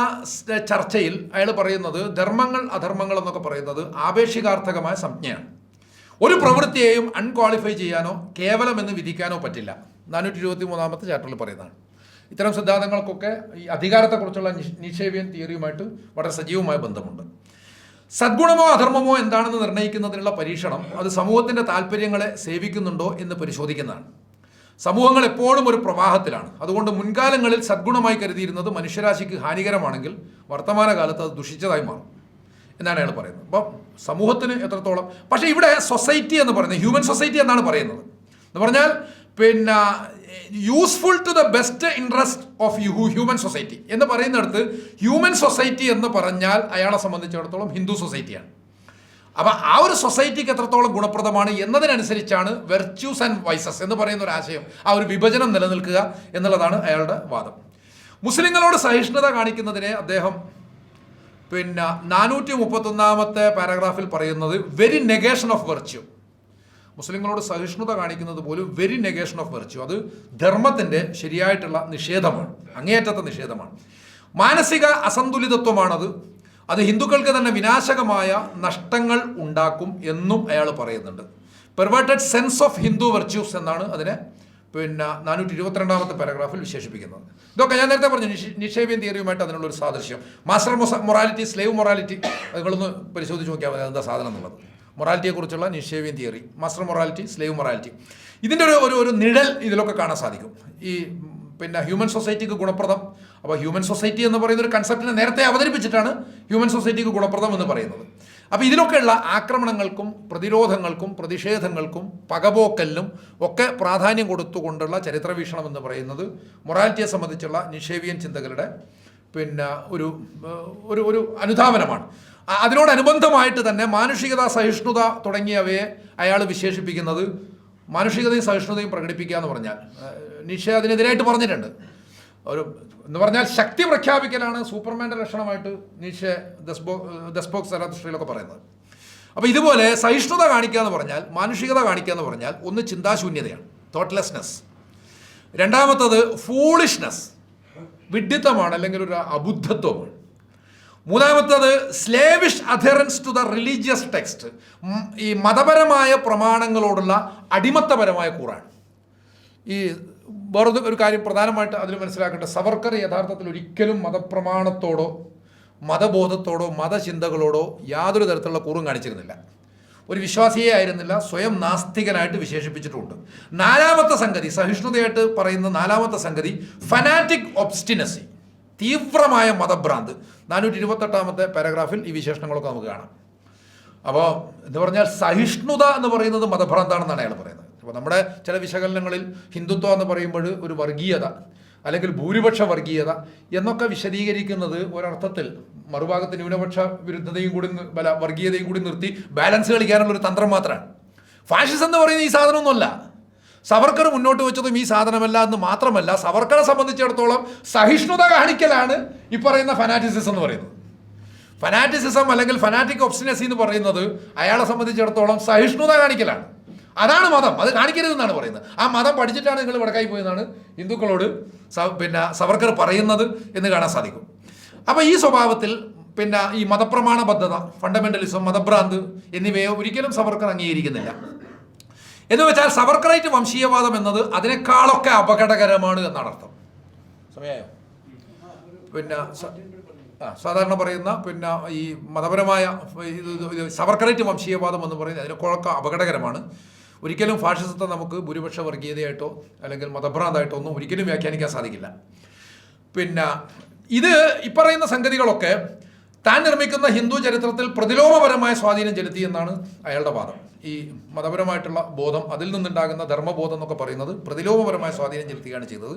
ചർച്ചയിൽ അയാൾ പറയുന്നത് ധർമ്മങ്ങൾ അധർമ്മങ്ങൾ എന്നൊക്കെ പറയുന്നത് ആപേക്ഷികാർത്ഥകമായ സംജ്ഞയാണ്. ഒരു പ്രവൃത്തിയെയും അൺക്വാളിഫൈ ചെയ്യാനോ കേവലമെന്ന് വിധിക്കാനോ പറ്റില്ല. 423 ചാപ്റ്ററിൽ പറയുന്നതാണ്. ഇത്തരം സിദ്ധാന്തങ്ങൾക്കൊക്കെ ഈ അധികാരത്തെക്കുറിച്ചുള്ള നീഷേവിയൻ തിയറിയുമായിട്ട് വളരെ സജീവമായ ബന്ധമുണ്ട്. സദ്ഗുണമോ അധർമ്മമോ എന്താണെന്ന് നിർണ്ണയിക്കുന്നതിനുള്ള പരീക്ഷണം അത് സമൂഹത്തിൻ്റെ താല്പര്യങ്ങളെ സേവിക്കുന്നുണ്ടോ എന്ന് പരിശോധിക്കുന്നതാണ്. സമൂഹങ്ങൾ എപ്പോഴും ഒരു പ്രവാഹത്തിലാണ്. അതുകൊണ്ട് മുൻകാലങ്ങളിൽ സദ്ഗുണമായി കരുതിയിരുന്നത് മനുഷ്യരാശിക്ക് ഹാനികരമാണെങ്കിൽ വർത്തമാനകാലത്ത് അത് ദുഷിച്ചതായി മാറും എന്നാണ് അയാൾ പറയുന്നത്. അപ്പം സമൂഹത്തിന് എത്രത്തോളം, പക്ഷേ ഇവിടെ സൊസൈറ്റി എന്ന് പറയുന്നത് ഹ്യൂമൻ സൊസൈറ്റി എന്നാണ് പറയുന്നത്. എന്ന് പറഞ്ഞാൽ useful to the best interest of human society എന്ന് പറയുന്നിടത്ത് ഹ്യൂമൻ സൊസൈറ്റി എന്ന് പറഞ്ഞാൽ അയാളെ സംബന്ധിച്ചിടത്തോളം ഹിന്ദു സൊസൈറ്റിയാണ്. അപ്പം ആ ഒരു സൊസൈറ്റിക്ക് എത്രത്തോളം ഗുണപ്രദമാണ് എന്നതിനനുസരിച്ചാണ് വെർച്യൂസ് ആൻഡ് വൈസസ് എന്ന് പറയുന്ന ഒരു ആശയം, ആ ഒരു വിഭജനം നിലനിൽക്കുക എന്നുള്ളതാണ് അയാളുടെ വാദം. മുസ്ലിങ്ങളോട് സഹിഷ്ണുത കാണിക്കുന്നതിനെ അദ്ദേഹം 431 പാരഗ്രാഫിൽ പറയുന്നത് വെരി നെഗേഷൻ ഓഫ് വെർച്യൂ. മുസ്ലിങ്ങളോട് സഹിഷ്ണുത കാണിക്കുന്നത് പോലും വെരി നെഗേഷൻ ഓഫ് വെർച്യൂ. അത് ധർമ്മത്തിൻ്റെ ശരിയായിട്ടുള്ള നിഷേധമാണ്, അങ്ങേയറ്റത്തെ നിഷേധമാണ്. മാനസിക അസന്തുലിതത്വമാണത്. അത് ഹിന്ദുക്കൾക്ക് തന്നെ വിനാശകമായ നഷ്ടങ്ങൾ ഉണ്ടാക്കും എന്നും അയാൾ പറയുന്നുണ്ട്. Perverted sense of Hindu virtues എന്നാണ് അതിനെ 422 പാരഗ്രാഫിൽ വിശേഷിപ്പിക്കുന്നത്. ഇതൊക്കെ ഞാൻ നേരത്തെ പറഞ്ഞു, നിഷേവിയൻ തിയറിയുമായിട്ട് അതിനുള്ളൊരു സാദൃശ്യം. മാസ്റ്റർ മൊറാലിറ്റി, സ്ലേവ് മൊറാലിറ്റി, അതുങ്ങളൊന്ന് പരിശോധിച്ച് നോക്കിയാൽ മതി എന്താ സാധനം എന്നുള്ളത്. മൊറാലിറ്റിയെക്കുറിച്ചുള്ള Nietzschean theory, master morality, slave morality, ഇതിൻ്റെ ഒരു നിഴൽ ഇതിലൊക്കെ കാണാൻ സാധിക്കും. ഈ ഹ്യൂമൻ സൊസൈറ്റിക്ക് ഗുണപ്രദം. അപ്പോൾ ഹ്യൂമൻ സൊസൈറ്റി എന്ന് പറയുന്ന ഒരു കൺസെപ്റ്റിനെ നേരത്തെ അവതരിപ്പിച്ചിട്ടാണ് ഹ്യൂമൻ സൊസൈറ്റിക്ക് ഗുണപ്രദം എന്ന് പറയുന്നത്. അപ്പോൾ ഇതിലൊക്കെയുള്ള ആക്രമണങ്ങൾക്കും പ്രതിരോധങ്ങൾക്കും പ്രതിഷേധങ്ങൾക്കും പകപോക്കലിനും ഒക്കെ പ്രാധാന്യം കൊടുത്തുകൊണ്ടുള്ള ചരിത്രവീക്ഷണം എന്ന് പറയുന്നത് മൊറാലിറ്റിയെ സംബന്ധിച്ചുള്ള നിഷേവിയൻ ചിന്തകളുടെ ഒരു ഒരു അനുധാവനമാണ്. അതിനോടനുബന്ധമായിട്ട് തന്നെ മാനുഷികത, സഹിഷ്ണുത തുടങ്ങിയവയെ അയാൾ വിശേഷിപ്പിക്കുന്നത് മാനുഷികതയും സഹിഷ്ണുതയും പ്രകടിപ്പിക്കുക എന്ന് പറഞ്ഞാൽ നിഷേ അതിനെതിരായിട്ട് പറഞ്ഞിട്ടുണ്ട്. എന്ന് പറഞ്ഞാൽ ശക്തി പ്രഖ്യാപിക്കലാണ് സൂപ്പർമാൻ്റെ ലക്ഷണമായിട്ട് നീഷെ, ദസ്ബോക്, സരാത്തുഷ്ട്രയിലൊക്കെ പറയുന്നത്. അപ്പോൾ ഇതുപോലെ സഹിഷ്ണുത കാണിക്കുക എന്ന് പറഞ്ഞാൽ, മാനുഷികത കാണിക്കുക എന്ന് പറഞ്ഞാൽ ഒന്ന് ചിന്താശൂന്യതയാണ്, തോട്ട്ലെസ്നെസ്. രണ്ടാമത്തത് ഫൂളിഷ്നെസ്, വിഡ്ഢിത്തമാണ് അല്ലെങ്കിൽ ഒരു അബുദ്ധത്വമാണ്. മൂന്നാമത്തത് സ്ലേവിഷ് അധറൻസ് ടു ദ റിലീജിയസ് ടെക്സ്റ്റ്, ഈ മതപരമായ പ്രമാണങ്ങളോടുള്ള അടിമത്തപരമായ കൂറാണ്. ഈ വേറൊരു ഒരു കാര്യം പ്രധാനമായിട്ട് അതിൽ മനസ്സിലാക്കേണ്ടത്, സവർക്കർ യഥാർത്ഥത്തിൽ ഒരിക്കലും മതപ്രമാണത്തോടോ മതബോധത്തോടോ മതചിന്തകളോടോ യാതൊരു തരത്തിലുള്ള കൂറും കാണിച്ചിരുന്നില്ല. ഒരു വിശ്വാസിയെ ആയിരുന്നില്ല, സ്വയം നാസ്തികനായിട്ട് വിശേഷിപ്പിച്ചിട്ടുണ്ട്. നാലാമത്തെ സംഗതി, സഹിഷ്ണുതയായിട്ട് പറയുന്ന നാലാമത്തെ സംഗതി ഫനാറ്റിക് ഒബ്സ്റ്റിനസി, തീവ്രമായ മതഭ്രാന്ത്. 428 പാരഗ്രാഫിൽ ഈ വിശേഷണങ്ങളൊക്കെ നമുക്ക് കാണാം. അപ്പോൾ എന്ന് പറഞ്ഞാൽ സഹിഷ്ണുത എന്ന് പറയുന്നത് മതഭ്രാന്താണെന്നാണ് അയാൾ പറയുന്നത്. അപ്പോൾ നമ്മുടെ ചില വിശകലനങ്ങളിൽ ഹിന്ദുത്വം എന്ന് പറയുമ്പോൾ ഒരു വർഗീയത അല്ലെങ്കിൽ ഭൂരിപക്ഷ വർഗീയത എന്നൊക്കെ വിശദീകരിക്കുന്നത് ഒരർത്ഥത്തിൽ മറുഭാഗത്ത് ന്യൂനപക്ഷ വിരുദ്ധതയും കൂടി വർഗീയതയും കൂടി നിർത്തി ബാലൻസ് കളിക്കാനുള്ളൊരു തന്ത്രം മാത്രമാണ്. ഫാഷിസം എന്ന് പറയുന്നത് ഈ സാധനമൊന്നുമല്ല. സവർക്കർ മുന്നോട്ട് വെച്ചതും ഈ സാധനമല്ല എന്ന് മാത്രമല്ല, സവർക്കറെ സംബന്ധിച്ചിടത്തോളം സഹിഷ്ണുത കാണിക്കലാണ് ഈ പറയുന്ന ഫനാറ്റിസിസം എന്ന് പറയുന്നത്. ഫനാറ്റിസിസം അല്ലെങ്കിൽ ഫനാറ്റിക് ഒബ്സ്റ്റിനസി എന്ന് പറയുന്നത് അയാളെ സംബന്ധിച്ചിടത്തോളം സഹിഷ്ണുത കാണിക്കലാണ്. അതാണ് മതം, അത് കാണിക്കരുതെന്നാണ് പറയുന്നത്. ആ മതം പഠിച്ചിട്ടാണ് നിങ്ങൾ വടക്കായി പോയെന്നാണ് ഹിന്ദുക്കളോട് സവർക്കർ പറയുന്നത് എന്ന് കാണാൻ സാധിക്കും. അപ്പോൾ ഈ സ്വഭാവത്തിൽ ഈ മതപ്രമാണബദ്ധത, ഫണ്ടമെന്റലിസം, മതഭ്രാന്ത് എന്നിവയെ ഒരിക്കലും സവർക്കർ അംഗീകരിക്കുന്നില്ല. എന്ന് വെച്ചാൽ സവർക്കറൈറ്റ് വംശീയവാദം എന്നത് അതിനേക്കാളൊക്കെ അപകടകരമാണ് എന്നാണ് അർത്ഥം. സമയമായോ? സാധാരണ പറയുന്ന ഈ മതപരമായ സവർക്കറൈറ്റ് വംശീയവാദം എന്ന് പറയുന്നത് അതിനേക്കാളൊക്കെ അപകടകരമാണ്. ഒരിക്കലും ഫാഷിസത്തെ നമുക്ക് ഭൂരിപക്ഷ വർഗീയതയായിട്ടോ അല്ലെങ്കിൽ മതഭ്രാന്തായിട്ടോ ഒന്നും ഒരിക്കലും വ്യാഖ്യാനിക്കാൻ സാധിക്കില്ല. ഇത് ഈ പറയുന്ന സംഗതികളൊക്കെ താൻ നിർമ്മിക്കുന്ന ഹിന്ദു ചരിത്രത്തിൽ പ്രതിലോമപരമായ സ്വാധീനം ചെലുത്തി എന്നാണ് അയാളുടെ വാദം. ഈ മതപരമായിട്ടുള്ള ബോധം, അതിൽ നിന്നുണ്ടാകുന്ന ധർമ്മബോധം എന്നൊക്കെ പറയുന്നത് പ്രതിലോമപരമായ സ്വാധീനം ചെലുത്തുകയാണ് ചെയ്തത്.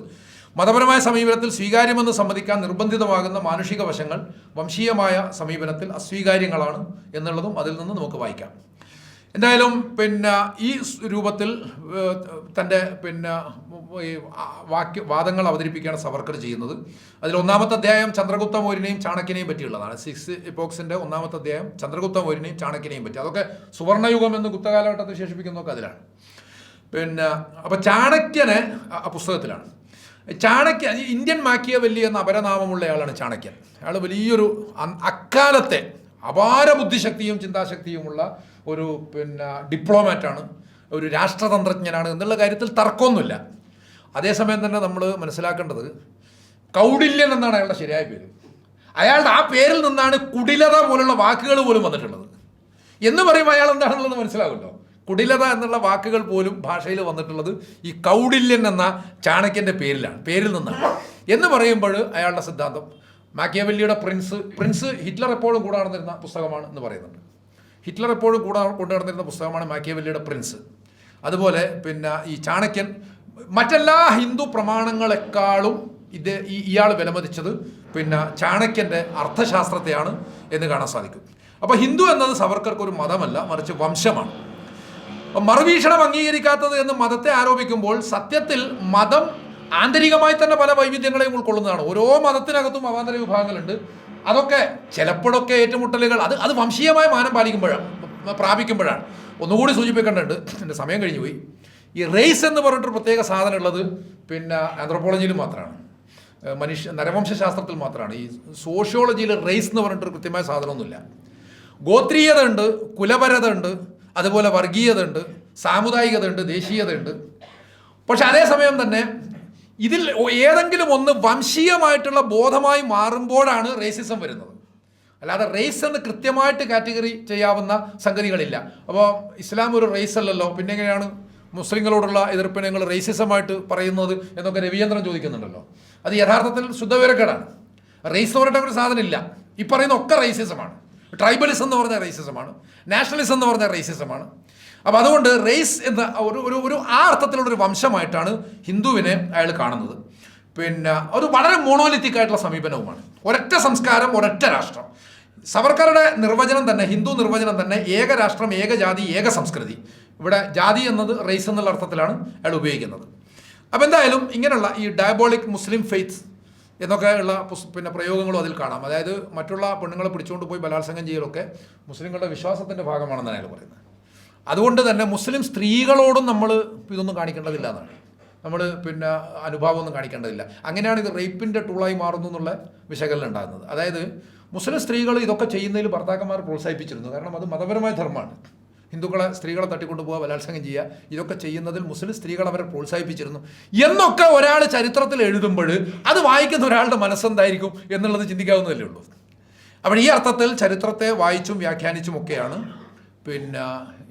മതപരമായ സമീപനത്തിൽ സ്വീകാര്യമെന്ന് സമ്മതിക്കാൻ നിർബന്ധിതമാകുന്ന മാനുഷിക വശങ്ങൾ വംശീയമായ സമീപനത്തിൽ അസ്വീകാര്യങ്ങളാണ് എന്നുള്ളതും അതിൽ നിന്ന് നമുക്ക് വായിക്കാം. എന്തായാലും ഈ രൂപത്തിൽ തൻ്റെ വാദങ്ങൾ അവതരിപ്പിക്കുകയാണ് സവർക്കർ ചെയ്യുന്നത്. അതിൽ ഒന്നാമത്തെ അധ്യായം ചന്ദ്രഗുപ്ത മൗര്യനെയും ചാണക്യനെയും പറ്റിയുള്ളതാണ്. 6 എപ്പോക്സിൻ്റെ ഒന്നാമത്തെ അധ്യായം ചന്ദ്രഗുപ്ത മൗര്യനെയും ചാണക്യനെയും പറ്റി. അതൊക്കെ സുവർണയുഗം എന്ന് ഗുപ്ത കാലഘട്ടത്തെ വിശേഷിപ്പിക്കുന്നതൊക്കെ അതിലാണ്. അപ്പോൾ ചാണക്യനെ ആ പുസ്തകത്തിലാണ്. ചാണക്യൻ, ഇന്ത്യൻ മാക്കിയവെല്ലി എന്ന അപരനാമമുള്ളയാളാണ് ചാണക്യൻ. അയാൾ വലിയൊരു അക്കാലത്തെ അപാര ബുദ്ധിശക്തിയും ചിന്താശക്തിയുമുള്ള ഒരു ഡിപ്ലോമാറ്റാണ്, ഒരു രാഷ്ട്രതന്ത്രജ്ഞനാണ് എന്നുള്ള കാര്യത്തിൽ തർക്കമൊന്നുമില്ല. അതേസമയം തന്നെ നമ്മൾ മനസ്സിലാക്കേണ്ടത് കൗടില്യൻ എന്നാണ് അയാളുടെ ശരിയായ പേര്. അയാളുടെ ആ പേരിൽ നിന്നാണ് കുടിലത പോലുള്ള വാക്കുകൾ പോലും വന്നിട്ടുള്ളത്. എന്ന് പറയുമ്പോൾ അയാൾ എന്താണെന്നുള്ളത് മനസ്സിലാകുമല്ലോ. കുടിലത എന്നുള്ള വാക്കുകൾ പോലും ഭാഷയിൽ വന്നിട്ടുള്ളത് ഈ കൗടില്യൻ എന്ന ചാണക്യൻ്റെ പേരിൽ നിന്നാണ്. എന്ന് പറയുമ്പോൾ അയാളുടെ സിദ്ധാന്തം മാക്കിയവെല്ലിയുടെ പ്രിൻസ് ഹിറ്റ്ലർ എപ്പോഴും കൂടെ നടന്നിരുന്ന പുസ്തകമാണ് എന്ന് പറയുന്നുണ്ട്. ഹിറ്റ്ലർ എപ്പോഴും കൂടെ കൊണ്ടു നടന്നിരുന്ന പുസ്തകമാണ് മാക്കിയവെല്ലിയുടെ പ്രിൻസ്. അതുപോലെ ഈ ചാണക്യൻ മറ്റെല്ലാ ഹിന്ദു പ്രമാണങ്ങളെക്കാളും ഇയാൾ വിലമതിച്ചത് പിന്നെ ചാണക്യൻ്റെ അർത്ഥശാസ്ത്രത്തെയാണ് എന്ന് കാണാൻ സാധിക്കും. അപ്പോൾ ഹിന്ദു എന്നത് സവർക്കർക്ക് ഒരു മതമല്ല, മറിച്ച് വംശമാണ്. മറുവീക്ഷണം അംഗീകരിക്കാത്തത് എന്ന് മതത്തെ ആരോപിക്കുമ്പോൾ സത്യത്തിൽ മതം ആന്തരികമായി തന്നെ പല വൈവിധ്യങ്ങളെയും ഉൾക്കൊള്ളുന്നതാണ്. ഓരോ മതത്തിനകത്തും അവാന്തര വിഭാഗങ്ങളുണ്ട്. അതൊക്കെ ചിലപ്പോഴൊക്കെ ഏറ്റുമുട്ടലുകൾ അത് വംശീയമായ മാനം പ്രാപിക്കുമ്പോഴാണ്. ഒന്നുകൂടി സൂചിപ്പിക്കേണ്ടതുണ്ട്, എൻ്റെ സമയം കഴിഞ്ഞു പോയി. ഈ റേസ് എന്ന് പറഞ്ഞിട്ടൊരു പ്രത്യേക സാധനം ഉള്ളത് പിന്നെ ആന്ത്രോപോളജിയിൽ മാത്രമാണ്, നരവംശാസ്ത്രത്തിൽ മാത്രമാണ്. ഈ സോഷ്യോളജിയിൽ റേസ് എന്ന് പറഞ്ഞിട്ടൊരു കൃത്യമായ സാധനമൊന്നുമില്ല. ഗോത്രീയത ഉണ്ട്, കുലപരത ഉണ്ട്, അതുപോലെ വർഗീയത ഉണ്ട്, സാമുദായികത ഉണ്ട്, ദേശീയത ഉണ്ട്. പക്ഷെ അതേസമയം തന്നെ ഇതിൽ ഏതെങ്കിലും ഒന്ന് വംശീയമായിട്ടുള്ള ബോധമായി മാറുമ്പോഴാണ് റേസിസം വരുന്നത്. അല്ലാതെ റേസ് എന്ന് കൃത്യമായിട്ട് കാറ്റഗറി ചെയ്യാവുന്ന സംഗതികളില്ല. അപ്പോൾ ഇസ്ലാം ഒരു റേസ് അല്ലല്ലോ, പിന്നെ എങ്ങനെയാണ് മുസ്ലിങ്ങളോടുള്ള എതിർപ്പിനെ നിങ്ങൾ റേസിസമായിട്ട് പറയുന്നത് എന്നൊക്കെ രവിചന്ദ്രൻ ചോദിക്കുന്നുണ്ടല്ലോ. അത് യഥാർത്ഥത്തിൽ ശുദ്ധവിവരക്കേടാണ്. റേസ് എന്ന് പറഞ്ഞിട്ട് ഒരു സാധനം ഇല്ല. ഈ പറയുന്ന ഒക്കെ റേസിസമാണ്. ട്രൈബലിസം എന്ന് പറഞ്ഞാൽ റേസിസമാണ്, നാഷണലിസം എന്ന് പറഞ്ഞാൽ റേസിസമാണ്. അപ്പോൾ അതുകൊണ്ട് റേസ് എന്ന ഒരു ആ അർത്ഥത്തിലുള്ളൊരു വംശമായിട്ടാണ് ഹിന്ദുവിനെ അയാൾ കാണുന്നത്. പിന്നെ ഒരു വളരെ മോണോലിത്തിക് ആയിട്ടുള്ള സമീപനവുമാണ്. ഒരൊറ്റ സംസ്കാരം, ഒരൊറ്റ രാഷ്ട്രം. സവർക്കറുടെ നിർവചനം തന്നെ, ഹിന്ദു നിർവചനം തന്നെ ഏക രാഷ്ട്രം, ഏക ജാതി, ഏക സംസ്കൃതി. ഇവിടെ ജാതി എന്നത് റേസ് എന്നുള്ള അർത്ഥത്തിലാണ് അയാൾ ഉപയോഗിക്കുന്നത്. അപ്പോൾ എന്തായാലും ഇങ്ങനെയുള്ള ഈ ഡയബോളിക് മുസ്ലിം ഫെയ്ത്ത് എന്നൊക്കെ ഉള്ള പിന്നെ പ്രയോഗങ്ങളും അതിൽ കാണാം. അതായത് മറ്റുള്ള പെണ്ണുങ്ങളെ പിടിച്ചുകൊണ്ട് പോയി ബലാത്സംഗം ചെയ്യലൊക്കെ മുസ്ലിങ്ങളുടെ വിശ്വാസത്തിൻ്റെ ഭാഗമാണെന്നാണ് അയാൾ പറയുന്നത്. അതുകൊണ്ട് തന്നെ മുസ്ലിം സ്ത്രീകളോടും നമ്മൾ ഇതൊന്നും കാണിക്കേണ്ടതില്ല എന്നാണ്, നമ്മൾ പിന്നെ അനുഭാവമൊന്നും കാണിക്കേണ്ടതില്ല. അങ്ങനെയാണ് ഇത് റേപ്പിൻ്റെ ടൂളായി മാറുന്നു എന്നുള്ള വിശകലനം ഉണ്ടാകുന്നത്. അതായത് മുസ്ലിം സ്ത്രീകൾ ഇതൊക്കെ ചെയ്യുന്നതിൽ ഭർത്താക്കന്മാർ പ്രോത്സാഹിപ്പിച്ചിരുന്നു. കാരണം അത് മതപരമായ ധർമ്മമാണ്. ഹിന്ദുക്കളെ സ്ത്രീകളെ തട്ടിക്കൊണ്ടുപോകുക, ബലാത്സംഗം ചെയ്യുക, ഇതൊക്കെ ചെയ്യുന്നതിൽ മുസ്ലിം സ്ത്രീകൾ അവരെ പ്രോത്സാഹിപ്പിച്ചിരുന്നു എന്നൊക്കെ ഒരാൾ ചരിത്രത്തിൽ എഴുതുമ്പോൾ അത് വായിക്കുന്ന ഒരാളുടെ മനസ്സെന്തായിരിക്കും എന്നുള്ളത് ചിന്തിക്കാവുന്നതല്ലേ ഉള്ളൂ. അപ്പോൾ ഈ അർത്ഥത്തിൽ ചരിത്രത്തെ വായിച്ചും വ്യാഖ്യാനിച്ചും ഒക്കെയാണ് പിന്നെ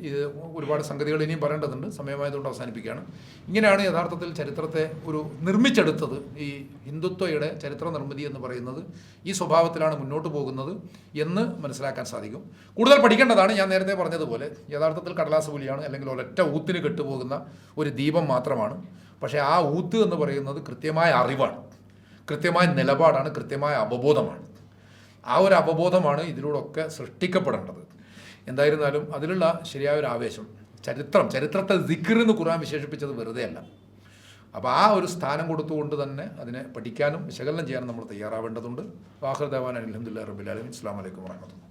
ഇത് ഒരുപാട് സംഗതികൾ ഇനിയും പറയേണ്ടതുണ്ട്, സമയമായതുകൊണ്ട് അവസാനിപ്പിക്കുകയാണ്. ഇങ്ങനെയാണ് യഥാർത്ഥത്തിൽ ചരിത്രത്തെ നിർമ്മിച്ചെടുത്തത്. ഈ ഹിന്ദുത്വയുടെ ചരിത്ര നിർമ്മിതി എന്ന് പറയുന്നത് ഈ സ്വഭാവത്തിലാണ് മുന്നോട്ട് പോകുന്നത് എന്ന് മനസ്സിലാക്കാൻ സാധിക്കും. കൂടുതൽ പഠിക്കേണ്ടതാണ്. ഞാൻ നേരത്തെ പറഞ്ഞതുപോലെ യഥാർത്ഥത്തിൽ കടലാസ് പുലിയാണ്, അല്ലെങ്കിൽ ഒരൊറ്റ ഊത്തിന് കെട്ടുപോകുന്ന ഒരു ദീപം മാത്രമാണ്. പക്ഷേ ആ ഊത്ത് എന്ന് പറയുന്നത് കൃത്യമായ അറിവാണ്, കൃത്യമായ നിലപാടാണ്, കൃത്യമായ അവബോധമാണ്. ആ ഒരു അവബോധമാണ് ഇതിലൂടെയൊക്കെ സൃഷ്ടിക്കപ്പെടേണ്ടത്. എന്തായിരുന്നാലും അതിലുള്ള ശരിയായൊരു ആവേശം, ചരിത്രത്തെ ദിക്ർ എന്ന് ഖുർആൻ വിശേഷിപ്പിച്ചത് വെറുതെ അല്ല. അപ്പോൾ ആ ഒരു സ്ഥാനം കൊടുത്തുകൊണ്ട് തന്നെ അതിനെ പഠിക്കാനും വിശകലനം ചെയ്യാനും നമ്മൾ തയ്യാറാവേണ്ടതുണ്ട്. വാഹിർ ദഅ്വാനാ അൽഹംദുലില്ലാഹി റബ്ബിൽ ആലമീൻ. അസ്സലാമു അലൈക്കും വറഹ്മത്തുള്ളാഹി.